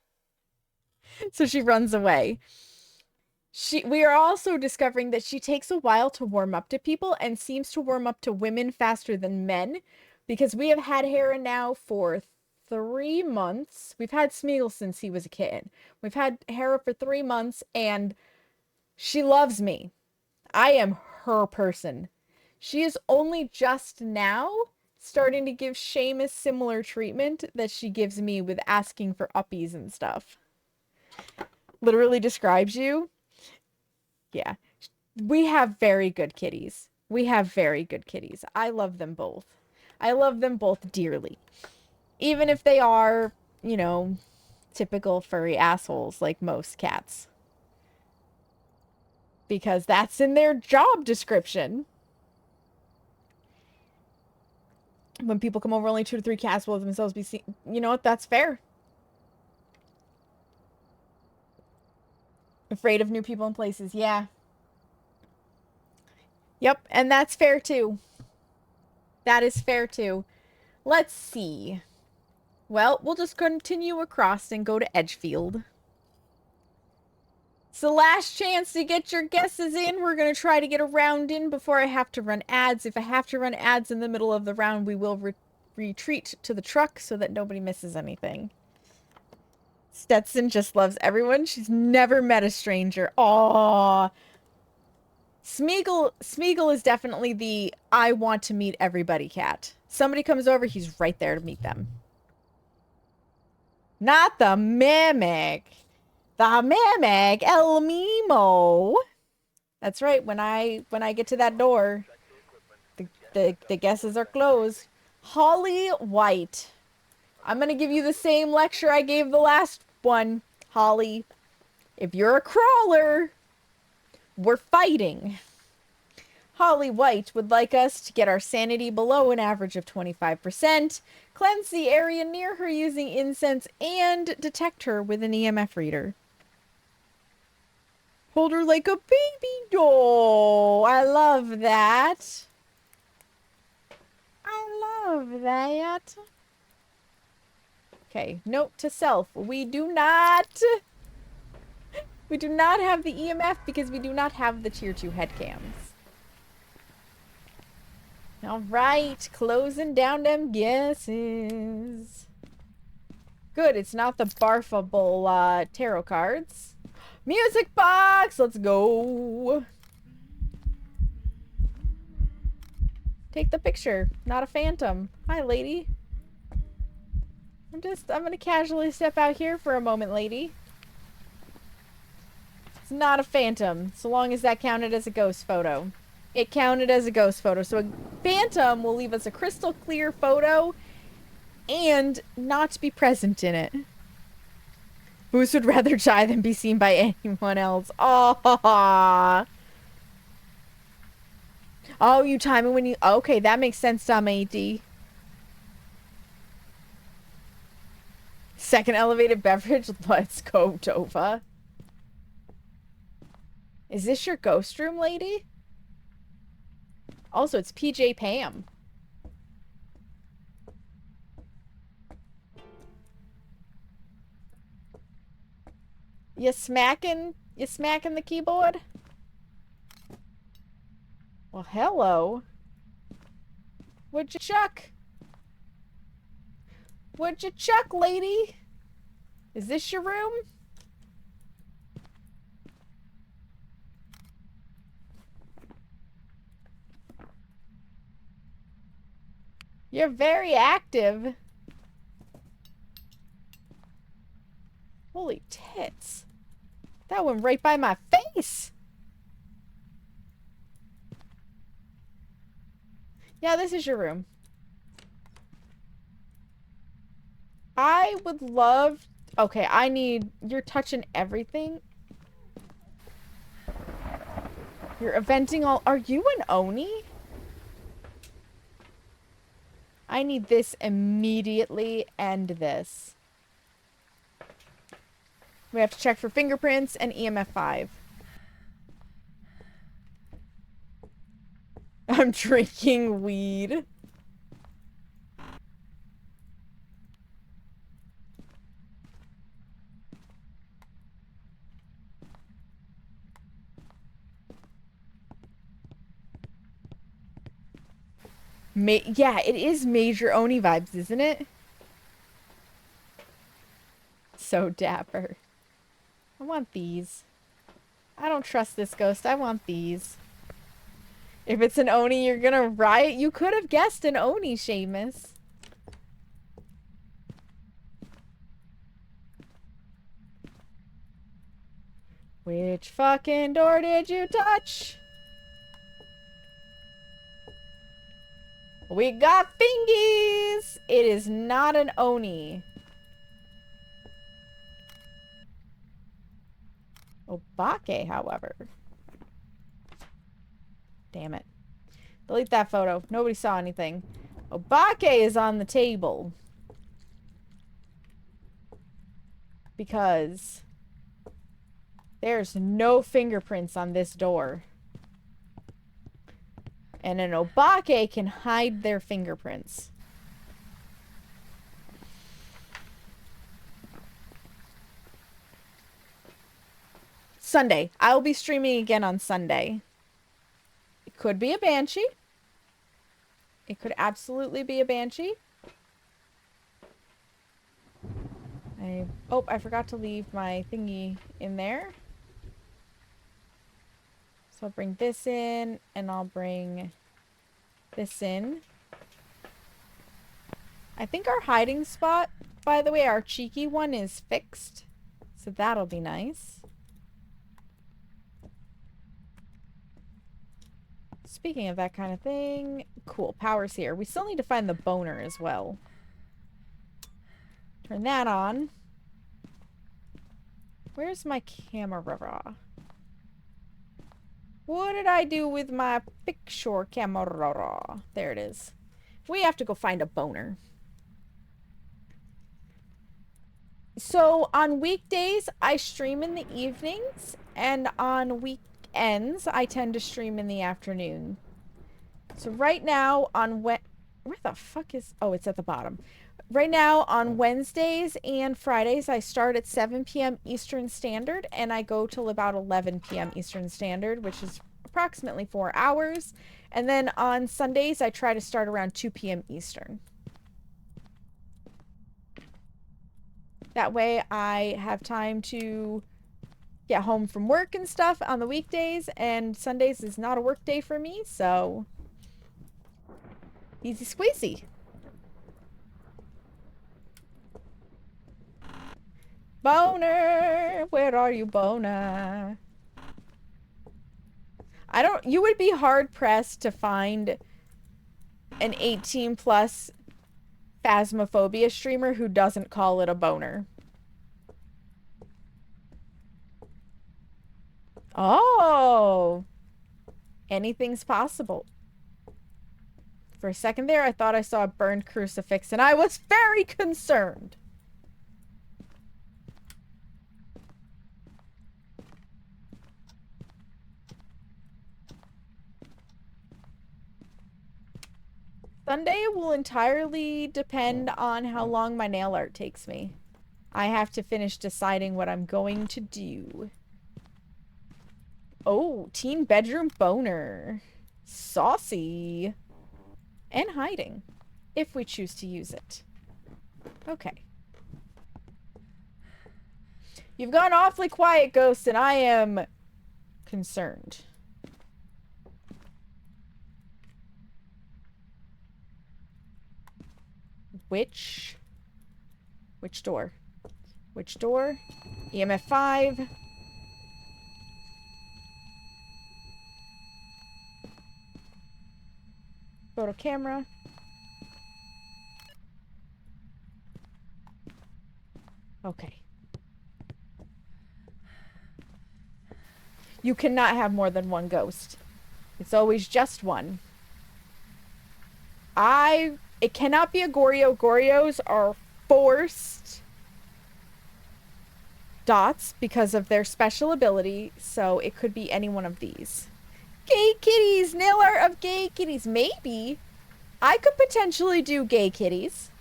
So she runs away. We are also discovering that she takes a while to warm up to people and seems to warm up to women faster than men, because we have had Hera now for 3 months. We've had Smeagol since he was a kid. We've had Hera for 3 months and she loves me. I am her person. She is only just now starting to give Seamus similar treatment that she gives me with asking for uppies and stuff. Literally describes you. Yeah. We have very good kitties. We have very good kitties. I love them both. I love them both dearly. Even if they are, you know, typical furry assholes like most cats. Because that's in their job description. When people come over, only 2 to 3 cats will themselves be seen. You know what? That's fair. Afraid of new people and places. Yeah. Yep, and that's fair too. That is fair too. Let's see. Well, we'll just continue across and go to Edgefield. It's the last chance to get your guesses in. We're going to try to get a round in before I have to run ads. If I have to run ads in the middle of the round, we will retreat to the truck so that nobody misses anything. Stetson just loves everyone. She's never met a stranger. Aww. Smeagol is definitely the I want to meet everybody cat. Somebody comes over, he's right there to meet them. Not the mimic. The mimic, El Mimo. That's right, when I get to that door, the guesses are closed. Holly White. I'm gonna give you the same lecture I gave the last one, Holly. If you're a crawler, we're fighting. Holly White would like us to get our sanity below an average of 25%, cleanse the area near her using incense, and detect her with an EMF reader. Hold her like a baby doll. I love that. I love that. Okay, note to self. We do not have the EMF because we do not have the tier 2 headcams. All right, closing down them guesses. Good, it's not the barfable tarot cards. Music box, let's go. Take the picture, not a phantom. Hi, lady. I'm gonna casually step out here for a moment, lady. It's not a phantom, so long as that counted as a ghost photo. It counted as a ghost photo, so a phantom will leave us a crystal clear photo and not be present in it. Boost would rather die than be seen by anyone else. Oh, oh, you time it when you... Okay, that makes sense, Tom AD. Second elevated beverage? Let's go, Tova. Is this your ghost room, lady? Also, it's PJ Pam. You smacking the keyboard? Well, hello. Would you chuck? Would you chuck, lady? Is this your room? You're very active. Holy tits. That went right by my face. Yeah, this is your room. I would love... Okay, I need... You're touching everything. You're eventing all... Are you an Oni? I need this immediately and this. We have to check for fingerprints and EMF 5. I'm drinking weed. Yeah, it is major Oni vibes, isn't it? So dapper. I want these. I don't trust this ghost. I want these. If it's an Oni, you're gonna riot. You could have guessed an Oni, Seamus. Which fucking door did you touch? We got fingies! It is not an Oni. Obake, however. Damn it. Delete that photo. Nobody saw anything. Obake is on the table. Because there's no fingerprints on this door. And an Obake can hide their fingerprints. Sunday. I will be streaming again on Sunday. It could be a Banshee. It could absolutely be a Banshee. Oh, I forgot to leave my thingy in there. So I'll bring this in, and I'll bring this in. I think our hiding spot, by the way, our cheeky one is fixed. So that'll be nice. Speaking of that kind of thing, cool, power's here. We still need to find the boner as well. Turn that on. Where's my camera? What did I do with my picture camera? There it is. We have to go find a boner. So on weekdays, I stream in the evenings, and on weekends, I tend to stream in the afternoon. So right now on where the fuck is... Oh, it's at the bottom. Right now on Wednesdays and Fridays, I start at 7 p.m. Eastern Standard, and I go till about 11 p.m. Eastern Standard, which is approximately 4 hours. And then on Sundays, I try to start around 2 p.m. Eastern. That way I have time to get home from work and stuff on the weekdays, and Sundays is not a work day for me, so easy squeezy. Boner, where are you, Boner? You would be hard pressed to find an 18 plus Phasmophobia streamer who doesn't call it a boner. Oh, anything's possible. For a second there, I thought I saw a burned crucifix, and I was very concerned. Sunday will entirely depend on how long my nail art takes me. I have to finish deciding what I'm going to do. Oh, teen bedroom boner. Saucy. And hiding, if we choose to use it. Okay. You've gone awfully quiet, Ghost, and I am concerned. Which door? Which door? EMF 5. Photo camera. Okay. You cannot have more than one ghost. It's always just one. It cannot be a Goryo. Goryos are forced dots because of their special ability, so it could be any one of these. Gay kitties! Nail art of gay kitties. Maybe. I could potentially do gay kitties.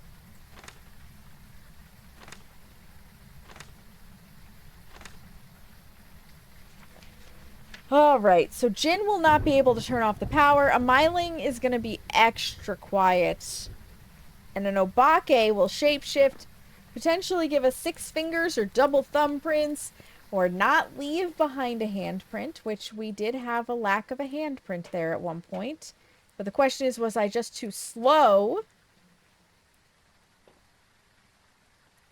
Alright, so Jin will not be able to turn off the power. A Myling is going to be extra quiet. And an Obake will shapeshift, potentially give us 6 fingers or double thumbprints, or not leave behind a handprint, which we did have a lack of a handprint there at one point. But the question is, was I just too slow?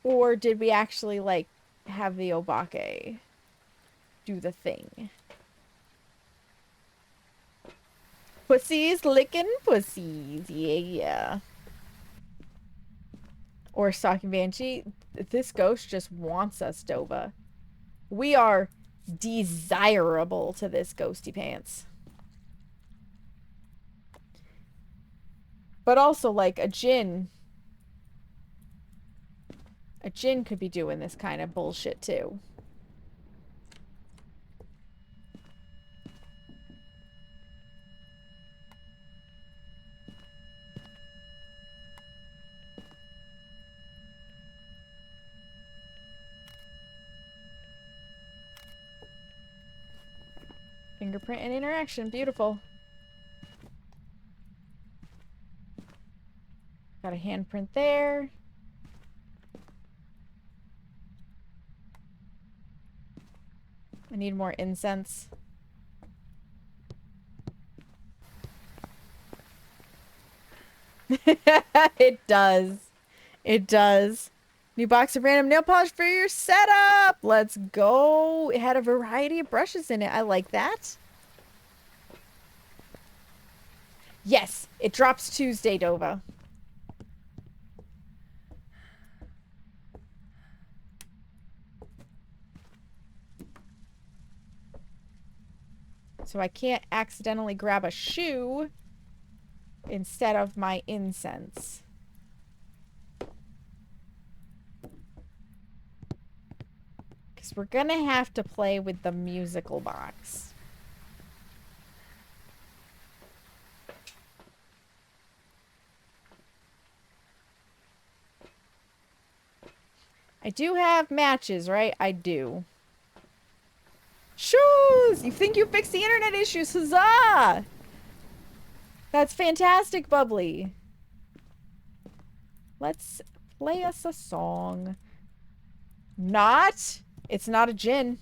Or did we actually, like, have the Obake do the thing? Pussies licking pussies. Yeah. Or Stalking Banshee. This ghost just wants us, Dova. We are desirable to this ghosty pants. But also, like, a Jin. A Jin could be doing this kind of bullshit, too. Fingerprint and interaction. Beautiful. Got a handprint there. I need more incense. It does. It does. New box of random nail polish for your setup. Let's go. It had a variety of brushes in it. I like that. Yes, it drops Tuesday, Dova. So I can't accidentally grab a shoe instead of my incense. Because we're gonna have to play with the musical box. I do have matches, right? I do. Shoes! You think you fixed the internet issues? Huzzah! That's fantastic, Bubbly. Let's play us a song. Not. It's not a Jin.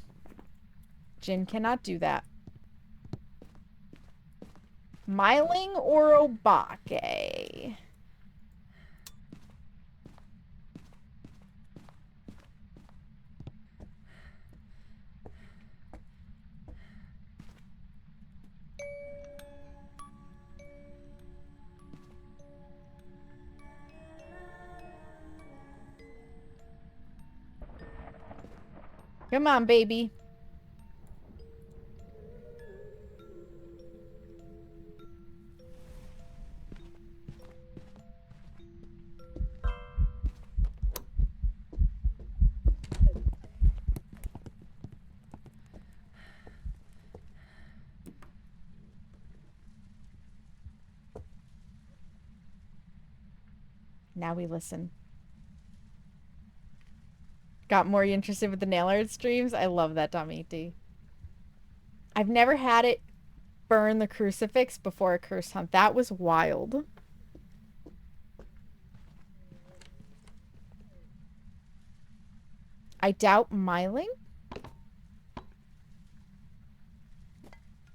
Jin cannot do that. Myling or Obake? Come on, baby. Now we listen. Got more interested with the nail art streams? I love that, Domiti. I've never had it burn the crucifix before a curse hunt. That was wild. I doubt Myling.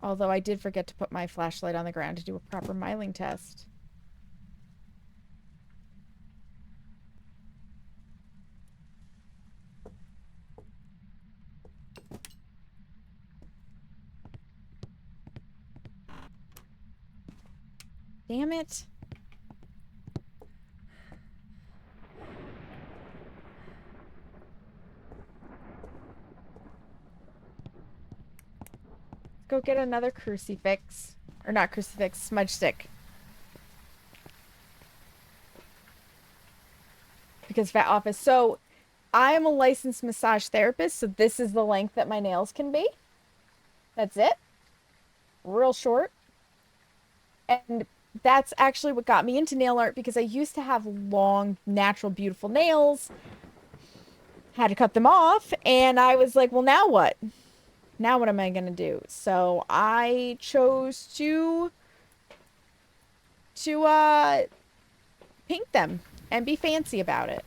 Although I did forget to put my flashlight on the ground to do a proper Myling test. Damn it. Go get another crucifix. Or not crucifix, smudge stick. Because Fat Office. So, I am a licensed massage therapist, so this is the length that my nails can be. That's it. Real short. And that's actually what got me into nail art, because I used to have long, natural, beautiful nails. Had to cut them off, and I was like, well, now what? Now what am I gonna do? So I chose to paint them and be fancy about it.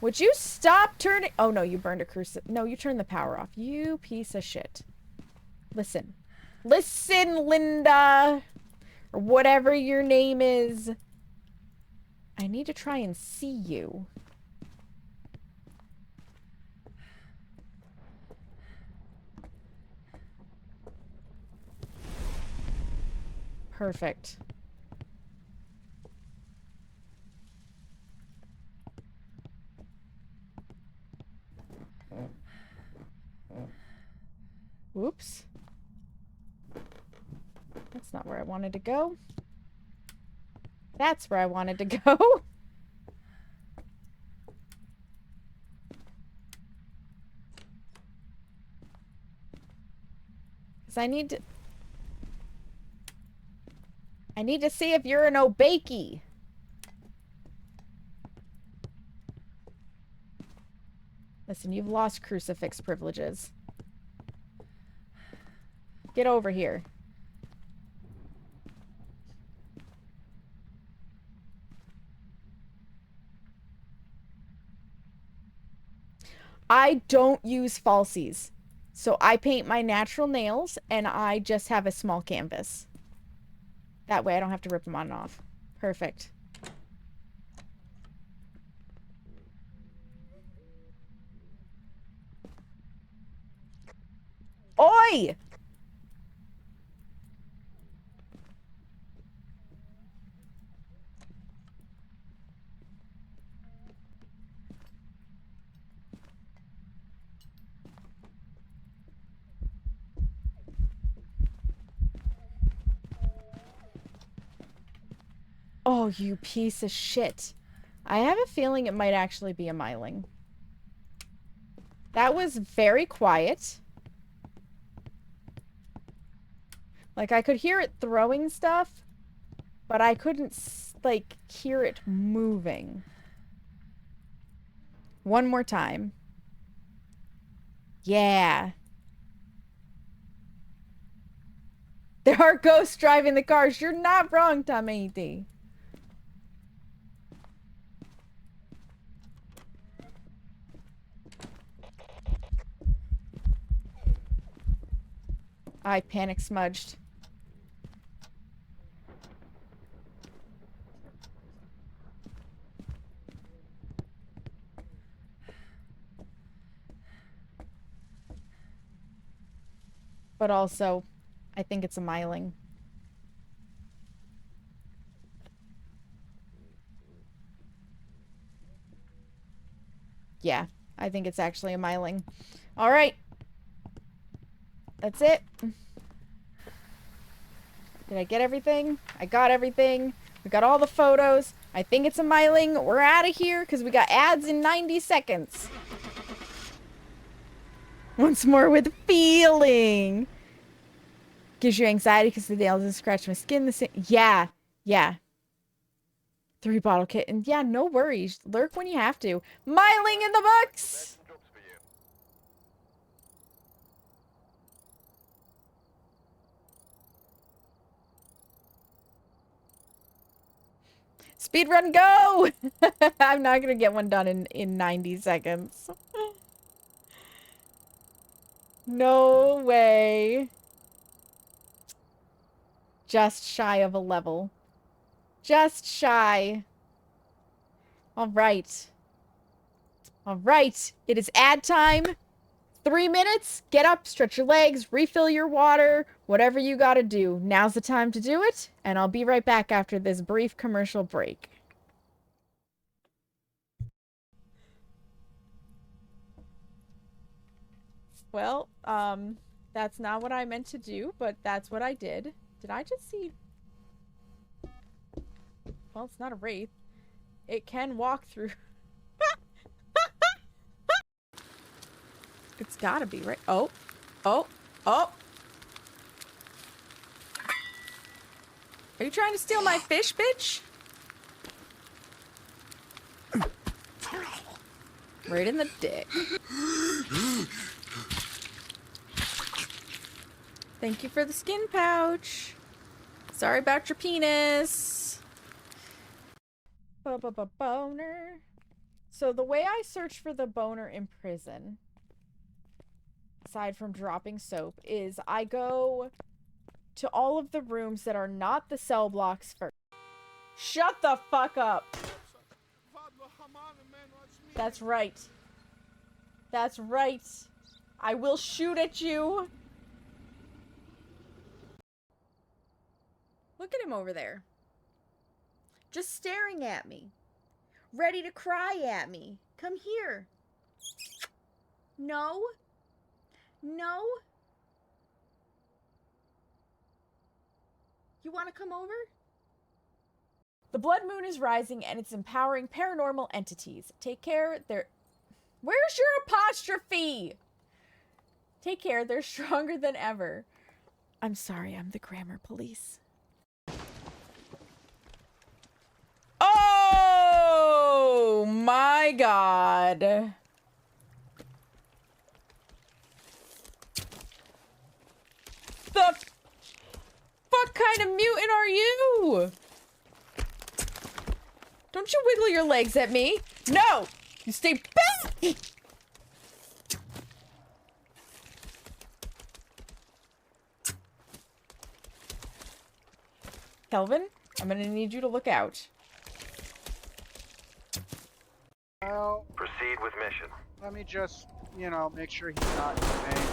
Would you stop turning? Oh no, you burned a crucifix. No, you turned the power off. You piece of shit. Listen. Listen, Linda. Or whatever your name is. I need to try and see you. Perfect. Whoops. That's not where I wanted to go. That's where I wanted to go. Because I need to see if you're an Obakey. Listen, you've lost crucifix privileges. Get over here. I don't use falsies. So I paint my natural nails and I just have a small canvas. That way I don't have to rip them on and off. Perfect. Oi! Oh, you piece of shit. I have a feeling it might actually be a Myling. That was very quiet. Like, I could hear it throwing stuff, but I couldn't, like, hear it moving. One more time. Yeah. There are ghosts driving the cars. You're not wrong, Tamiti. I panic smudged. But also, I think it's a myling. Yeah, I think it's actually a myling. All right. That's it. Did I get everything? I got everything. We got all the photos. I think it's a myling. We're out of here because we got ads in 90 seconds. Once more with feeling. Gives you anxiety because the nails have scratched my skin. Yeah. 3 bottle kit. And yeah, no worries. Lurk when you have to. Myling in the books! Speedrun go! I'm not gonna get one done in 90 seconds. No way. Just shy of a level. Just shy. Alright. Alright. It is ad time. 3 minutes. Get up, stretch your legs, refill your water, whatever you gotta do. Now's the time to do it, and I'll be right back after this brief commercial break. Well, that's not what I meant to do, but that's what I did. Did I just see... Well, it's not a wraith. It can walk through... It's gotta be, right? Oh. Oh. Oh. Are you trying to steal my fish, bitch? Right in the dick. Thank you for the skin pouch. Sorry about your penis. Boner. So the way I search for the boner in prison, aside from dropping soap, is I go to all of the rooms that are not the cell blocks first. Shut the fuck up. That's right. That's right. I will shoot at you. Look at him over there. Just staring at me. Ready to cry at me. Come here. No. No. You want to come over? The blood moon is rising and it's empowering paranormal entities. Take care, they're... Where's your apostrophe? Take care, they're stronger than ever. I'm sorry, I'm the grammar police. Oh my god. The fuck kind of mutant are you? Don't you wiggle your legs at me. No! You stay back! Kelvin, I'm gonna need you to look out. Well, Proceed with mission. let me just, make sure he's not insane.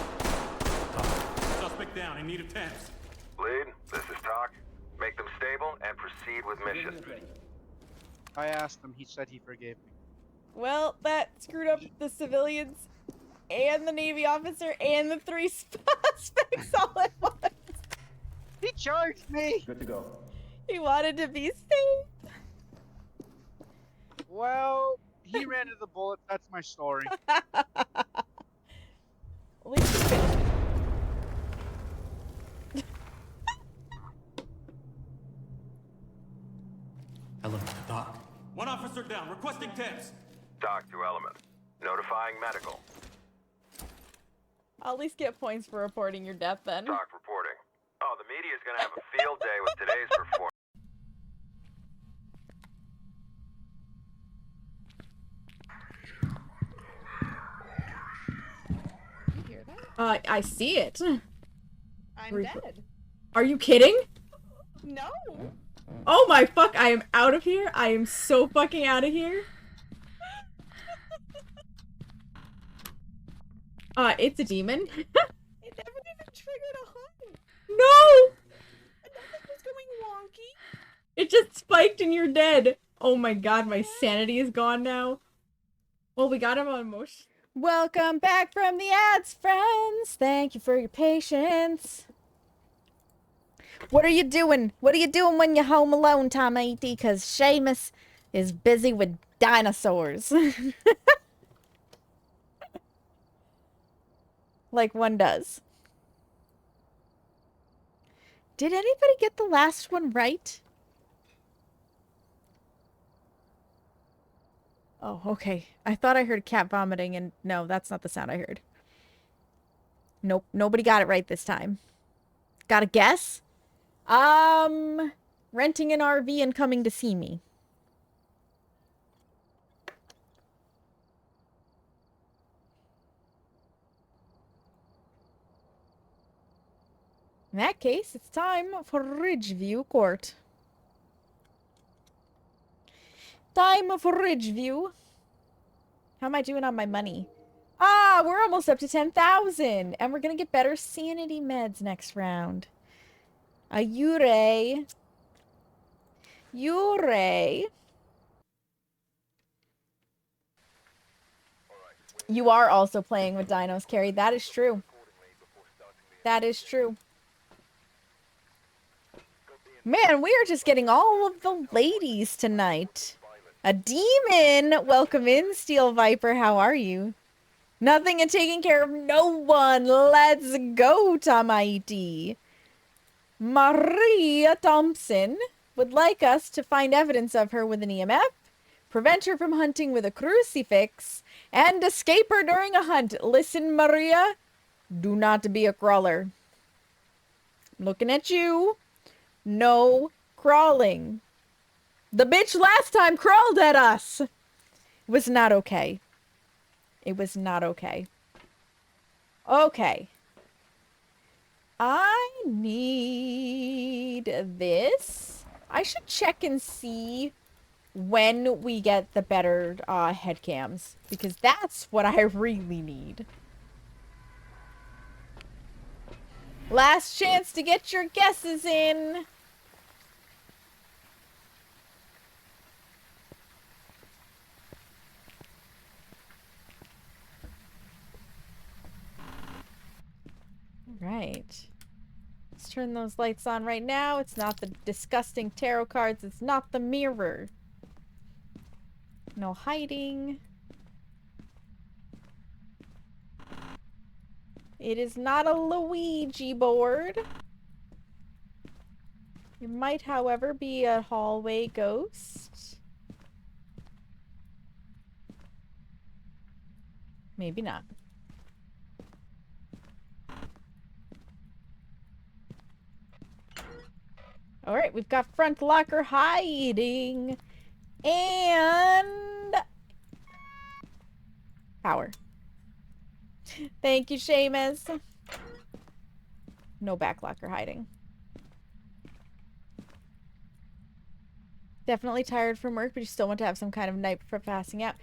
Suspect down, in need of temps. Lead, this is Talk. Make them stable and proceed with mission. I asked him, he said he forgave me. Well, that screwed up the civilians and the Navy officer and the 3 suspects all at once. He charged me! Good to go. He wanted to be safe. Well, he ran into the bullets, that's my story. At least he finished. Element, Doc. One officer down, requesting temps. Talk to Element. Notifying medical. I'll at least get points for reporting your death then. Talk reporting. Oh, the media's gonna have a field day with today's performance. You hear that? I see it. I'm dead. Are you kidding? No. Oh my fuck, I am out of here. I am so fucking out of here. It's a demon. It never even triggered a hunt. No! Nothing was going wonky. It just spiked and you're dead. Oh my god, my sanity is gone now. Well, we got him on motion. Welcome back from the ads, friends. Thank you for your patience. What are you doing? What are you doing when you're home alone, Tom 80? Because Seamus is busy with dinosaurs. Like one does. Did anybody get the last one right? Oh, okay. I thought I heard a cat vomiting, and no, that's not the sound I heard. Nope, nobody got it right this time. Got a guess? Renting an RV and coming to see me. In that case, it's time for Ridgeview Court. Time for Ridgeview. How am I doing on my money? Ah, we're almost up to 10,000. And we're going to get better sanity meds next round. A Yurei. Yurei. You are also playing with dinos, Carrie. That is true. That is true. Man, we are just getting all of the ladies tonight. A demon! Welcome in, Steel Viper. How are you? Nothing and taking care of no one. Let's go, Tamaiti. Maria Thompson would like us to find evidence of her with an EMF, prevent her from hunting with a crucifix, and escape her during a hunt. Listen, Maria, do not be a crawler. I'm looking at you. No crawling. The bitch last time crawled at us. It was not okay. It was not okay. Okay. I need this. I should check and see when we get the better head cams, because that's what I really need. Last chance to get your guesses in. Right. Let's turn those lights on right now. It's not the disgusting tarot cards. It's not the mirror. No hiding. It is not a Luigi board. It might, however, be a hallway ghost. Maybe not. Alright, we've got front locker hiding. And... power. Thank you, Seamus. No back locker hiding. Definitely tired from work, but you still want to have some kind of night for passing out.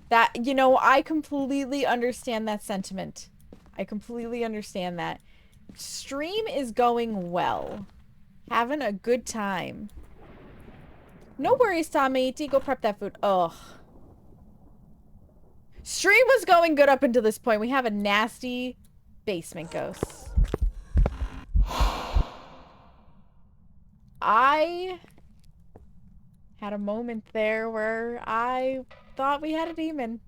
That, you know, I completely understand that sentiment. I completely understand that. Stream is going well. Having a good time. No worries, Tommy. Go prep that food. Ugh. Stream was going good up until this point. We have a nasty basement ghost. I had a moment there where I thought we had a demon.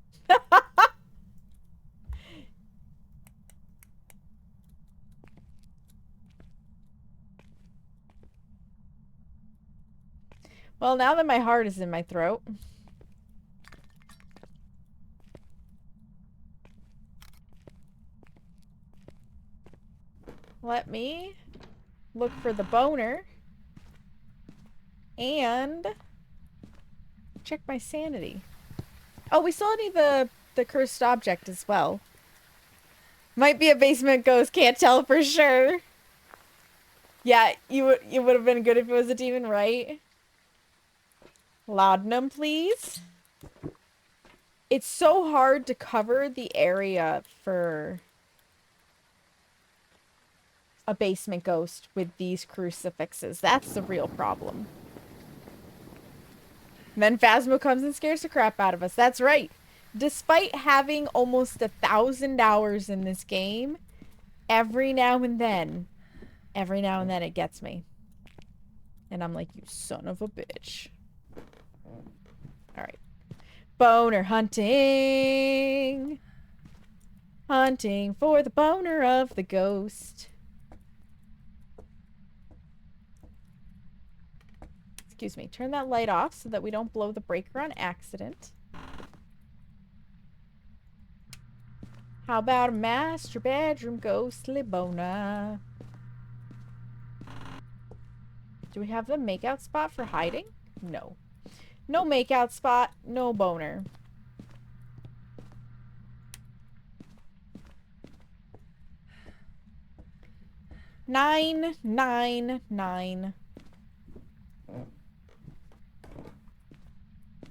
Well, now that my heart is in my throat. Let me look for the boner. And check my sanity. Oh, we still need the cursed object as well. Might be a basement ghost, can't tell for sure. Yeah, you would have been good if it was a demon, right? Laudanum, please. It's so hard to cover the area for a basement ghost with these crucifixes. That's the real problem. And then Phasmo comes and scares the crap out of us. That's right. Despite having almost 1,000 hours in this game, every now and then it gets me. And I'm like, you son of a bitch. Alright. Boner hunting. Hunting for the boner of the ghost. Excuse me. Turn that light off so that we don't blow the breaker on accident. How about a master bedroom ghostly boner? Do we have the makeout spot for hiding? No. No makeout spot, no boner. Nine.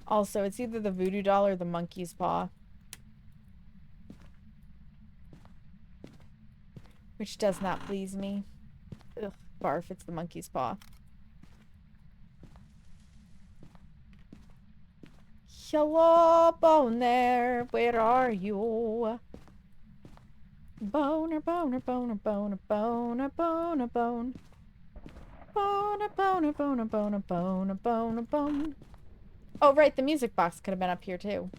Also, it's either the voodoo doll or the monkey's paw. Which does not please me. Ugh, barf, it's the monkey's paw. Hello, boner, where are you? Boner, boner, boner, boner, boner, boner, bone. Boner, boner, boner, boner, boner, boner, bone. Oh, right, the music box could have been up here, too.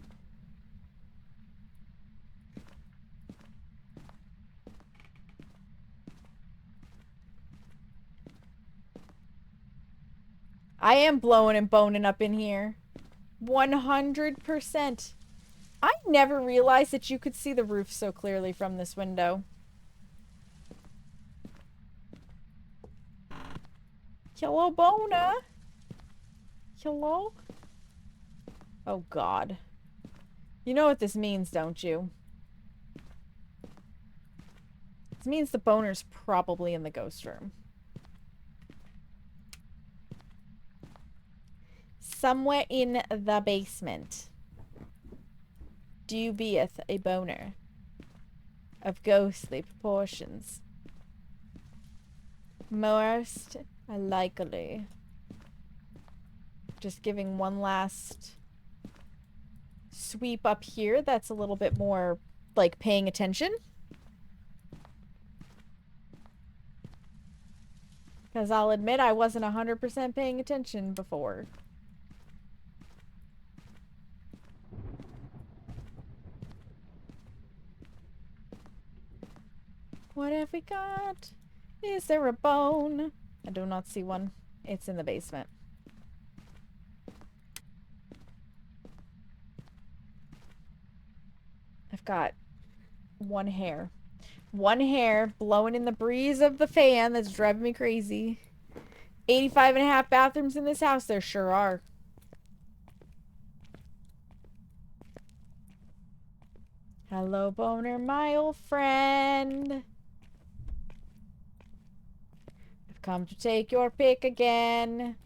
I am blowing and boning up in here. 100%. I never realized that you could see the roof so clearly from this window. Hello, Bona. Hello? Oh, God. You know what this means, don't you? This means the boner's probably in the ghost room. Somewhere in the basement beeth a boner of ghostly proportions. Most likely. Just giving one last sweep up here that's a little bit more, like, paying attention. Because I'll admit I wasn't 100% paying attention before. What have we got? Is there a bone? I do not see one. It's in the basement. I've got one hair. One hair blowing in the breeze of the fan that's driving me crazy. 85.5 bathrooms in this house. There sure are. Hello, boner, my old friend. I've come to take your pick again.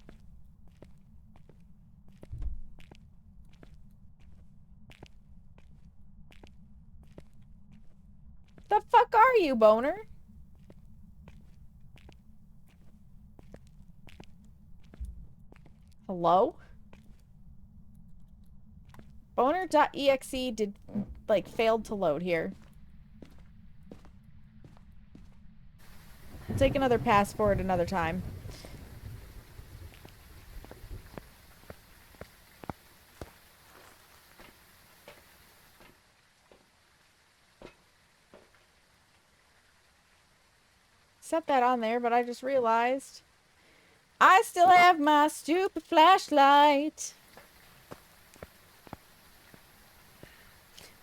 The fuck are you, boner? Hello? Boner.exe did, like, failed to load here. Take another pass for it another time. Set that on there, but I just realized I still have my stupid flashlight.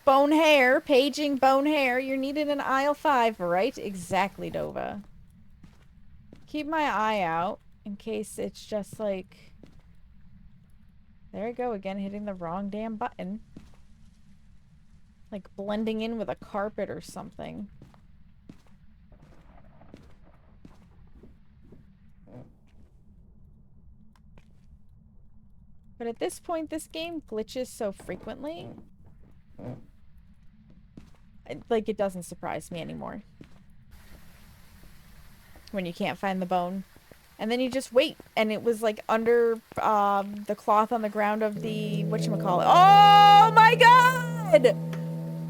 Bone hair, paging bone hair. You're needed in aisle 5, right? Exactly, Dova. keep my eye out in case it's just like... There I go again, hitting the wrong damn button. Like blending in with a carpet or something. But at this point, this game glitches so frequently. Like, it doesn't surprise me anymore. When you can't find the bone. And then you just wait. And it was, like, under the cloth on the ground of the... whatchamacallit. Oh, my God!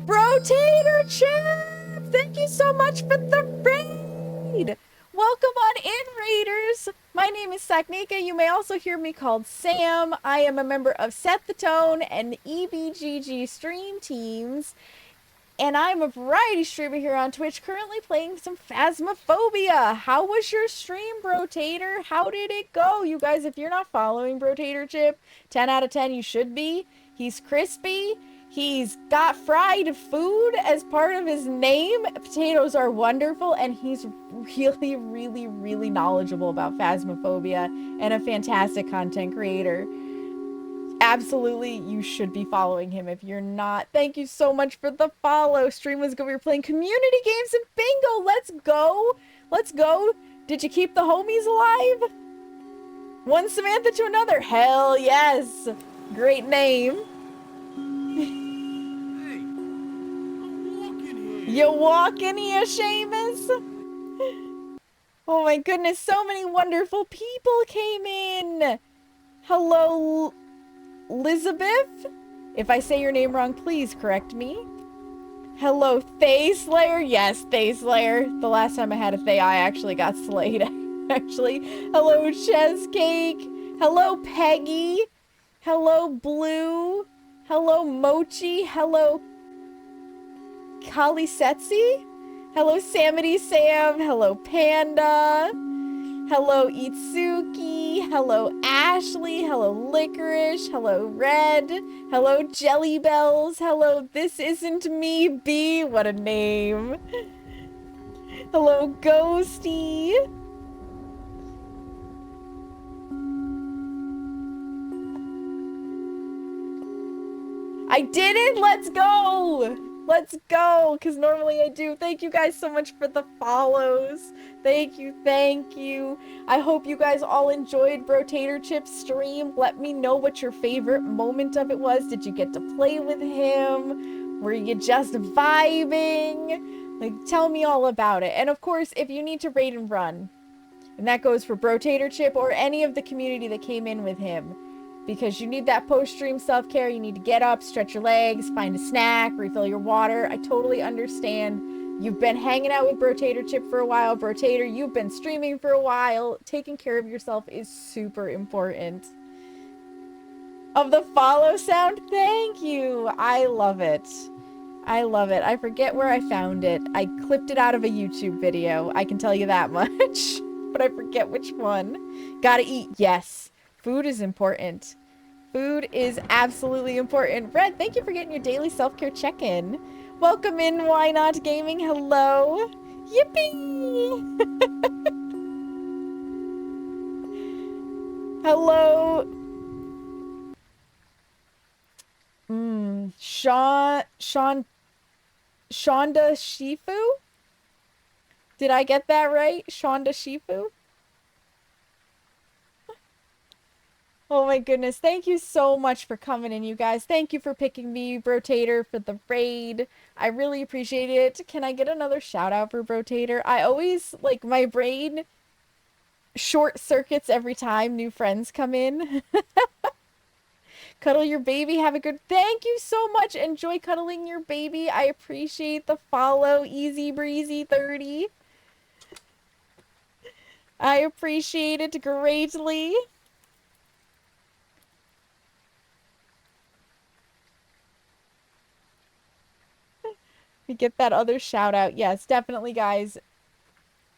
Brotator Chip! Thank you so much for the raid! Welcome on in, Raiders! My name is Saknika. You may also hear me called Sam. I am a member of Set the Tone and EBGG stream teams. And I'm a variety streamer here on Twitch, currently playing some Phasmophobia. How was your stream, Brotator? How did it go? You guys, if you're not following Brotator Chip, 10 out of 10 you should be. He's crispy. He's got fried food as part of his name. Potatoes are wonderful, and he's really, really, really knowledgeable about Phasmophobia and a fantastic content creator. Absolutely, you should be following him if you're not. Thank you so much for the follow. Stream was good. We were playing community games and bingo. Let's go. Let's go. Did you keep the homies alive? One Samantha to another. Hell yes. Great name. Hey, I'm walking here. You walking here, Seamus? Oh my goodness, so many wonderful people came in. Hello, Elizabeth? If I say your name wrong, please correct me. Hello, Thay Slayer? Yes, Thay Slayer. The last time I had a Thay, I actually got slayed, actually. Hello, Chescake. Hello, Peggy. Hello, Blue. Hello, Mochi. Hello, Kalisetsi. Hello, Samity Sam. Hello, Panda. Hello, Itsuki. Hello, Ashley. Hello, Licorice. Hello, Red. Hello, Jelly Bells. Hello, This Isn't Me B. What a name. Hello, Ghosty. I did it! Let's go! Let's go! Because normally I do. Thank you guys so much for the follows. Thank you, thank you. I hope you guys all enjoyed Brotator Chip's stream. Let me know what your favorite moment of it was. Did you get to play with him? Were you just vibing? Like, tell me all about it. And of course, if you need to raid and run, and that goes for Brotator Chip or any of the community that came in with him, because you need that post-stream self-care. You need to get up, stretch your legs, find a snack, refill your water. I totally understand. You've been hanging out with Brotator Chip for a while. Brotator, you've been streaming for a while. Taking care of yourself is super important. Of the follow sound? Thank you. I love it. I love it. I forget where I found it. I clipped it out of a YouTube video. I can tell you that much. But I forget which one. Gotta eat. Yes. Food is important. Food is absolutely important. Red, thank you for getting your daily self-care check-in. Welcome in, Why Not Gaming. Hello. Yippee! Hello. Shonda Shifu? Did I get that right? Shonda Shifu? Oh my goodness. Thank you so much for coming in, you guys. Thank you for picking me, Brotator, for the raid. I really appreciate it. Can I get another shout out for Brotator? I always, like, my brain short circuits every time new friends come in. Cuddle your baby. Have a good... Thank you so much. Enjoy cuddling your baby. I appreciate the follow. Easy Breezy 30. I appreciate it greatly. We get that other shout out. Yes, definitely, guys.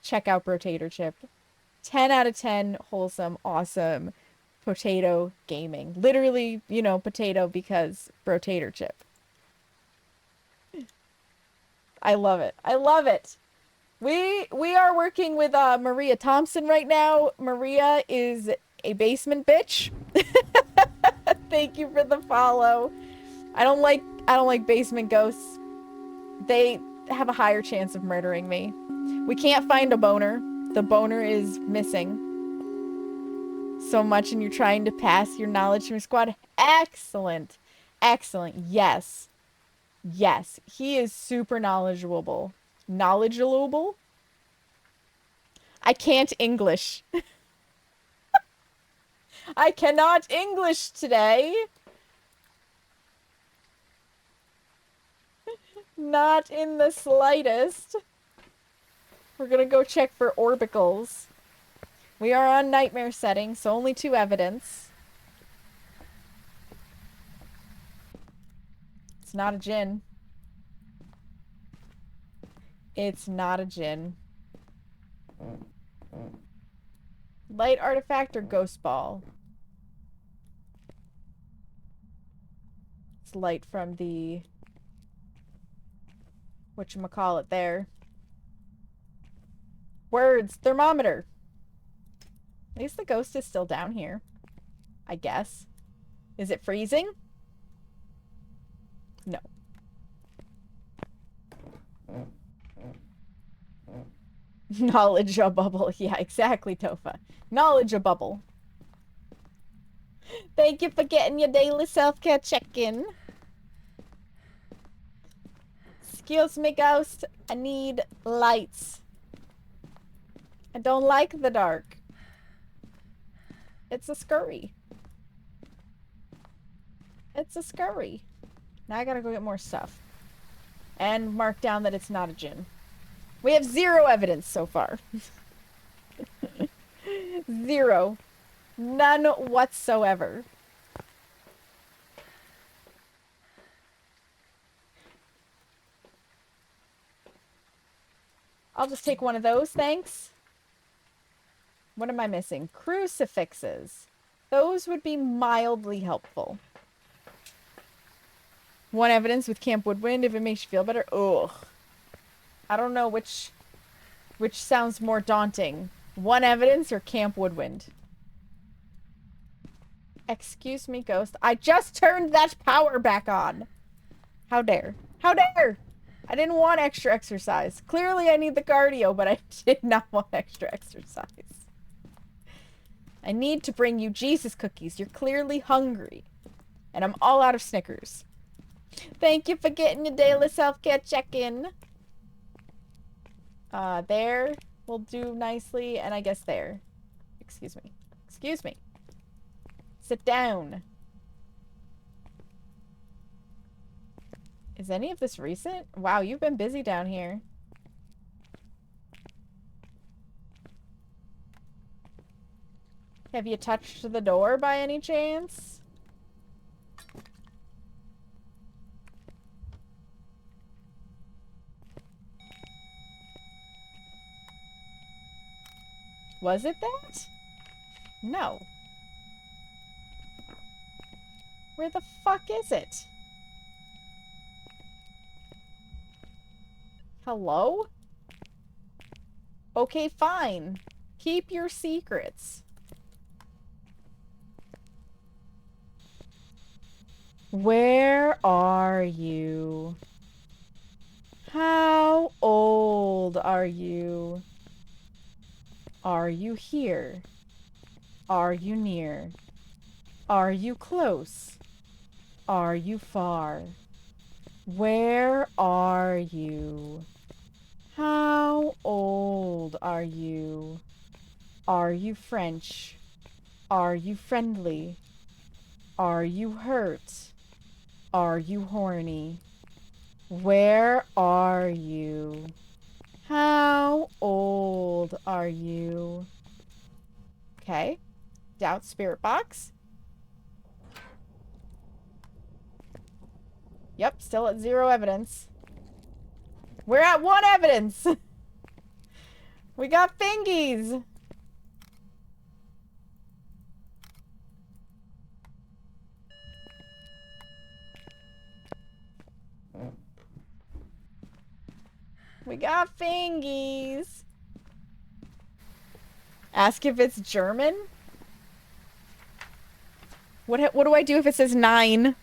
Check out Brotator Chip. 10 out of 10. Wholesome. Awesome. Potato gaming. Literally, you know, potato because Brotator Chip. I love it. I love it. We are working with Maria Thompson right now. Maria is a basement bitch. Thank you for the follow. I don't like basement ghosts. They have a higher chance of murdering me. We can't find a boner. The boner is missing. So much, and you're trying to pass your knowledge to my squad. Excellent. Excellent. Yes. Yes. He is super knowledgeable. Knowledgeable? I can't English. I cannot English today. Not in the slightest. We're gonna go check for orbicals. We are on nightmare setting, so only 2 evidence. It's not a djinn. It's not a djinn. Light artifact or ghost ball? It's light from the... whatchamacallit there. Words. Thermometer. At least the ghost is still down here. I guess. Is it freezing? No. Knowledge a bubble. Yeah, exactly, Tofa. Knowledge a bubble. Thank you for getting your daily self-care check-in. Excuse me, ghost. I need lights. I don't like the dark. It's a scurry. It's a scurry. Now I gotta go get more stuff. And mark down that it's not a djinn. We have 0 evidence so far. 0. None whatsoever. I'll just take one of those, thanks. What am I missing? Crucifixes. Those would be mildly helpful. 1 evidence with Camp Woodwind if it makes you feel better. Ugh. I don't know which sounds more daunting. 1 evidence or Camp Woodwind? Excuse me, ghost. I just turned that power back on. How dare. How dare! I didn't want extra exercise. Clearly I need the cardio, but I did not want extra exercise. I need to bring you Jesus cookies. You're clearly hungry. And I'm all out of Snickers. Thank you for getting your daily self-care check-in. There will do nicely, and I guess there. Excuse me. Excuse me. Sit down. Is any of this recent? Wow, you've been busy down here. Have you touched the door by any chance? Was it that? No. Where the fuck is it? Hello? Okay, fine. Keep your secrets. Where are you? How old are you? Are you here? Are you near? Are you close? Are you far? Where are you? How old are you? Are you French? Are you friendly? Are you hurt? Are you horny? Where are you? How old are you? Okay. Doubt spirit box. Yep, still at 0 evidence. We're at 1 evidence! We got fingies! We got fingies. Ask if it's German. What do I do if it says 9?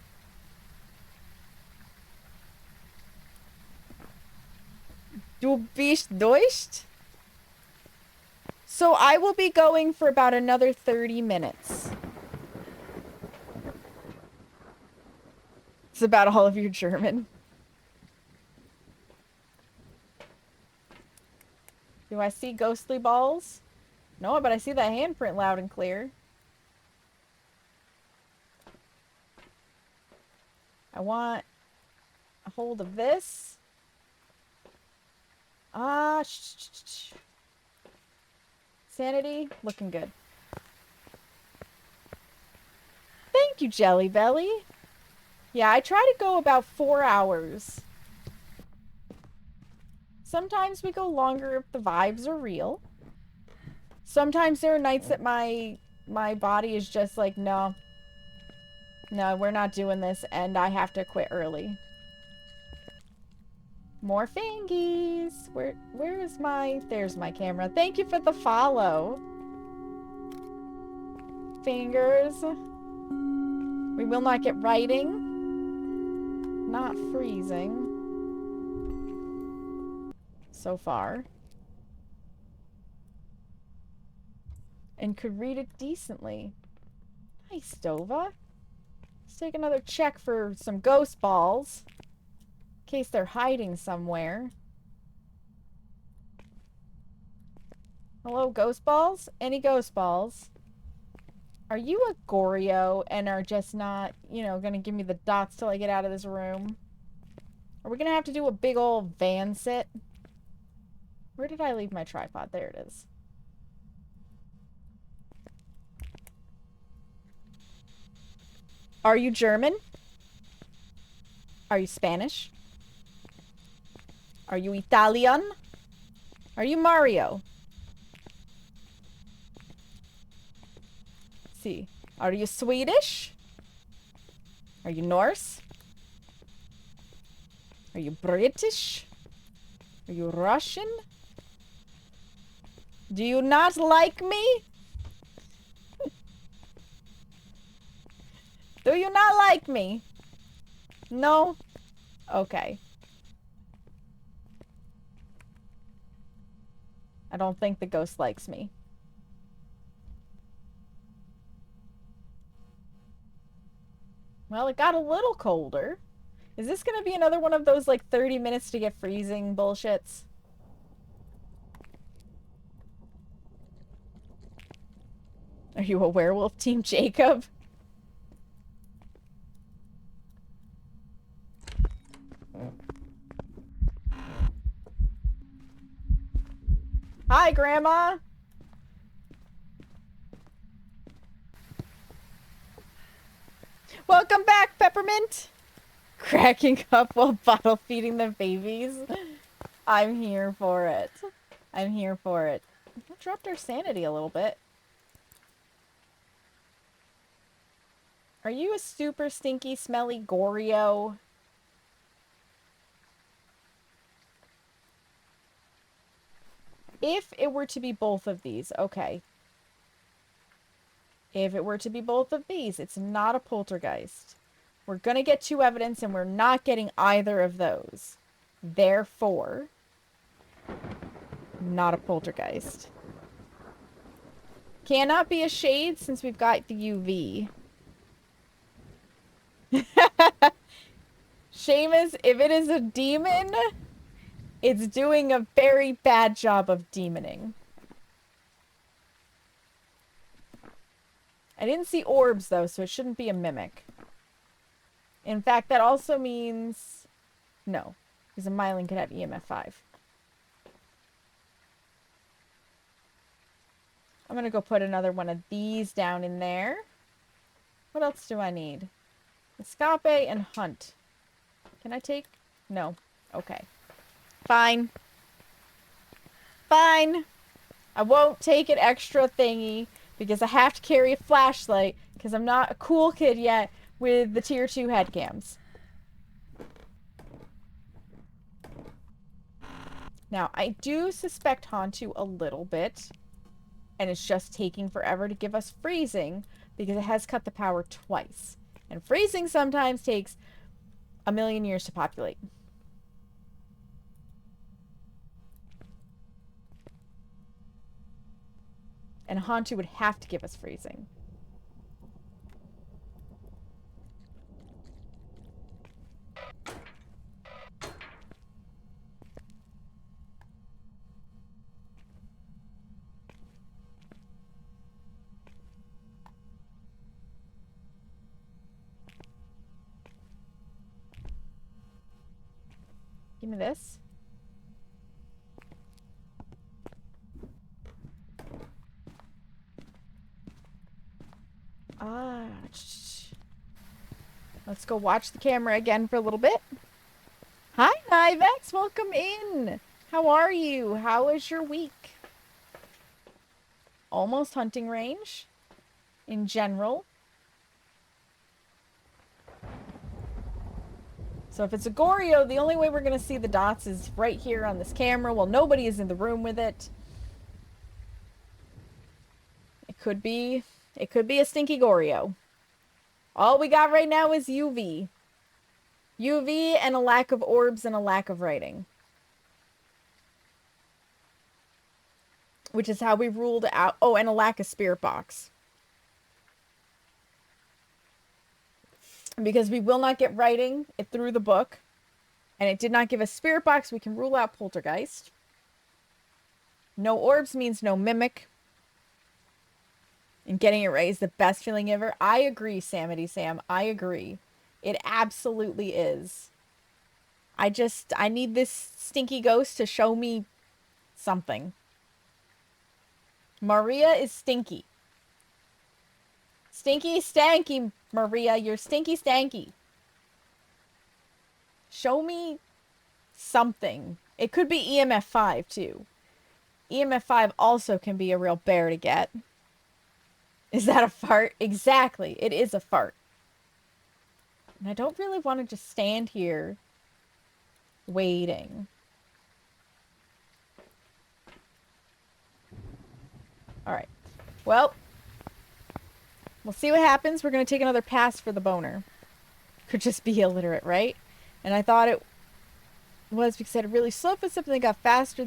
Du bist Deutsch? So I will be going for about another 30 minutes. It's about all of your German. Do I see ghostly balls? No, but I see that handprint loud and clear. I want a hold of this. Sanity, looking good. Thank you, Jelly Belly. Yeah, I try to go about 4 hours. Sometimes we go longer if the vibes are real. Sometimes there are nights that my body is just like, no. No, we're not doing this, and I have to quit early. More fingies. Where is my... There's my camera. Thank you for the follow. Fingers. We will not get writing. Not freezing. So far. And could read it decently. Nice, Dova. Let's take another check for some ghost balls. In case they're hiding somewhere. Hello, ghost balls? Any ghost balls? Are you a Goryo and are just not, you know, gonna give me the dots till I get out of this room? Are we gonna have to do a big old van sit? Where did I leave my tripod? There it is. Are you German? Are you Spanish? Are you Italian? Are you Mario? Let's see. Are you Swedish? Are you Norse? Are you British? Are you Russian? Do you not like me? Do you not like me? No? Okay. I don't think the ghost likes me. Well, it got a little colder. Is this gonna be another one of those, like, 30 minutes to get freezing bullshits? Are you a werewolf, Team Jacob? Hi, Grandma! Welcome back, Peppermint! Cracking up while bottle feeding the babies. I'm here for it. I'm here for it. We dropped our sanity a little bit. Are you a super stinky, smelly Goryo? If it were to be both of these, okay. If it were to be both of these, it's not a poltergeist. We're gonna get 2 evidence and we're not getting either of those. Therefore, not a poltergeist. Cannot be a shade since we've got the UV. Seamus, if it is a demon, it's doing a very bad job of demoning. I didn't see orbs, though, so it shouldn't be a mimic. In fact, that also means... No, because a myelin could have EMF 5. I'm gonna go put another one of these down in there. What else do I need? Escape and hunt. Can I take... No. Okay. Fine. Fine. I won't take an extra thingy because I have to carry a flashlight because I'm not a cool kid yet with the tier 2 headcams. Now, I do suspect Hantu a little bit, and it's just taking forever to give us freezing because it has cut the power twice. And freezing sometimes takes a million years to populate. And Hantu would have to give us freezing. Give me this. Ah, let's go watch the camera again for a little bit. Hi, Nivex. Welcome in. How are you? How was your week? Almost hunting range in general. So if it's a Goryo, the only way we're going to see the dots is right here on this camera while nobody is in the room with it. It could be a stinky Goryo. All we got right now is UV. UV and a lack of orbs and a lack of writing. Which is how we ruled out... Oh, and a lack of spirit box. Because we will not get writing it through the book. And it did not give us spirit box. We can rule out poltergeist. No orbs means no mimic. And getting it right is the best feeling ever. I agree, Samity Sam. I agree. It absolutely is. I need this stinky ghost to show me something. Maria is stinky. Stinky stanky, Maria. You're stinky stanky. Show me something. It could be EMF 5 too. EMF 5 also can be a real bear to get. Is that a fart? Exactly. It is a fart. And I don't really want to just stand here waiting. Alright. Well, we'll see what happens. We're going to take another pass for the boner. Could just be illiterate, right? And I thought it was because I had a really slow footstep and they got faster.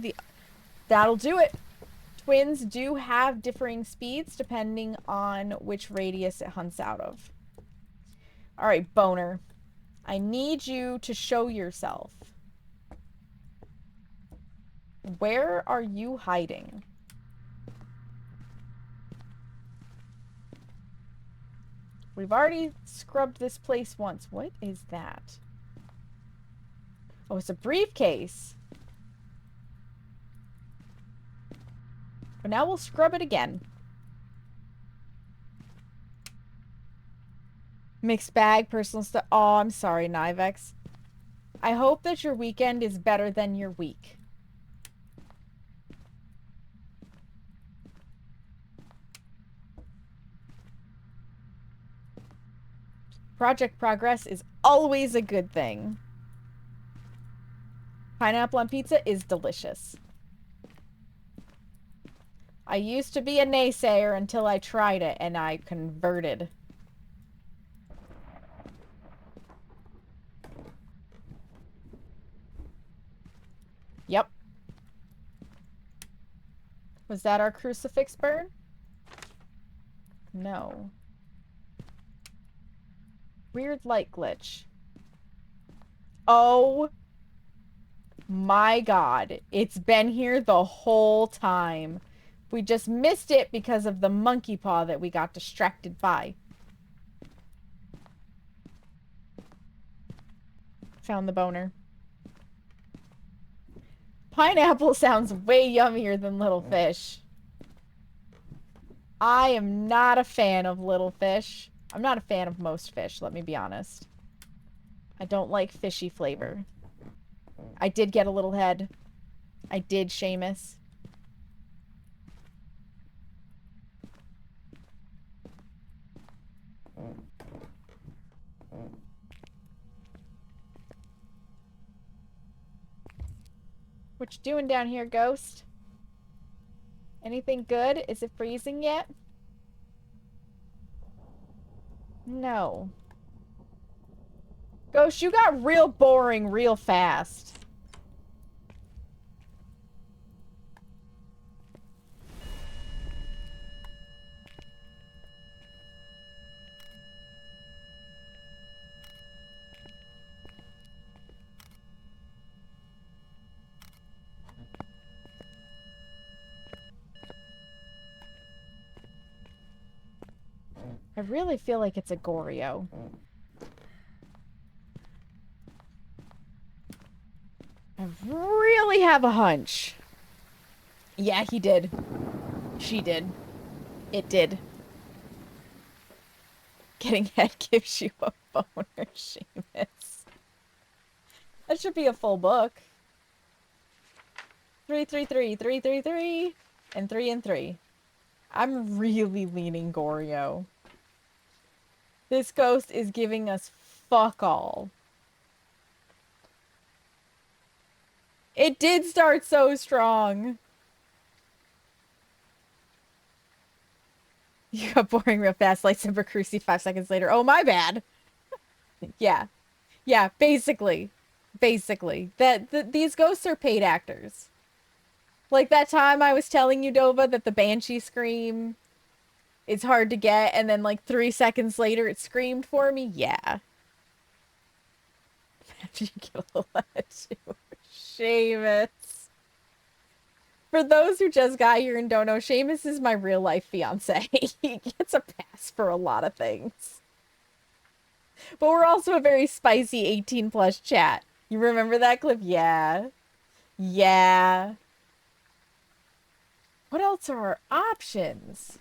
That'll do it. Twins do have differing speeds depending on which radius it hunts out of. Alright, boner. I need you to show yourself. Where are you hiding? We've already scrubbed this place once. What is that? Oh, it's a briefcase. But now we'll scrub it again. Mixed bag, personal stuff. Oh, I'm sorry, Nivex. I hope that your weekend is better than your week. Project progress is always a good thing. Pineapple on pizza is delicious. I used to be a naysayer until I tried it and I converted. Yep. Was that our crucifix burn? No. Weird light glitch. Oh my god. It's been here the whole time. We just missed it because of the monkey paw that we got distracted by. Found the boner. Pineapple sounds way yummier than little fish. I am not a fan of little fish. I'm not a fan of most fish, let me be honest. I don't like fishy flavor. I did get a little head. I did, Seamus. What you doing down here, ghost? Anything good? Is it freezing yet? No. Ghost, you got real boring real fast. I really feel like it's a Goryo. I really have a hunch. Yeah, he did. She did. It did. Getting head gives you a boner, Seamus. That should be a full book. 333, 333, and 3 and 3. I'm really leaning Goryo. This ghost is giving us fuck all. It did start so strong. You got boring real fast, like Simper Cruci 5 seconds later. Oh, my bad. Yeah. Yeah, basically. Basically. These ghosts are paid actors. Like that time I was telling you, Dova, that the Banshee scream is hard to get, and then like 3 seconds later it screamed for me? Yeah. You get a lot too. Seamus. For those who just got here and don't know, Seamus is my real life fiance. He gets a pass for a lot of things. But we're also a very spicy 18 plus chat. You remember that clip? Yeah. Yeah. What else are our options?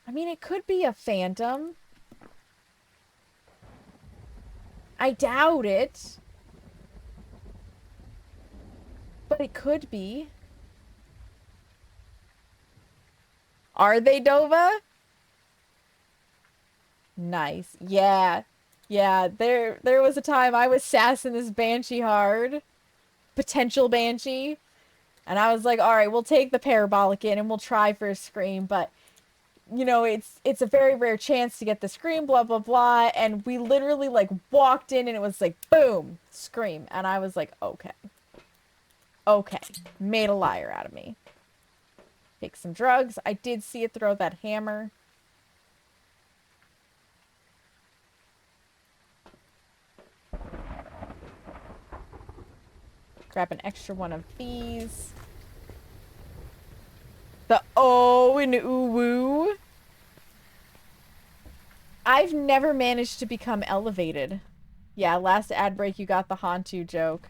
I mean, it could be a phantom. I doubt it. But it could be. Are they, Dova? Nice. Yeah. Yeah, there was a time I was sassing this Banshee hard. Potential Banshee. And I was like, alright, we'll take the parabolic in and we'll try for a scream, but you know, it's a very rare chance to get the scream, blah blah blah, and we literally like walked in and it was like boom, scream, and I was like, okay. Okay. Made a liar out of me. Take some drugs. I did see it throw that hammer. Grab an extra one of these. The O in Uwu. I've never managed to become elevated. Yeah, last ad break you got the Hantu joke.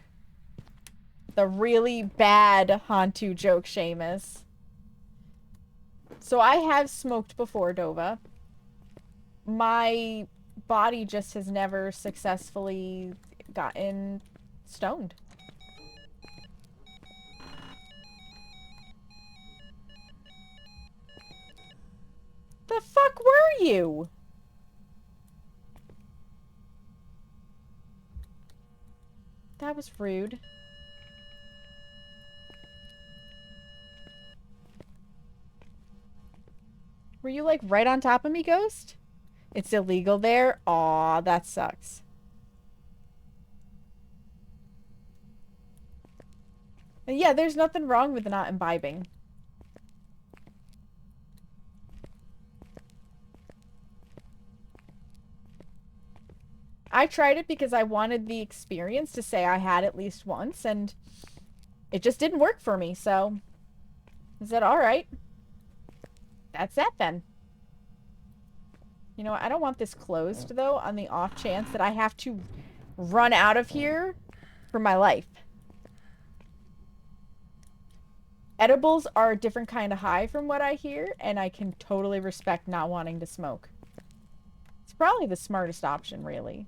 The really bad Hantu joke, Seamus. So I have smoked before, Dova. My body just has never successfully gotten stoned. The fuck were you? That was rude. Were you like right on top of me, Ghost? It's illegal there? Aw, that sucks. And yeah, there's nothing wrong with not imbibing. I tried it because I wanted the experience to say I had at least once, and it just didn't work for me, so I said, alright. That's that then. You know what? I don't want this closed, though, on the off chance that I have to run out of here for my life. Edibles are a different kind of high from what I hear, and I can totally respect not wanting to smoke. It's probably the smartest option, really.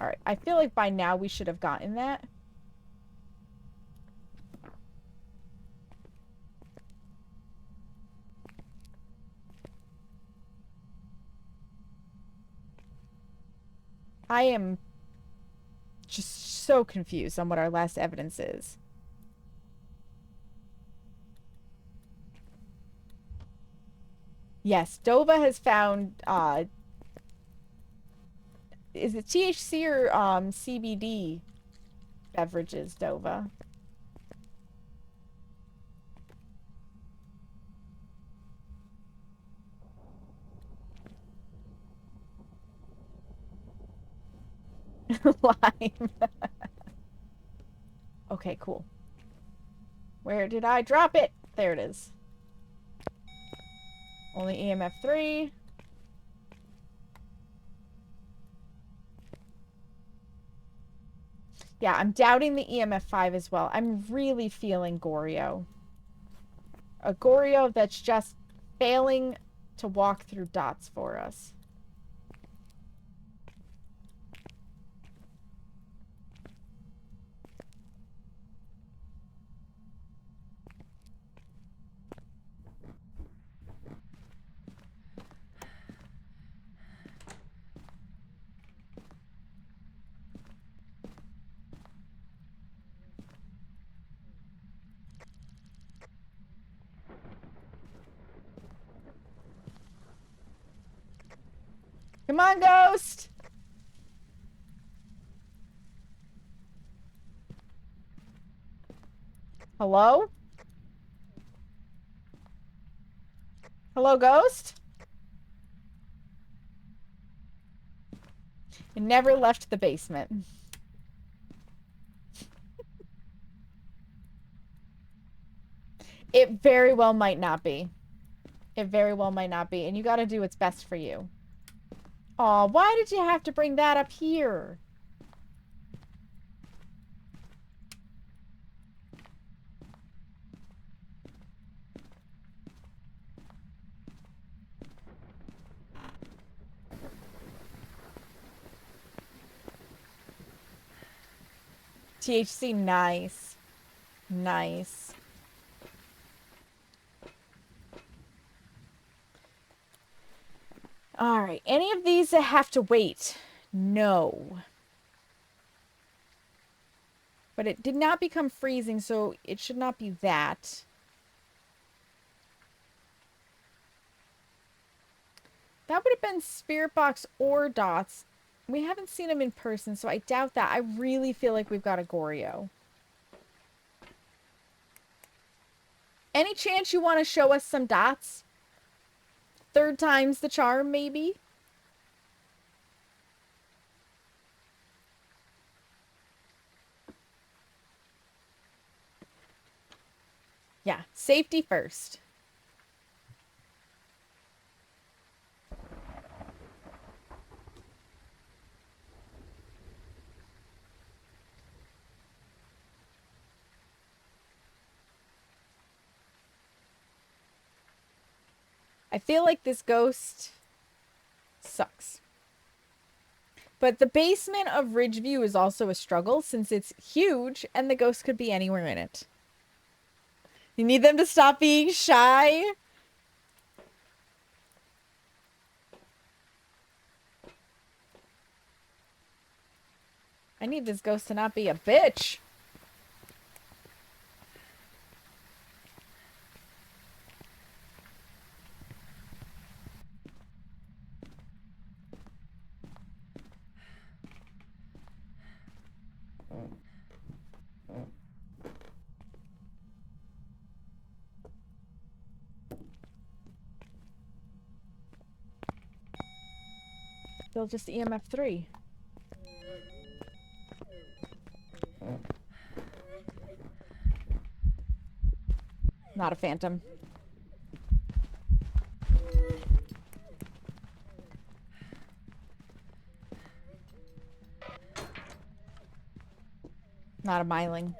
Alright, I feel like by now we should have gotten that. I am just so confused on what our last evidence is. Yes, Dova has found, is it THC or, CBD beverages, Dova? Lime. Okay, cool. Where did I drop it? There it is. Only EMF 3. Yeah, I'm doubting the EMF 5 as well. I'm really feeling Goryo. A Goryo that's just failing to walk through dots for us. Come on, Ghost! Hello? Hello, Ghost? It never left the basement. It very well might not be. It very well might not be. And you gotta do what's best for you. Aw, why did you have to bring that up here? THC, nice. Nice. Alright, any of these that have to wait? No. But it did not become freezing, so it should not be that. That would have been Spirit Box or Dots. We haven't seen him in person, so I doubt that. I really feel like we've got a Goryo. Any chance you want to show us some dots? Third time's the charm, maybe? Yeah, safety first. I feel like this ghost sucks. But the basement of Ridgeview is also a struggle since it's huge and the ghost could be anywhere in it. You need them to stop being shy? I need this ghost to not be a bitch. They'll just EMF 3. Not a phantom. Not a myling.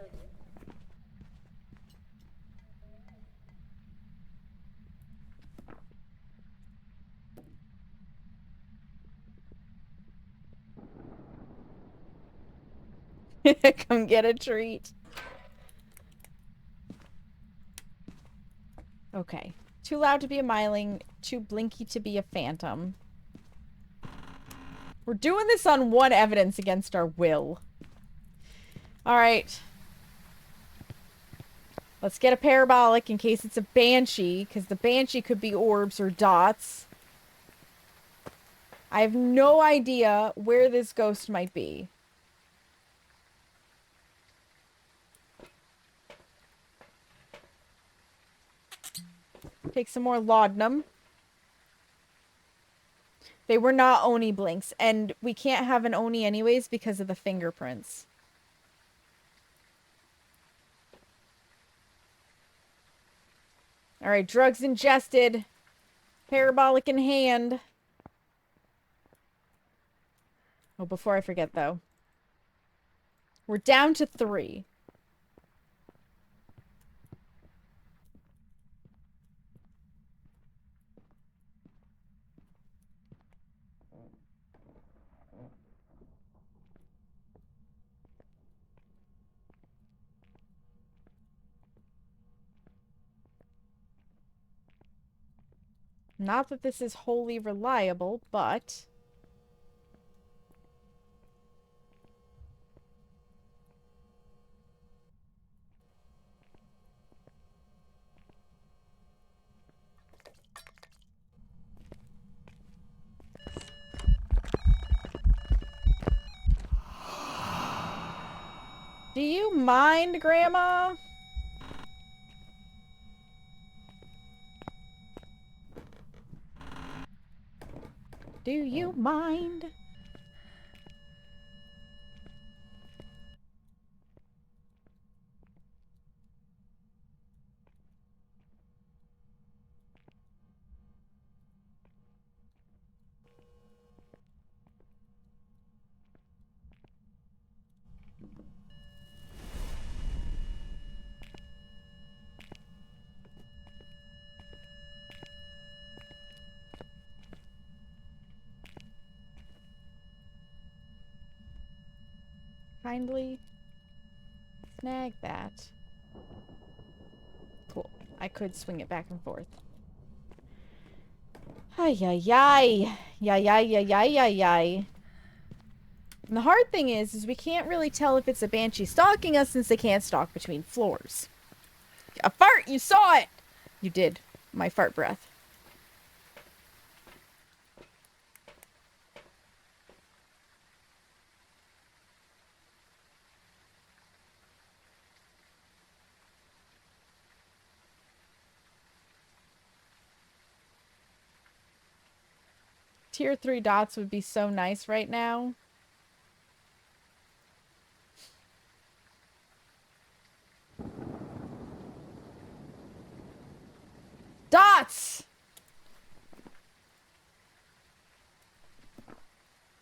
Come get a treat. Okay. Too loud to be a myling, too blinky to be a phantom. We're doing this on one evidence against our will. Alright. Let's get a parabolic in case it's a banshee, because the banshee could be orbs or dots. I have no idea where this ghost might be. Take some more laudanum. They were not Oni blinks, and we can't have an Oni anyways because of the fingerprints. Alright, drugs ingested. Parabolic in hand. Oh, before I forget, though. We're down to 3. Not that this is wholly reliable, but... Do you mind, Grandma? Do you mind? Kindly snag that. Cool. I could swing it back and forth. Ay, ay, ay. Yay, yay, yay, yay, yay, yay. And the hard thing is we can't really tell if it's a banshee stalking us since they can't stalk between floors. A fart! You saw it! You did. My fart breath. Tier 3 dots would be so nice right now. Dots!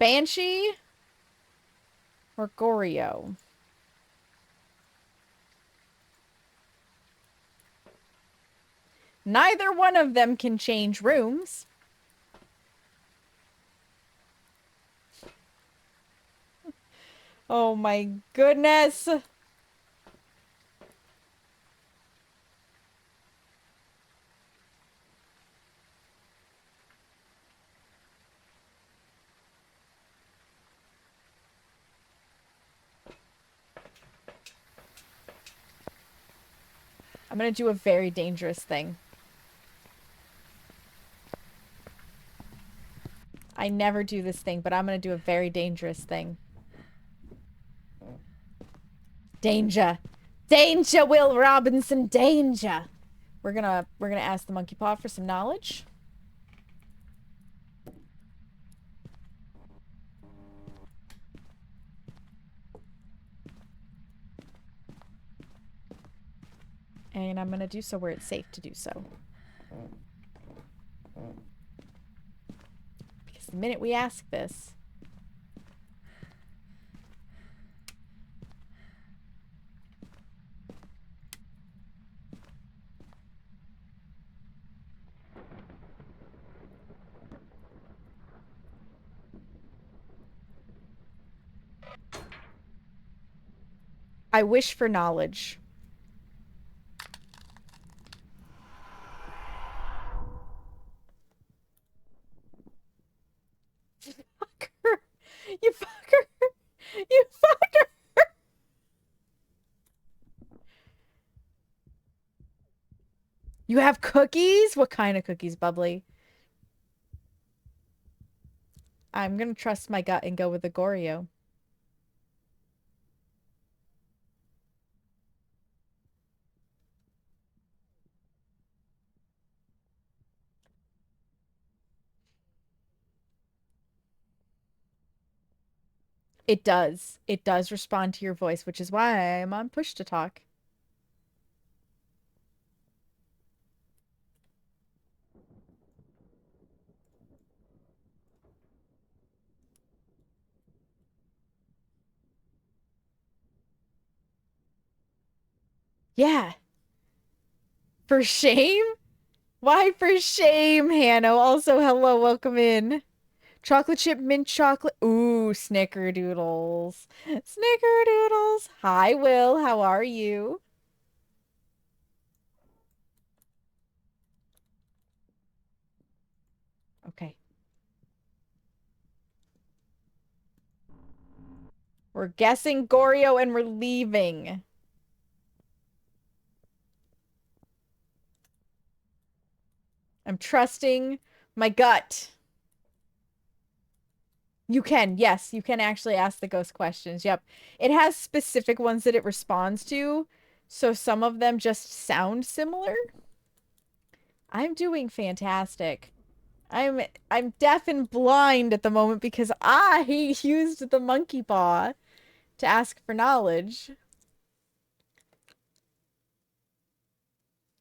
Banshee? Or Goryo? Neither one of them can change rooms. Oh my goodness. I'm gonna do a very dangerous thing. I never do this thing, but I'm gonna do a very dangerous thing. Danger. Danger, Will Robinson, danger. We're gonna ask the monkey paw for some knowledge. And I'm gonna do so where it's safe to do so. Because the minute we ask this, I wish for knowledge. Fucker. You have cookies? What kind of cookies, Bubbly? I'm gonna trust my gut and go with the Goreo. It does. It does respond to your voice, which is why I'm on push to talk. Yeah. For shame? Why for shame, Hanno? Also, hello, welcome in. Chocolate chip mint chocolate. Ooh, snickerdoodles. Snickerdoodles. Hi, Will. How are you? Okay. We're guessing Goreo and we're leaving. I'm trusting my gut. You can, yes, you can actually ask the ghost questions. Yep. It has specific ones that it responds to, so some of them just sound similar. I'm doing fantastic. I'm deaf and blind at the moment because I used the monkey paw to ask for knowledge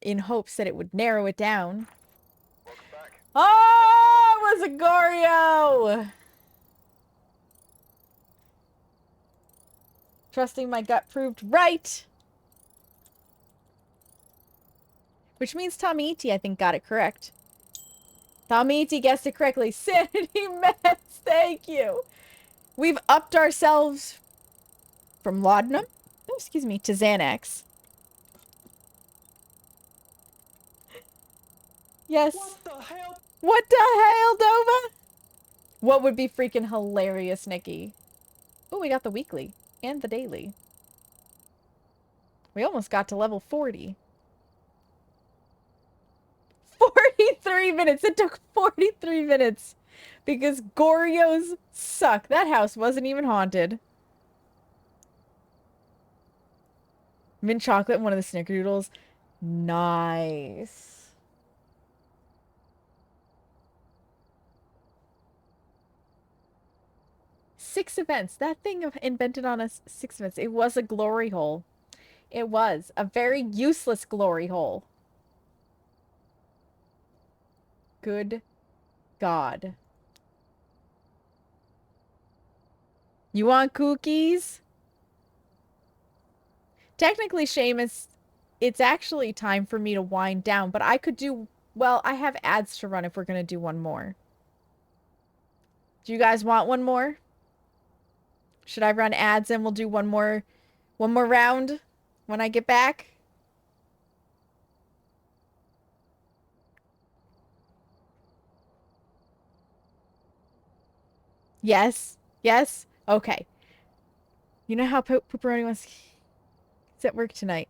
in hopes that it would narrow it down. Oh, it was a Goreo! Trusting my gut proved right. Which means Tommy-Iti, I think, got it correct. Tommy-Iti guessed it correctly. Sanity meds, thank you. We've upped ourselves from laudanum, oh, excuse me, to Xanax. Yes. What the hell? What the hell, Dova? What would be freaking hilarious, Nikki? Oh, we got the weekly and the daily. We almost got to level 40. 43 minutes. It took 43 minutes because Goreos suck. That house wasn't even haunted. Mint chocolate and one of the snickerdoodles. Nice. Six events. That thing invented on us 6 events. It was a glory hole. It was a very useless glory hole. Good God. You want cookies? Technically, Seamus, it's actually time for me to wind down, but I could do... Well, I have ads to run if we're going to do one more. Do you guys want one more? Should I run ads and we'll do one more round when I get back? Yes? Yes? Okay. You know how Pepperoni wants... He's at work tonight.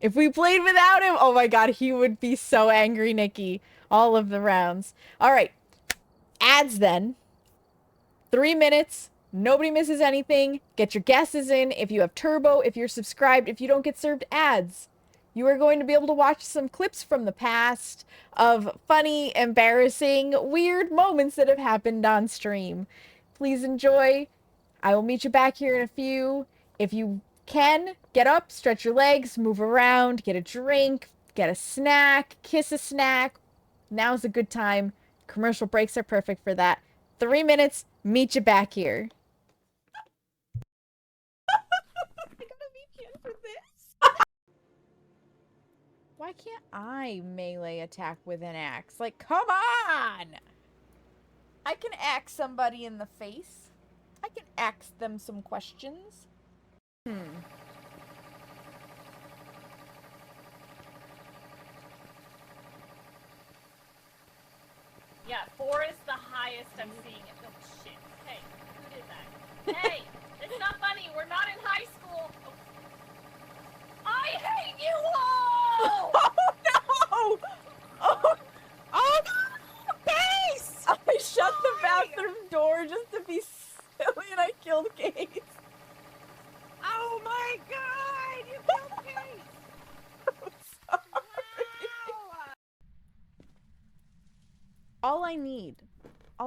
If we played without him, oh my god, he would be so angry, Nikki. All of the rounds. Alright. Ads then. 3 minutes. Nobody misses anything. Get your guesses in. If you have Turbo, if you're subscribed, if you don't get served ads, you are going to be able to watch some clips from the past of funny, embarrassing, weird moments that have happened on stream. Please enjoy. I will meet you back here in a few. If you can, get up, stretch your legs, move around, get a drink, get a snack, kiss a snack. Now's a good time. Commercial breaks are perfect for that. 3 minutes, meet you back here. I gotta meet you for this. Why can't I melee attack with an axe? Like, come on! I can axe somebody in the face. I can ask them some questions. Yeah, 4 is the highest I'm seeing it. Oh, shit. Hey, who did that? Hey, it's not funny. We're not in high school. Oh. I hate you all! Oh,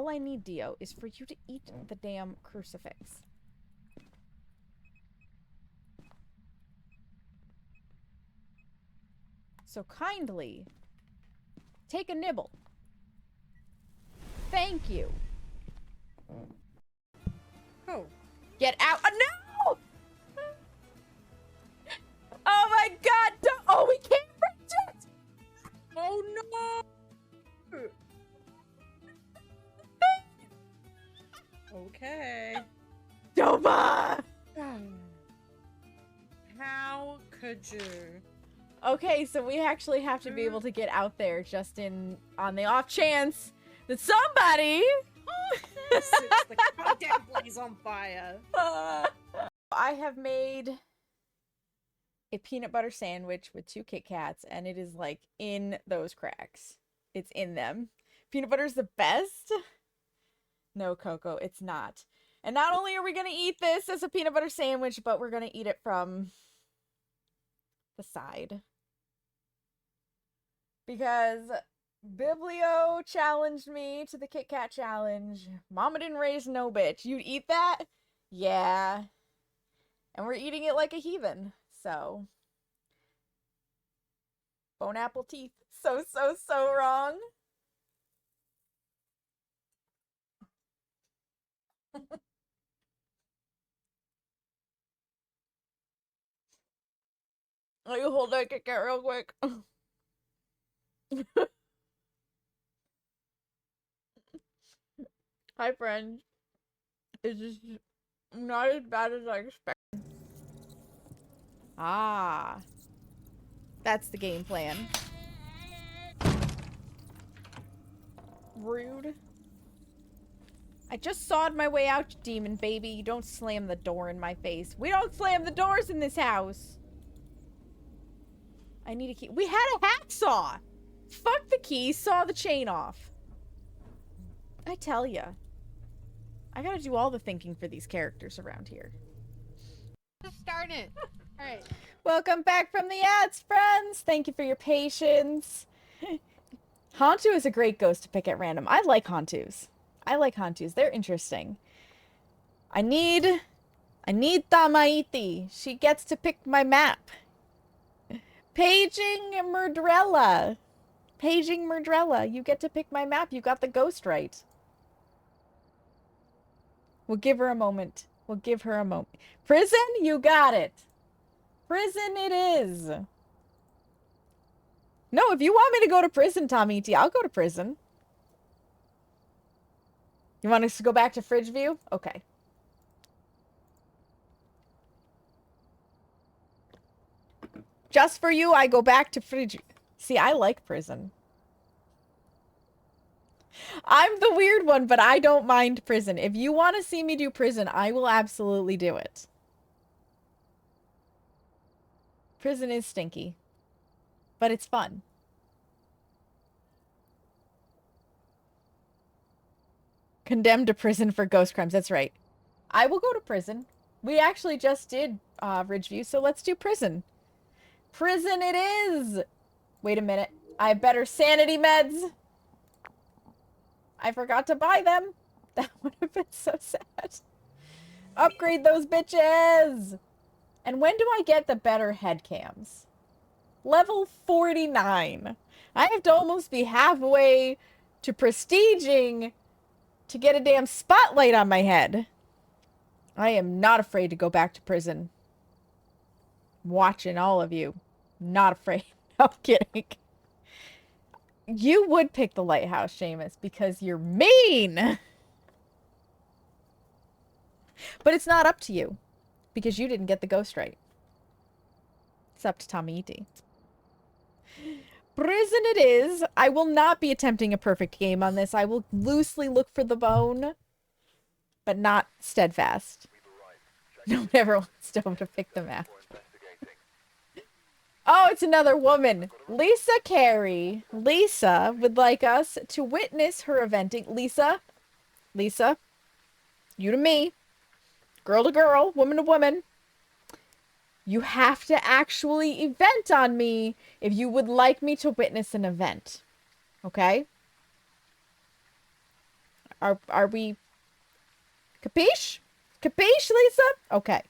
All I need, Dio, is for you to eat the damn crucifix. So kindly take a nibble. Thank you. Oh. Get out. No! Oh my god! Don't, oh, we can't reach it! Oh no! Okay. Doma! How could you? Okay, so we actually have to be able to get out there just on the off chance that somebody Sets the goddamn place on fire. I have made a peanut butter sandwich with 2 Kit Kats, and it is like in those cracks. It's in them. Peanut butter is the best. No, Coco, it's not. And not only are we going to eat this as a peanut butter sandwich, but we're going to eat it from the side. Because Biblio challenged me to the Kit Kat challenge. Mama didn't raise no bitch. You'd eat that? Yeah. And we're eating it like a heathen. So. Bone apple teeth. So wrong. Oh, you hold that Kit Kat real quick. Hi, friends. It's just not as bad as I expected. Ah. That's the game plan. Rude. I just sawed my way out, you demon baby. You don't slam the door in my face. We don't slam the doors in this house. I need a key. We had a hacksaw. Fuck the key. Saw the chain off. I tell ya. I gotta do all the thinking for these characters around here. Just start it. All right. Welcome back from the ads, friends. Thank you for your patience. Hantu is a great ghost to pick at random. I like Hantus. They're interesting. I need Tamaiti. She gets to pick my map. Paging Murdrella. You get to pick my map. You got the ghost right. We'll give her a moment. Prison? You got it. Prison it is. No, if you want me to go to prison, Tamiti, I'll go to prison. You want us to go back to Fridge View? Okay. Just for you, I go back to Fridge. See, I like prison. I'm the weird one, but I don't mind prison. If you want to see me do prison, I will absolutely do it. Prison is stinky. But it's fun. Condemned to prison for ghost crimes. That's right. I will go to prison. We actually just did Ridgeview, so let's do prison. Prison it is! Wait a minute. I have better sanity meds. I forgot to buy them. That would have been so sad. Upgrade those bitches! And when do I get the better head cams? Level 49. I have to almost be halfway to prestiging to get a damn spotlight on my head. I am not afraid to go back to prison. Watching all of you. Not afraid. No, I'm kidding. You would pick the lighthouse, Seamus, because you're mean. But it's not up to you. Because you didn't get the ghost right. It's up to Tamiti. Prison it is. I will not be attempting a perfect game on this. I will loosely look for the bone. But not steadfast. No one ever wants to pick the map. Oh, it's another woman. Lisa Carey. Lisa would like us to witness her eventing. Lisa. You to me. Girl to girl. Woman to woman. You have to actually event on me if you would like me to witness an event. Okay? Are we... Capiche? Capiche, Lisa? Okay.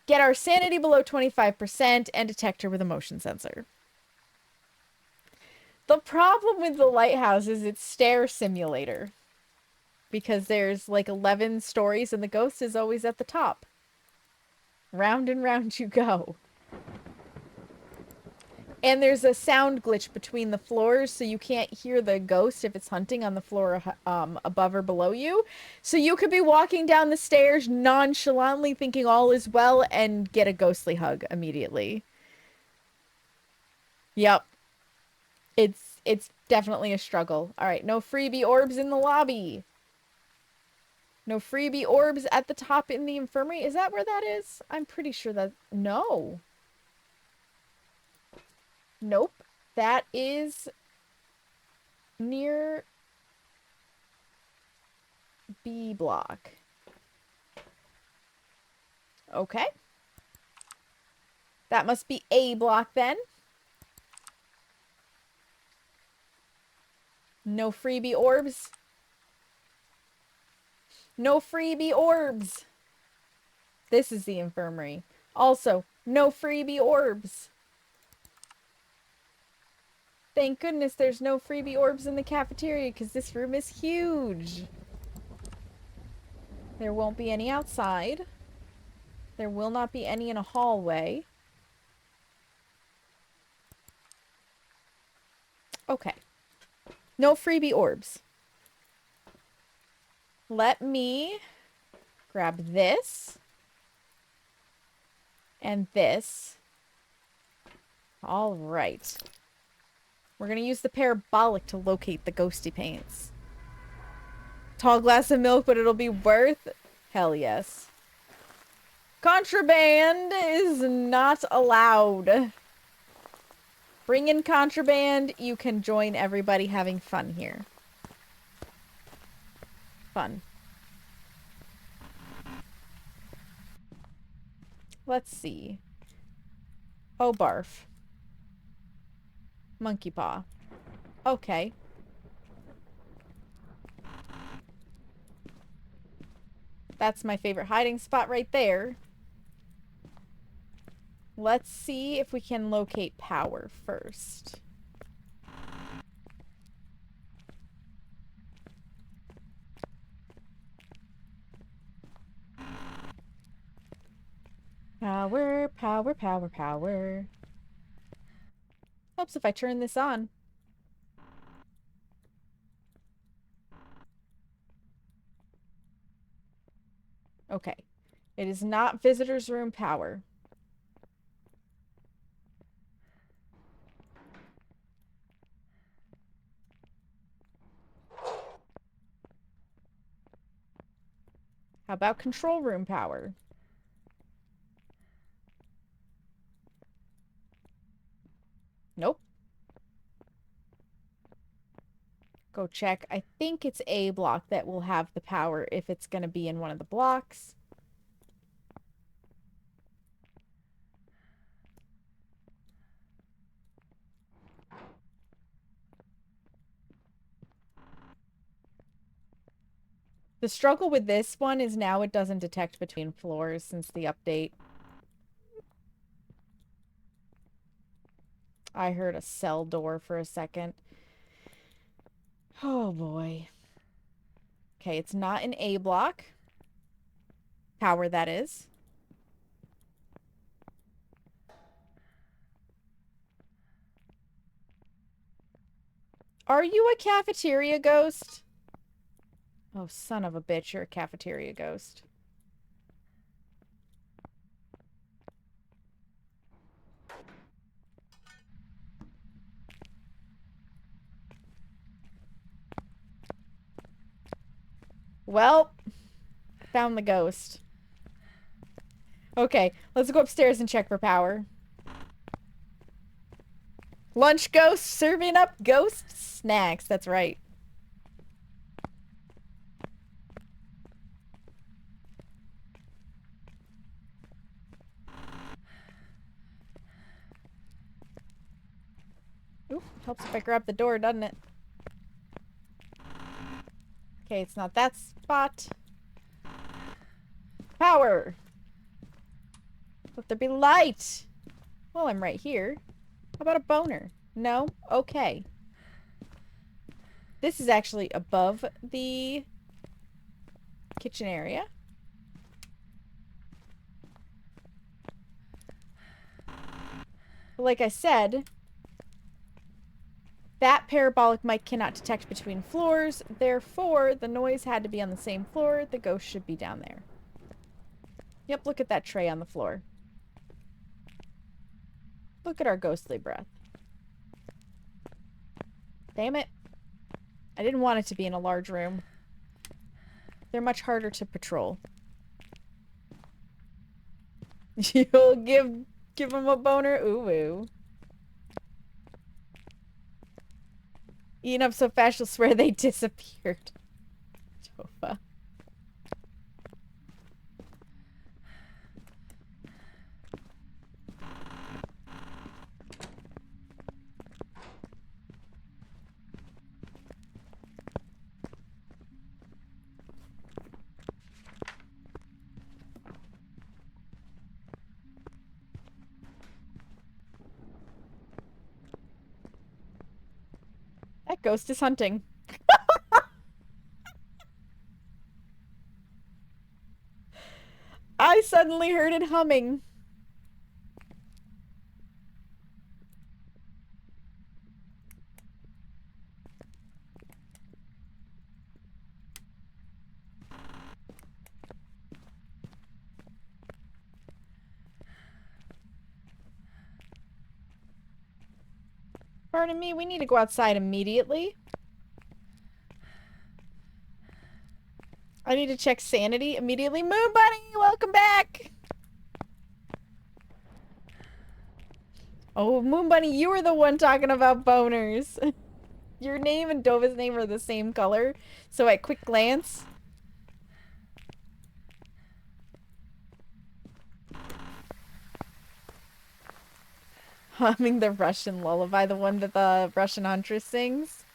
Get our sanity below 25% and detect her with a motion sensor. The problem with the lighthouse is it's stair simulator. Because there's like 11 stories and the ghost is always at the top. Round and round you go. And there's a sound glitch between the floors, so you can't hear the ghost if it's hunting on the floor above or below you. So you could be walking down the stairs nonchalantly thinking all is well and get a ghostly hug immediately. Yep. It's definitely a struggle. Alright, no freebie orbs in the lobby. No freebie orbs at the top in the infirmary. Is that where that is? I'm pretty sure that... No. Nope. That is near B block. Okay. That must be A block then. No freebie orbs. No freebie orbs. This is the infirmary. Also, no freebie orbs. Thank goodness there's no freebie orbs in the cafeteria because this room is huge. There won't be any outside. There will not be any in a hallway. Okay. No freebie orbs. Let me grab this. And this. All right. We're going to use the parabolic to locate the ghosty paints. Tall glass of milk, but it'll be worth... Hell yes. Contraband is not allowed. Bring in contraband. You can join everybody having fun here. Fun. Let's see. Oh, barf. Monkey paw. Okay. That's my favorite hiding spot right there. Let's see if we can locate power first. Power, power, power, power. Helps if I turn this on. Okay. It is not visitor's room power. How about control room power? Nope. Go check. I think it's A block that will have the power if it's going to be in one of the blocks. The struggle with this one is now it doesn't detect between floors since the update. I heard a cell door for a second. Oh boy. Okay, it's not an A block. Power, that is. Are you a cafeteria ghost? Oh, son of a bitch, you're a cafeteria ghost. Well, found the ghost. Okay, let's go upstairs and check for power. Lunch ghost serving up ghost snacks. That's right. Ooh, helps if I grab the door, doesn't it? Okay, it's not that spot. Power! Let there be light! Well, I'm right here. How about a boner? No? Okay. This is actually above the kitchen area. But like I said, that parabolic mic cannot detect between floors, therefore the noise had to be on the same floor. The ghost should be down there. Yep, look at that tray on the floor. Look at our ghostly breath. Damn it. I didn't want it to be in a large room. They're much harder to patrol. You'll give him a boner? Ooh, ooh. Eating up so fast you'll swear they disappeared. Tofa. That ghost is hunting. I suddenly heard it humming. Pardon me, we need to go outside immediately. I need to check sanity immediately. Moon Bunny, welcome back! Oh, Moon Bunny, you were the one talking about boners. Your name and Dova's name are the same color, so at quick glance... Humming the Russian lullaby, the one that the Russian huntress sings.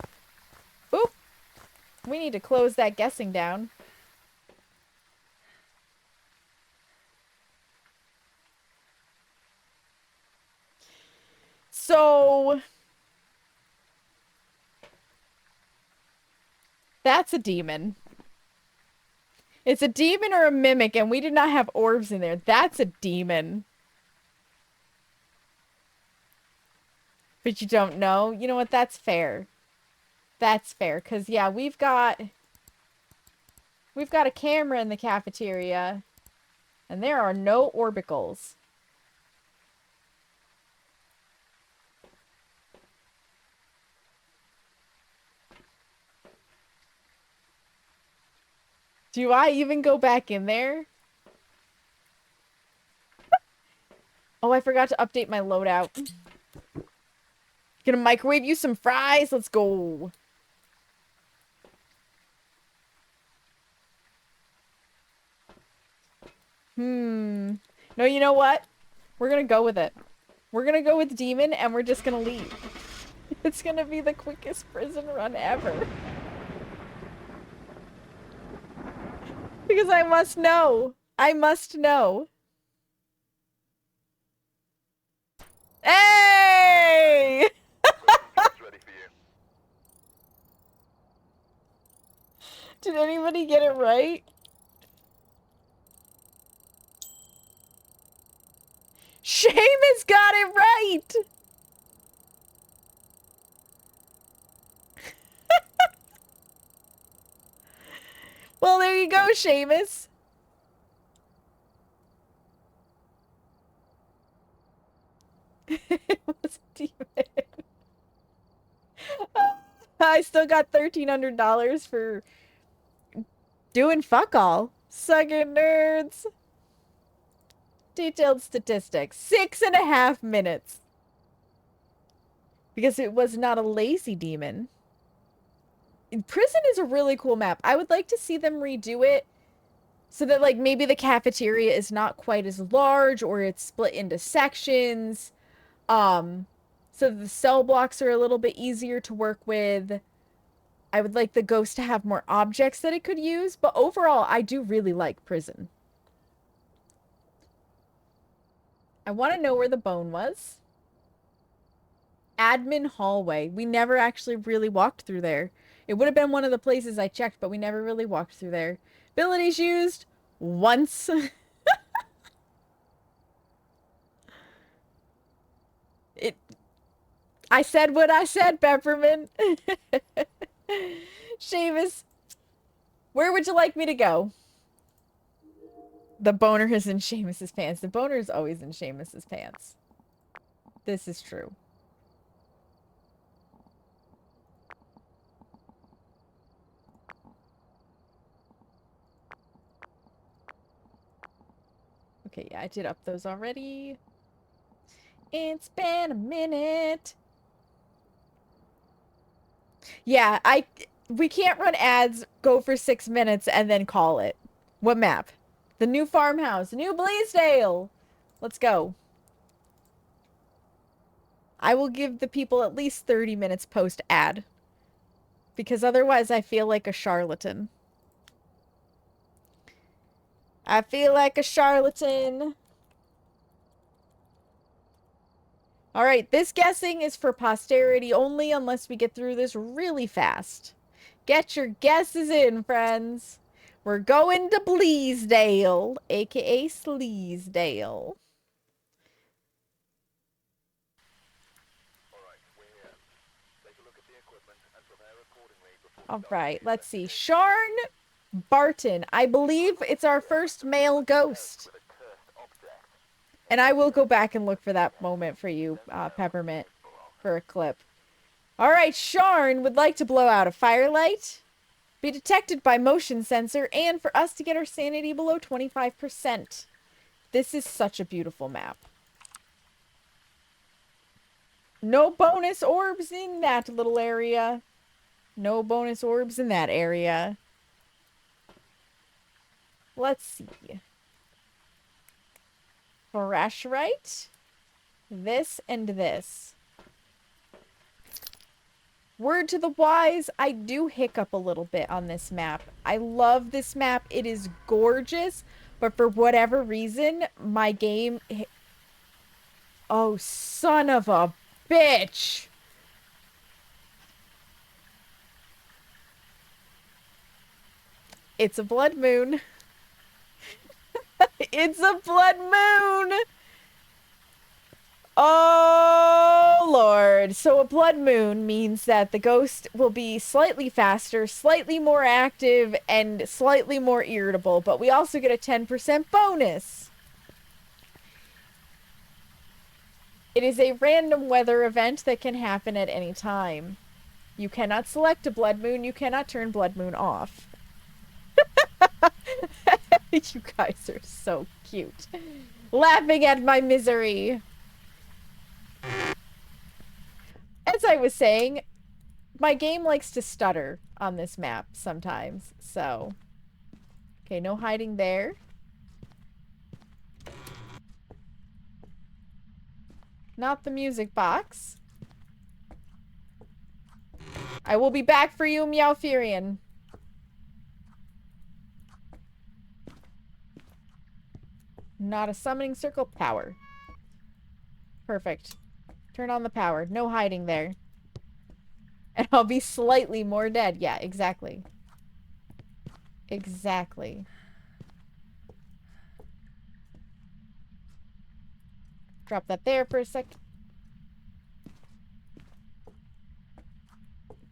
Oop! We need to close that guessing down. So... That's a demon. It's a demon or a mimic, and we did not have orbs in there. That's a demon. But you don't know? You know what? That's fair. That's fair, because, yeah, we've got a camera in the cafeteria, and there are no orbicals. Do I even go back in there? Oh, I forgot to update my loadout. Gonna microwave you some fries? Let's go. No, you know what? We're gonna go with it. We're gonna go with Demon, and we're just gonna leave. It's gonna be the quickest prison run ever. Because I must know. I must know. Hey! Did anybody get it right? Seamus got it right! Well, there you go, Seamus. It was a demon. I still got $1,300 for doing fuck all. Suck it, nerds. Detailed statistics. 6.5 minutes. Because it was not a lazy demon. Prison is a really cool map. I would like to see them redo it so that, like, maybe the cafeteria is not quite as large or it's split into sections. So the cell blocks are a little bit easier to work with. I would like the ghost to have more objects that it could use, but overall, I do really like prison. I want to know where the bone was. Admin hallway. We never actually really walked through there. It would have been one of the places I checked, but we never really walked through there. Abilities used once. I said what I said, Peppermint. Seamus, where would you like me to go? The boner is in Seamus's pants. The boner is always in Seamus's pants. This is true. Okay, yeah, I did up those already. It's been a minute. Yeah, we can't run ads, go for 6 minutes, and then call it. What map? The new farmhouse. New Bleasdale! Let's go. I will give the people at least 30 minutes post-ad. Because otherwise I feel like a charlatan. I feel like a charlatan. Alright, this guessing is for posterity only unless we get through this really fast. Get your guesses in, friends. We're going to Bleasdale, aka Sleasdale. Alright, let's see. Sharn Barton. I believe it's our first male ghost. And I will go back and look for that moment for you, Peppermint, for a clip. Alright, Sharn would like to blow out a firelight, be detected by motion sensor, and for us to get our sanity below 25%. This is such a beautiful map. No bonus orbs in that little area. No bonus orbs in that area. Let's see. Flashlight. This and this. Word to the wise, I do hiccup a little bit on this map. I love this map. It is gorgeous. But for whatever reason, my game... Oh, son of a bitch! It's a blood moon. It's a blood moon! Oh, Lord. So a blood moon means that the ghost will be slightly faster, slightly more active, and slightly more irritable. But we also get a 10% bonus. It is a random weather event that can happen at any time. You cannot select a blood moon. You cannot turn blood moon off. You guys are so cute. Laughing at my misery. As I was saying, my game likes to stutter on this map sometimes, so... Okay, no hiding there. Not the music box. I will be back for you, Meowfurian. Not a summoning circle. Power. Perfect. Turn on the power. No hiding there. And I'll be slightly more dead. Yeah, exactly. Exactly. Drop that there for a sec.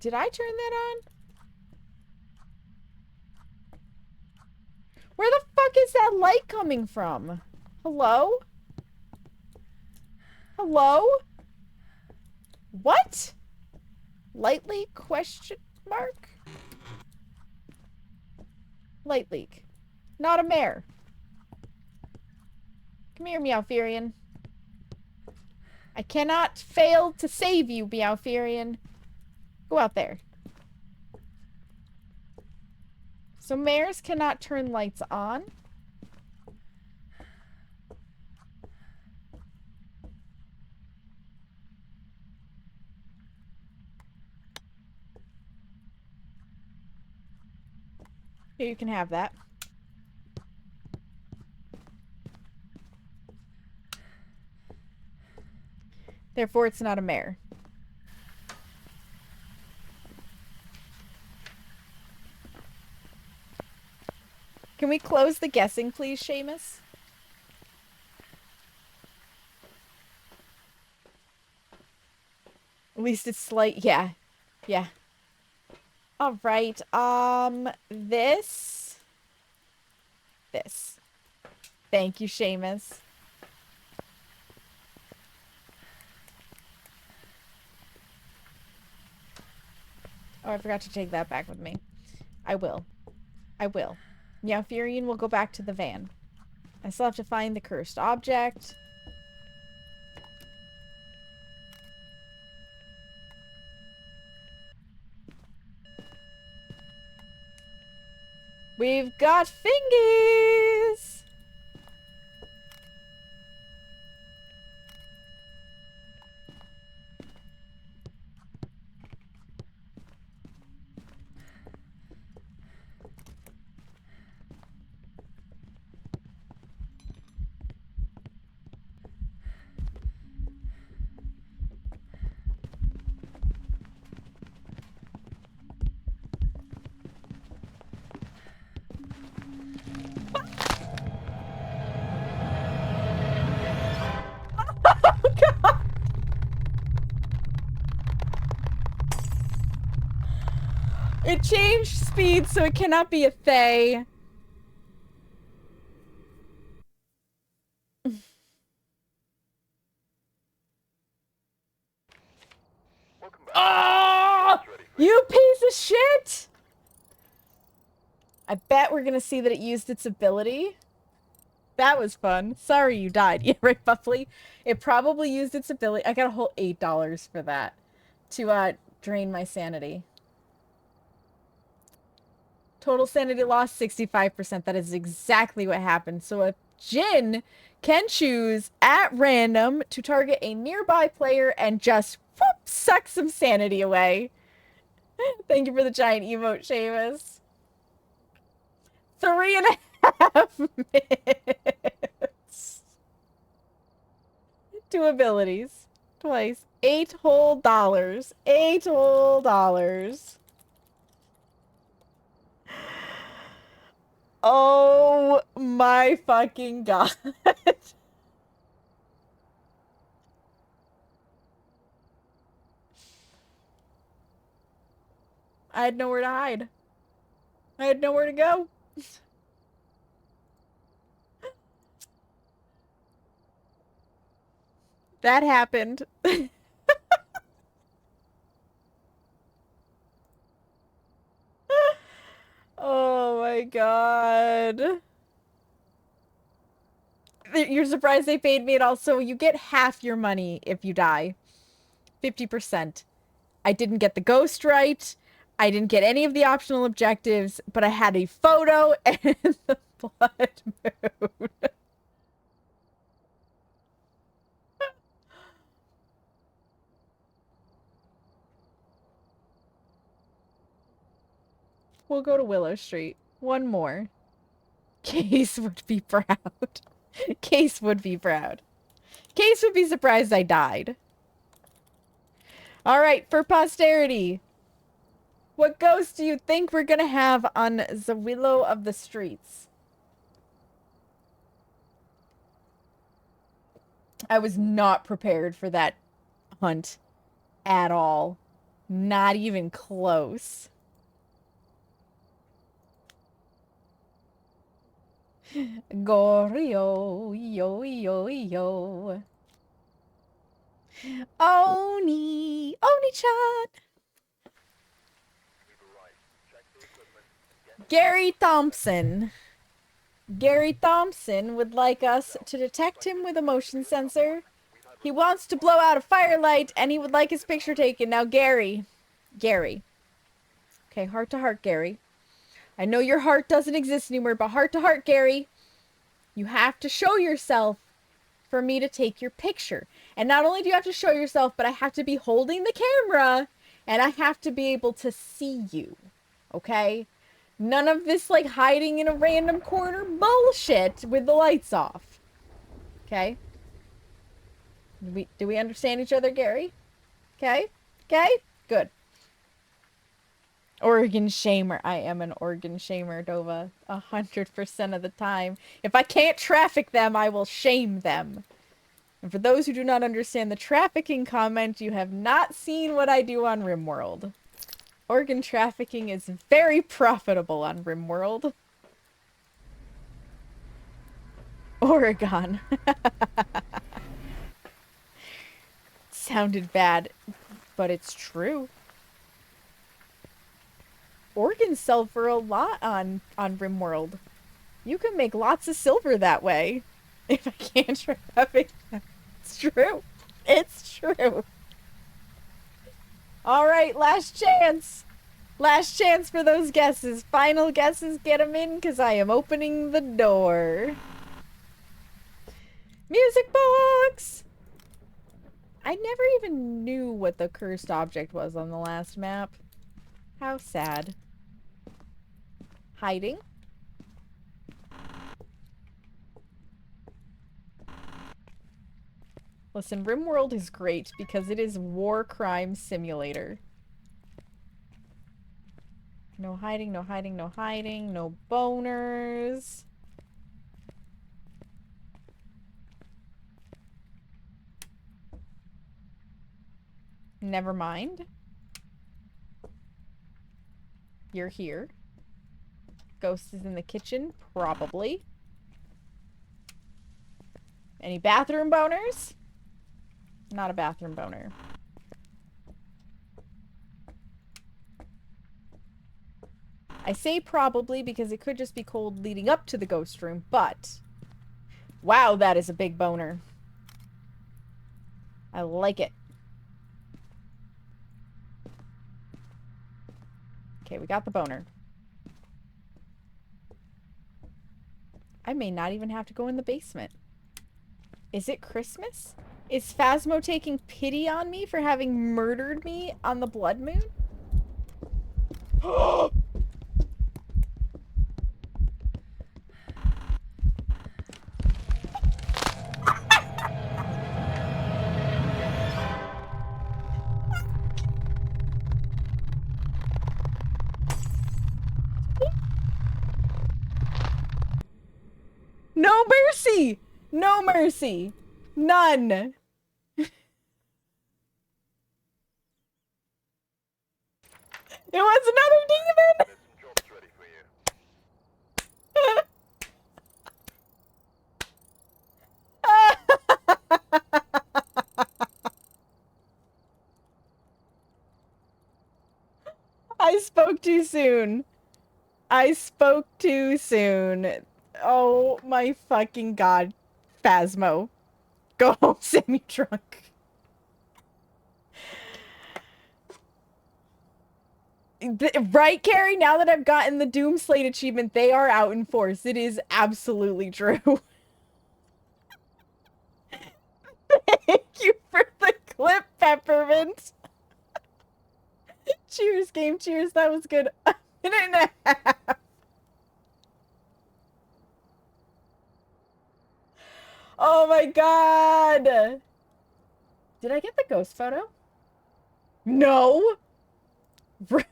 Did I turn that on? Where the fuck is that light coming from? Hello? Hello? What? Light leak? Question mark? Light leak. Not a mare. Come here, Meowfurian. I cannot fail to save you, Meowfurian. Go out there. So mares cannot turn lights on. Here, you can have that. Therefore, it's not a mare. Can we close the guessing, please, Seamus? At least it's slight. Yeah. Yeah. All right. This. Thank you, Seamus. Oh, I forgot to take that back with me. I will. Now, Furion will go back to the van. I still have to find the cursed object. We've got fingies! It changed speed, so it cannot be a Thay. Oh! You piece of shit! I bet we're gonna see that it used its ability. That was fun. Sorry you died. Yeah, right, Buffly? It probably used its ability. I got a whole $8 for that. To, drain my sanity. Total sanity loss, 65%. That is exactly what happened. So a Jinn can choose at random to target a nearby player and just whoop, suck some sanity away. Thank you for the giant emote, Seamus. 3.5 minutes. 2 abilities. Twice. $8 whole. $8 whole. Oh my fucking god. I had nowhere to hide. I had nowhere to go. That happened. Oh my god. You're surprised they paid me at all. So you get half your money if you die. 50%. I didn't get the ghost right. I didn't get any of the optional objectives, but I had a photo and the blood moon. We'll go to Willow Street. One more. Case would be proud. Case would be proud. Case would be surprised I died. Alright, for posterity. What ghost do you think we're gonna have on the Willow of the Streets? I was not prepared for that hunt at all. Not even close. Gorio, yo, yo, yo. Oni, Oni-chan. Gary Thompson. Gary Thompson would like us to detect him with a motion sensor. He wants to blow out a firelight, and he would like his picture taken. Now, Gary. Okay, heart to heart, Gary. I know your heart doesn't exist anymore, but heart to heart, Gary. You have to show yourself for me to take your picture. And not only do you have to show yourself, but I have to be holding the camera, and I have to be able to see you. Okay? None of this, like, hiding in a random corner bullshit with the lights off. Okay? Do we understand each other, Gary? Okay? Okay? Good. Organ shamer. I am an organ shamer, Dova. 100% of the time. If I can't traffic them, I will shame them. And for those who do not understand the trafficking comment, you have not seen what I do on RimWorld. Organ trafficking is very profitable on RimWorld. Oregon. Sounded bad, but it's true. Organs sell for a lot on RimWorld. You can make lots of silver that way. If I can't traffic them. It's true. It's true. Alright, last chance. Last chance for those guesses. Final guesses, get them in, because I am opening the door. Music box! I never even knew what the cursed object was on the last map. How sad. Hiding? Listen, RimWorld is great because it is war crime simulator. No hiding, no hiding, no hiding, no boners. Never mind. You're here. Ghost is in the kitchen, probably. Any bathroom boners? Not a bathroom boner. I say probably because it could just be cold leading up to the ghost room, but... Wow, that is a big boner. I like it. Okay, we got the boner. I may not even have to go in the basement. Is it Christmas? Is Phasmo taking pity on me for having murdered me on the blood moon? No mercy! No mercy! None! It was another demon! I spoke too soon. I spoke too soon. Oh my fucking god. Phasmo. Go home, semi-drunk. Right, Carrie? Now that I've gotten the Doom Slate achievement, they are out in force. It is absolutely true. Thank you for the clip, Peppermint. Cheers, game. Cheers. That was good. A minute and a half. Oh my god. Did I get the ghost photo? No. Because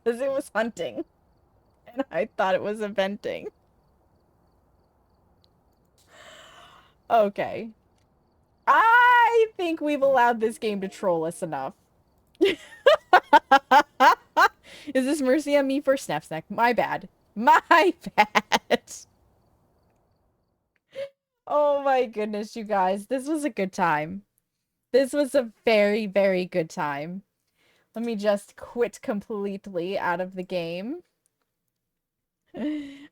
it was hunting. And I thought it was eventing. Okay. I think we've allowed this game to troll us enough. Is this mercy on me for Snapsnack? My bad. My bad. Oh my goodness, you guys. This was a good time. This was a very, very good time. Let me just quit completely out of the game.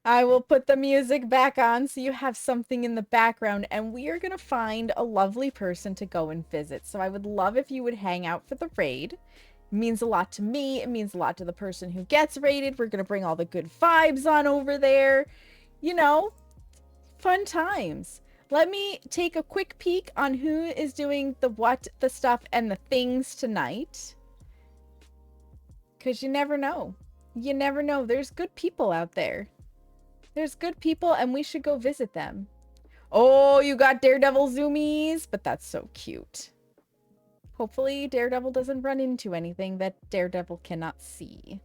I will put the music back on so you have something in the background, and we are going to find a lovely person to go and visit. So I would love if you would hang out for the raid. It means a lot to me. It means a lot to the person who gets raided. We're going to bring all the good vibes on over there. You know, fun times. Let me take a quick peek on who is doing the what, the stuff, and the things tonight. Because you never know. You never know. There's good people out there. There's good people, and we should go visit them. Oh, you got Daredevil zoomies, but that's so cute. Hopefully Daredevil doesn't run into anything that Daredevil cannot see.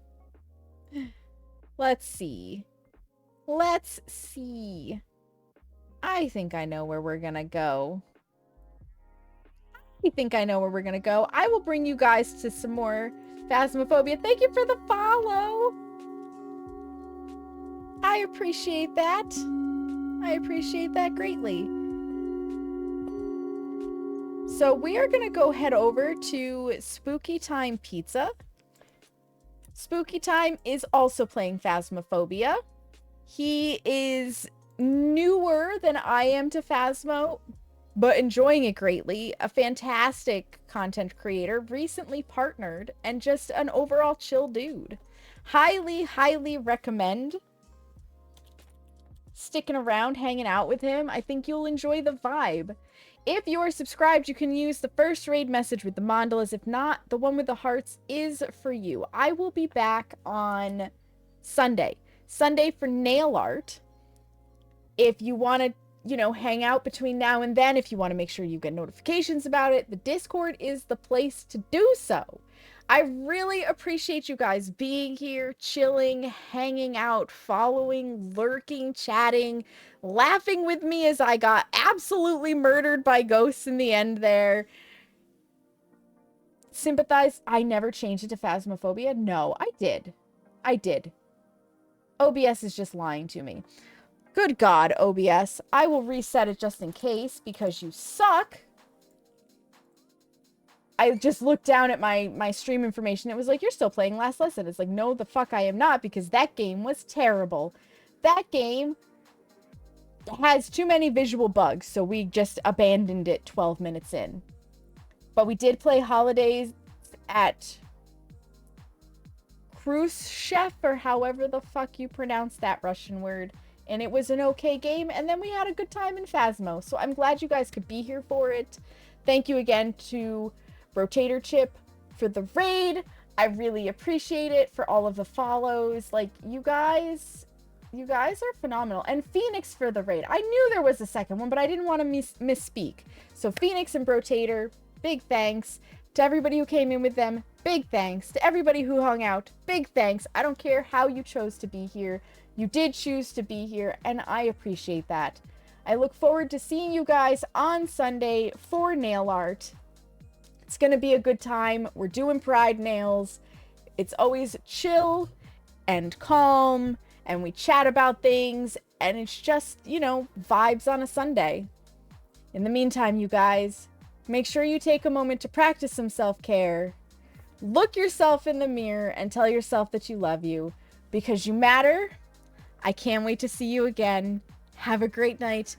Let's see. Let's see. I think I know where we're gonna go. I think I know where we're gonna go. I will bring you guys to some more Phasmophobia. Thank you for the follow. I appreciate that. I appreciate that greatly. So we are gonna go head over to Spooky Time Pizza. Spooky Time is also playing Phasmophobia. He is newer than I am to Phasmo, but enjoying it greatly. A fantastic content creator, recently partnered, and just an overall chill dude. Highly, highly recommend sticking around, hanging out with him. I think you'll enjoy the vibe. If you are subscribed, you can use the first raid message with the mandalas. If not, the one with the hearts is for you. I will be back on Sunday. Sunday for nail art. If you want to, you know, hang out between now and then, if you want to make sure you get notifications about it, the Discord is the place to do so. I really appreciate you guys being here, chilling, hanging out, following, lurking, chatting, laughing with me as I got absolutely murdered by ghosts in the end there. Sympathize. I never changed it to Phasmophobia. No, I did. I did. OBS is just lying to me. Good God, OBS. I will reset it just in case because you suck. I just looked down at my stream information. It was like, you're still playing Last Lesson. It's like, no, the fuck I am not, because that game was terrible. That game has too many visual bugs, so we just abandoned it 12 minutes in. But we did play Holidays at Khrushchevsk, or however the fuck you pronounce that Russian word. And it was an okay game, and then we had a good time in Phasmo. So I'm glad you guys could be here for it. Thank you again to Rotator Chip for the raid. I really appreciate it, for all of the follows. Like, you guys are phenomenal. And Phoenix for the raid. I knew there was a second one, but I didn't want to misspeak. So Phoenix and Rotator, big thanks. To everybody who came in with them, big thanks. To everybody who hung out, big thanks. I don't care how you chose to be here. You did choose to be here, and I appreciate that. I look forward to seeing you guys on Sunday for nail art. It's going to be a good time. We're doing Pride nails. It's always chill and calm, and we chat about things, and it's just, you know, vibes on a Sunday. In the meantime, you guys, make sure you take a moment to practice some self-care. Look yourself in the mirror and tell yourself that you love you, because you matter. I can't wait to see you again. Have a great night.